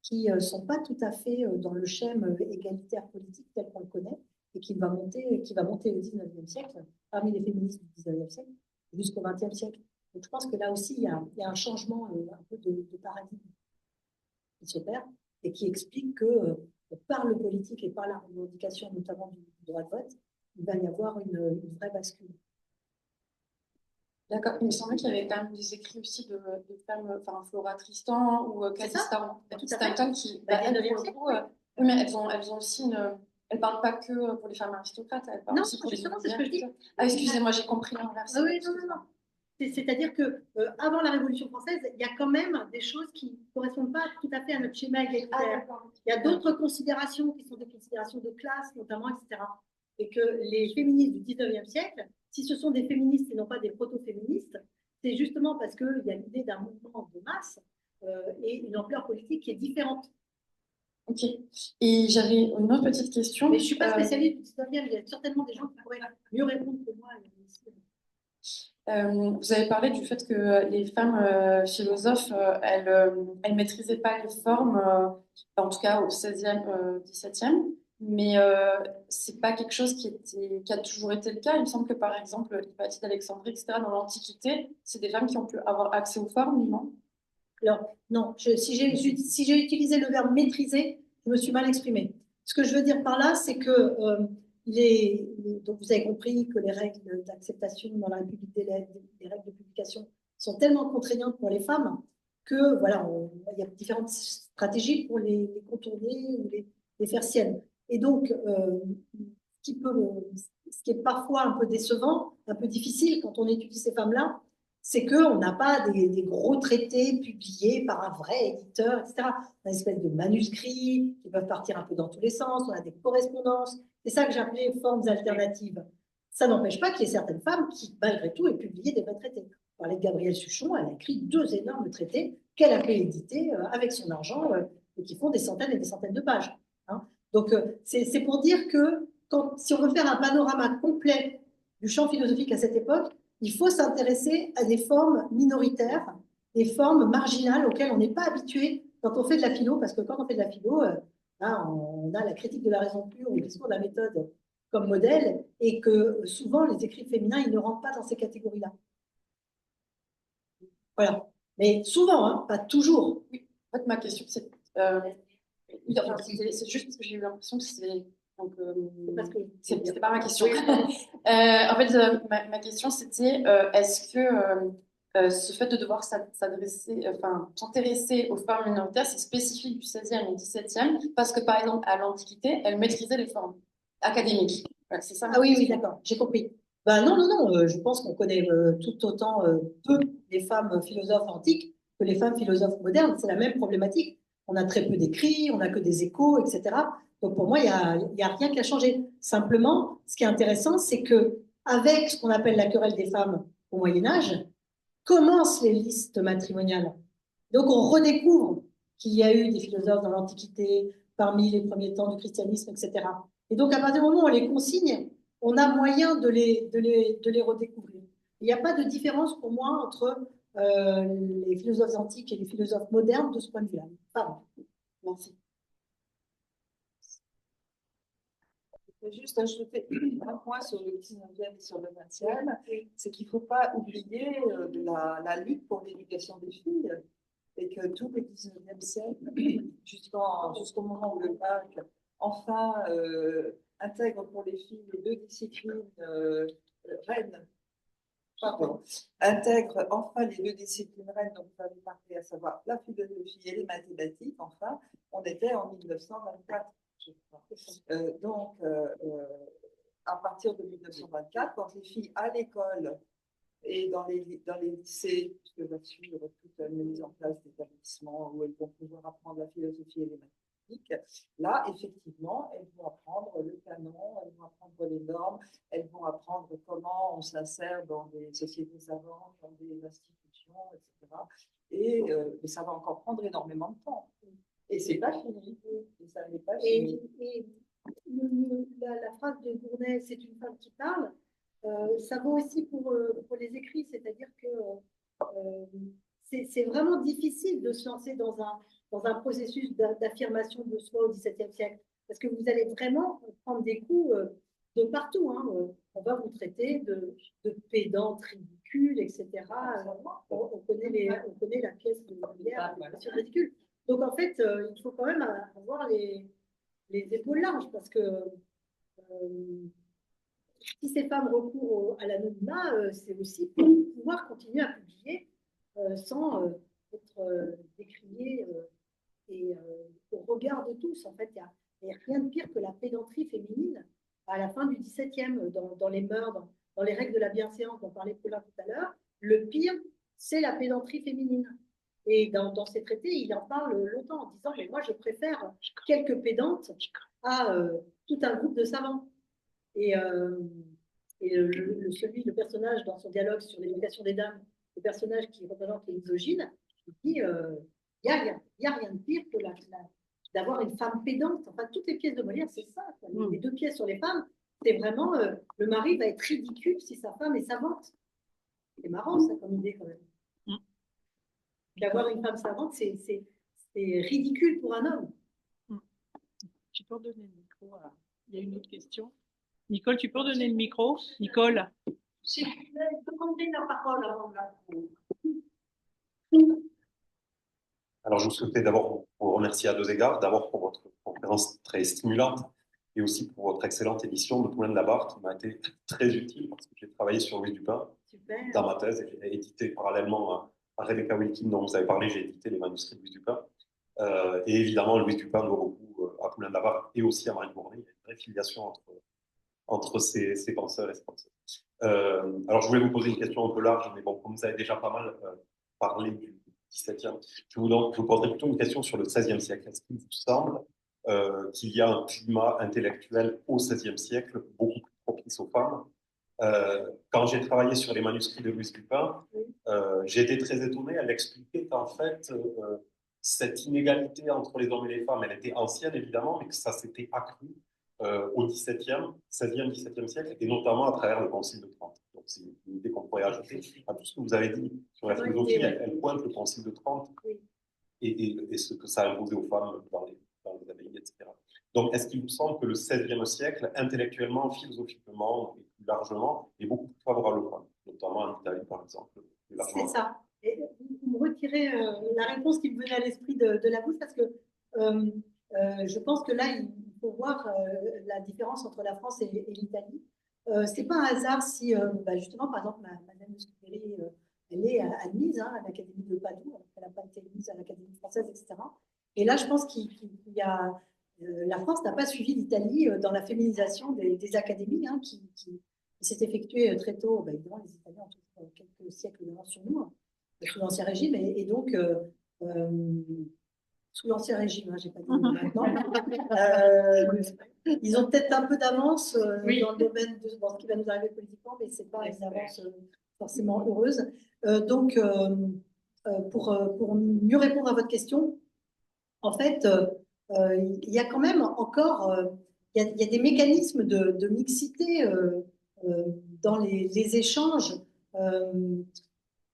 Speaker 4: qui ne sont pas tout à fait dans le schème égalitaire politique tel qu'on le connaît, et qui va monter au XIXe siècle, parmi les féministes du XIXe siècle, jusqu'au XXe siècle. Donc, je pense que là aussi, il y a un changement un peu de paradigme qui s'opère et qui explique que par le politique et par la revendication, notamment du droit de vote, il va y avoir une vraie bascule.
Speaker 7: D'accord, il me semblait qu'il y avait quand même des écrits aussi de femmes, enfin Flora Tristan ou Cathy Stanton qui, elles, pour le coup, oui, mais elles ont aussi elles parlent pas que pour les femmes aristocrates, elles parlent aussi pour les
Speaker 4: justement, c'est ce que je dis.
Speaker 7: Ah, excusez-moi, j'ai compris l'inverse.
Speaker 4: Ah oui, non. C'est-à-dire que avant la Révolution française, il y a quand même des choses qui ne correspondent pas tout à fait à notre schéma égalitaire. Il y a d'autres considérations qui sont des considérations de classe, notamment, etc. Et que les féministes du XIXe siècle, si ce sont des féministes et non pas des proto-féministes, c'est justement parce qu'il y a l'idée d'un mouvement de masse et une ampleur politique qui est différente.
Speaker 7: Ok. Et j'avais une autre petite question.
Speaker 4: Mais je ne suis pas spécialiste du XIXe, il y a certainement des gens qui pourraient mieux répondre que moi.
Speaker 7: Vous avez parlé du fait que les femmes philosophes, elles maîtrisaient pas les formes, en tout cas au XVIe, XVIIe, mais c'est pas quelque chose qui a toujours été le cas. Il me semble que par exemple, Hypatie d'Alexandrie, etc., dans l'Antiquité, c'est des femmes qui ont pu avoir accès aux formes, non?
Speaker 4: Alors, non, si j'ai utilisé le verbe maîtriser, je me suis mal exprimée. Ce que je veux dire par là, c'est que donc vous avez compris que les règles d'acceptation dans la République des lettres, les règles de publication sont tellement contraignantes pour les femmes que voilà, il y a différentes stratégies pour les contourner ou les faire siennes. Et donc, ce qui est parfois un peu décevant, un peu difficile quand on étudie ces femmes-là, c'est qu'on n'a pas des gros traités publiés par un vrai éditeur, etc. On a une espèce de manuscrits qui peuvent partir un peu dans tous les sens, on a des correspondances. C'est ça que j'appelais formes alternatives. Ça n'empêche pas qu'il y ait certaines femmes qui, malgré tout, aient publié des vrais traités. On parlait de Gabrielle Suchon, elle a écrit 2 énormes traités qu'elle a fait éditer avec son argent et qui font des centaines et des centaines de pages. Hein. Donc, c'est pour dire que si on veut faire un panorama complet du champ philosophique à cette époque, il faut s'intéresser à des formes minoritaires, des formes marginales auxquelles on n'est pas habitué quand on fait de la philo, parce que quand on fait de la philo, on a la critique de la raison pure ou le discours de la méthode comme modèle, et que souvent les écrits féminins, ils ne rentrent pas dans ces catégories-là. Voilà. Mais souvent, hein, pas toujours.
Speaker 7: Oui. En fait, ma question, c'est c'est juste parce que j'ai eu l'impression que c'est... Donc, c'était pas ma question. En fait, ma question, c'était est-ce que ce fait de devoir s'intéresser aux femmes minoritaires, c'est spécifique du 16e et du 17e, parce que, par exemple, à l'Antiquité, elles maîtrisaient les formes académiques. Voilà, c'est ça.
Speaker 4: Ah oui, d'accord, j'ai compris. Ben non, je pense qu'on connaît tout autant peu les femmes philosophes antiques que les femmes philosophes modernes. C'est la même problématique. On a très peu d'écrits, on n'a que des échos, etc. Donc pour moi, il y a rien qui a changé. Simplement, ce qui est intéressant, c'est que avec ce qu'on appelle la querelle des femmes au Moyen Âge, commencent les listes matrimoniales. Donc on redécouvre qu'il y a eu des philosophes dans l'Antiquité, parmi les premiers temps du christianisme, etc. Et donc à partir du moment où on les consigne, on a moyen de les redécouvrir. Il n'y a pas de différence pour moi entre les philosophes antiques et les philosophes modernes de ce point de vue-là. Pardon.
Speaker 7: Merci.
Speaker 3: Je vais juste ajouter un point sur le 19e et sur le 20e, c'est qu'il ne faut pas oublier la lutte pour l'éducation des filles, et que tout le 19e siècle, jusqu'au moment où le bac enfin intègre pour les filles les 2 disciplines reines, intègre enfin les 2 disciplines reines dont vous avez parlé, à savoir la philosophie et les mathématiques, enfin, on était en 1924. Donc, à partir de 1924, quand les filles à l'école et dans les lycées, puisque va suivre toute la mise en place d'établissements où elles vont pouvoir apprendre la philosophie et les mathématiques, là, effectivement, elles vont apprendre le canon, elles vont apprendre les normes, elles vont apprendre comment on s'insère dans des sociétés savantes, dans des institutions, etc. Mais ça va encore prendre énormément de temps. Et c'est pas fini. Et ça n'est pas fini.
Speaker 4: Et la phrase de Gournay, c'est une femme qui parle, ça vaut aussi pour les écrits, c'est-à-dire que c'est vraiment difficile de se lancer dans un processus d'affirmation de soi au XVIIe siècle, parce que vous allez vraiment prendre des coups de partout. Hein. On va vous traiter de pédante, ridicule, etc. On connaît la pièce de Molière, c'est ridicule. Donc en fait, il faut quand même avoir les épaules larges, parce que si ces femmes recourent à l'anonymat, c'est aussi pour pouvoir continuer à publier sans être décriées et au regard de tous. En fait, il n'y a rien de pire que la pédanterie féminine à la fin du XVIIe, dans les mœurs, dans les règles de la bienséance dont parlait Paulin tout à l'heure. Le pire, c'est la pédanterie féminine. Et dans ses traités, il en parle longtemps en disant « Mais moi, je préfère quelques pédantes à tout un groupe de savants. » Et le personnage, dans son dialogue sur l'éducation des dames, le personnage qui représente les misogynes, il dit il n'y a rien de pire que d'avoir une femme pédante. Enfin, toutes les pièces de Molière, c'est ça. Les 2 pièces sur les femmes, c'est vraiment le mari va être ridicule si sa femme est savante. C'est marrant, ça, comme idée, quand même. D'avoir une femme savante, c'est ridicule pour un homme.
Speaker 10: Tu peux redonner le micro Il y a une autre question. Nicole, tu peux redonner le micro Nicole.
Speaker 4: J'ai demandé la parole avant de la
Speaker 11: Alors, je souhaitais d'abord vous remercier à 2 égards. D'abord pour votre conférence très stimulante et aussi pour votre excellente édition de Poulain de la Barre qui m'a été très utile parce que j'ai travaillé sur Louis Dupin
Speaker 4: Super.
Speaker 11: dans ma thèse et j'ai édité parallèlement à Rebecca Wilkin dont vous avez parlé, j'ai édité les manuscrits de Louis Dupin. Et évidemment, Louis Dupin doit beaucoup à Poulain de la Barre et aussi à Marie Gournay. Il y a une vraie filiation entre ces penseurs et ces penseurs. Alors, je voulais vous poser une question un peu large, mais bon, comme vous avez déjà pas mal parlé du XVIIe, je vous poserai plutôt une question sur le XVIe siècle. Est-ce qu'il vous semble qu'il y a un climat intellectuel au XVIe siècle beaucoup plus propice aux femmes? Quand j'ai travaillé sur les manuscrits de Louise Dupin, j'ai été très étonné. Elle expliquait qu'en fait, cette inégalité entre les hommes et les femmes, elle était ancienne évidemment, mais que ça s'était accru au XVIIe, XVIe, XVIIe siècle, et notamment à travers le Concile de Trente. Donc c'est une idée qu'on pourrait ajouter à tout ce que vous avez dit sur la philosophie. Elle pointe le Concile de Trente et ce que ça a imposé aux femmes dans les abbayes, etc. Donc, est-ce qu'il vous semble que le XVIe siècle, intellectuellement, philosophiquement et plus largement, est beaucoup plus favorable aux femmes, notamment en Italie, par exemple?
Speaker 4: C'est ça. Et vous me retirez la réponse qui me venait à l'esprit de la bouche parce que je pense que là, il faut voir la différence entre la France et l'Italie. C'est pas un hasard si, justement, par exemple, Madame de Scudéry, elle est admise à l'Académie de Padoue, alors qu'elle n'a pas été admise à l'Académie française, etc. Et là, je pense qu'il y a la France n'a pas suivi l'Italie dans la féminisation des académies qui s'est effectuée très tôt. Évidemment, les Italiens ont toujours quelques siècles d'avance sur nous, sous l'Ancien Régime, et donc sous l'Ancien Régime, j'ai pas dit maintenant. Ils ont peut-être un peu d'avance dans le domaine de ce qui va nous arriver politiquement, mais c'est pas une avance forcément heureuse. Donc, pour mieux répondre à votre question, en fait, il y a quand même encore il y a des mécanismes de mixité dans les échanges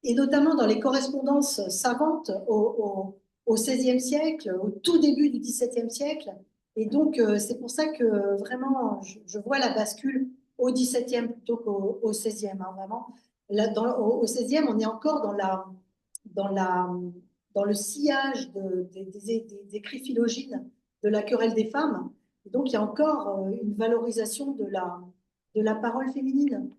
Speaker 4: et notamment dans les correspondances savantes au XVIe siècle, au tout début du XVIIe siècle. Et donc, c'est pour ça que vraiment, je vois la bascule au XVIIe plutôt qu'au XVIe. Vraiment. Là, au XVIe, on est encore dans le sillage des écrits Philogine de la querelle des femmes. Et donc, il y a encore une valorisation de la parole féminine.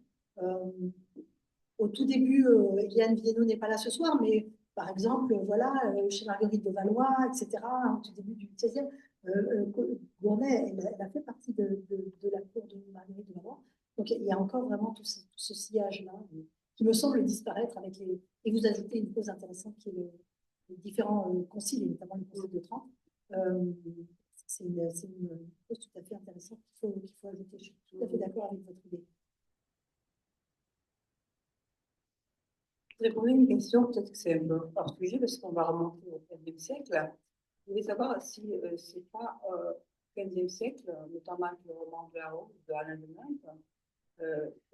Speaker 4: Au tout début, Eliane Viennot n'est pas là ce soir, mais par exemple, voilà, chez Marguerite de Valois, etc., au tout début du XVIe, Gournay, elle a fait partie de la cour de Marguerite de Valois. Donc, il y a encore vraiment tout ce sillage-là qui me semble disparaître avec les... Et vous ajoutez une cause intéressante qui est les différents conciles, et notamment le concile de Trente. C'est une chose tout à fait intéressante qu'il faut ajouter. Je suis tout à fait d'accord avec votre idée.
Speaker 9: Je voudrais poser une question, peut-être que c'est un peu hors sujet, parce qu'on va remonter au XVe siècle. Je voulais savoir si c'est pas au XVe siècle, notamment avec le roman de la Rose de Alain de Meung,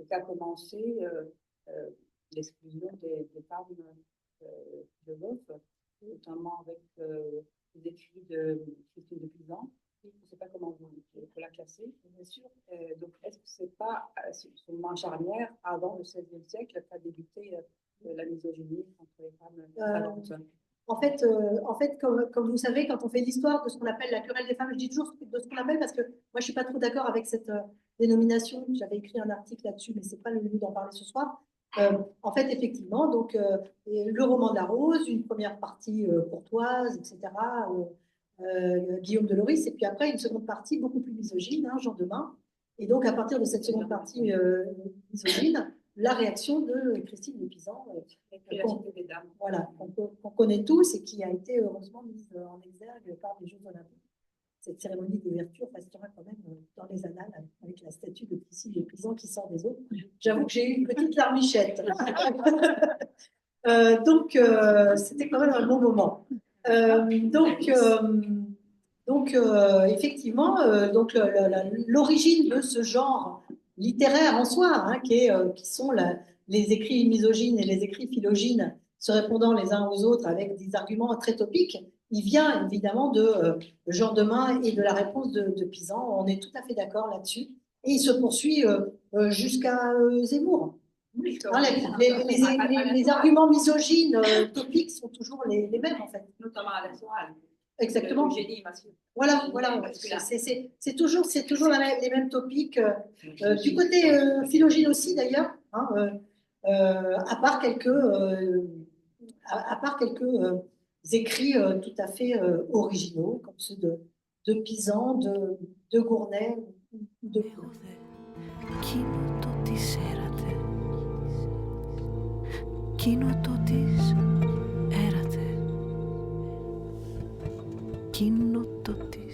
Speaker 9: qu'a commencé l'exclusion des femmes de l'autre, notamment avec les écrits de Christine de Pizan. Je ne sais pas comment vous la classer, bien sûr. Donc, est-ce que ce n'est pas ce moment charnière avant le XVIe siècle qu'a débuté la misogynie contre les femmes
Speaker 4: En fait, comme vous savez, quand on fait l'histoire de ce qu'on appelle la querelle des femmes, je dis toujours de ce qu'on appelle parce que moi, je ne suis pas trop d'accord avec cette dénomination. J'avais écrit un article là-dessus, mais ce n'est pas le lieu d'en parler ce soir. En fait, effectivement, donc, le roman de la Rose, une première partie courtoise, etc., Guillaume de Loris, et puis après, une seconde partie beaucoup plus misogyne, Jean Demain. Et donc, à partir de cette seconde partie misogyne, la réaction de Christine de Pizan, voilà, qu'on connaît tous et qui a été heureusement mise en exergue par les Jeux Olympiques. Cette cérémonie d'ouverture restera quand même dans les annales avec la statue de Christine de Pizan qui sort des eaux. J'avoue que j'ai eu une petite larmichette. Donc, c'était quand même un bon moment. Donc, effectivement, l'origine de ce genre littéraire en soi, qui sont les écrits misogynes et les écrits philogines se répondant les uns aux autres avec des arguments très topiques, il vient évidemment de Jean Demain et de la réponse de Pizan. On est tout à fait d'accord là-dessus. Et il se poursuit jusqu'à Zemmour. Oui, les arguments misogynes topiques sont toujours les mêmes, en fait.
Speaker 9: Notamment à la Soral.
Speaker 4: Exactement.
Speaker 9: Le génie masculin.
Speaker 4: Voilà, voilà. C'est toujours les mêmes topics. Du côté phylogène aussi, d'ailleurs, hein, à part quelques écrits tout à fait originaux, comme ceux de Pizan, de Gournay ou de Pau.
Speaker 1: Εκείνο το της έρατε. Εκείνο το της έρατε. Εκείνο το της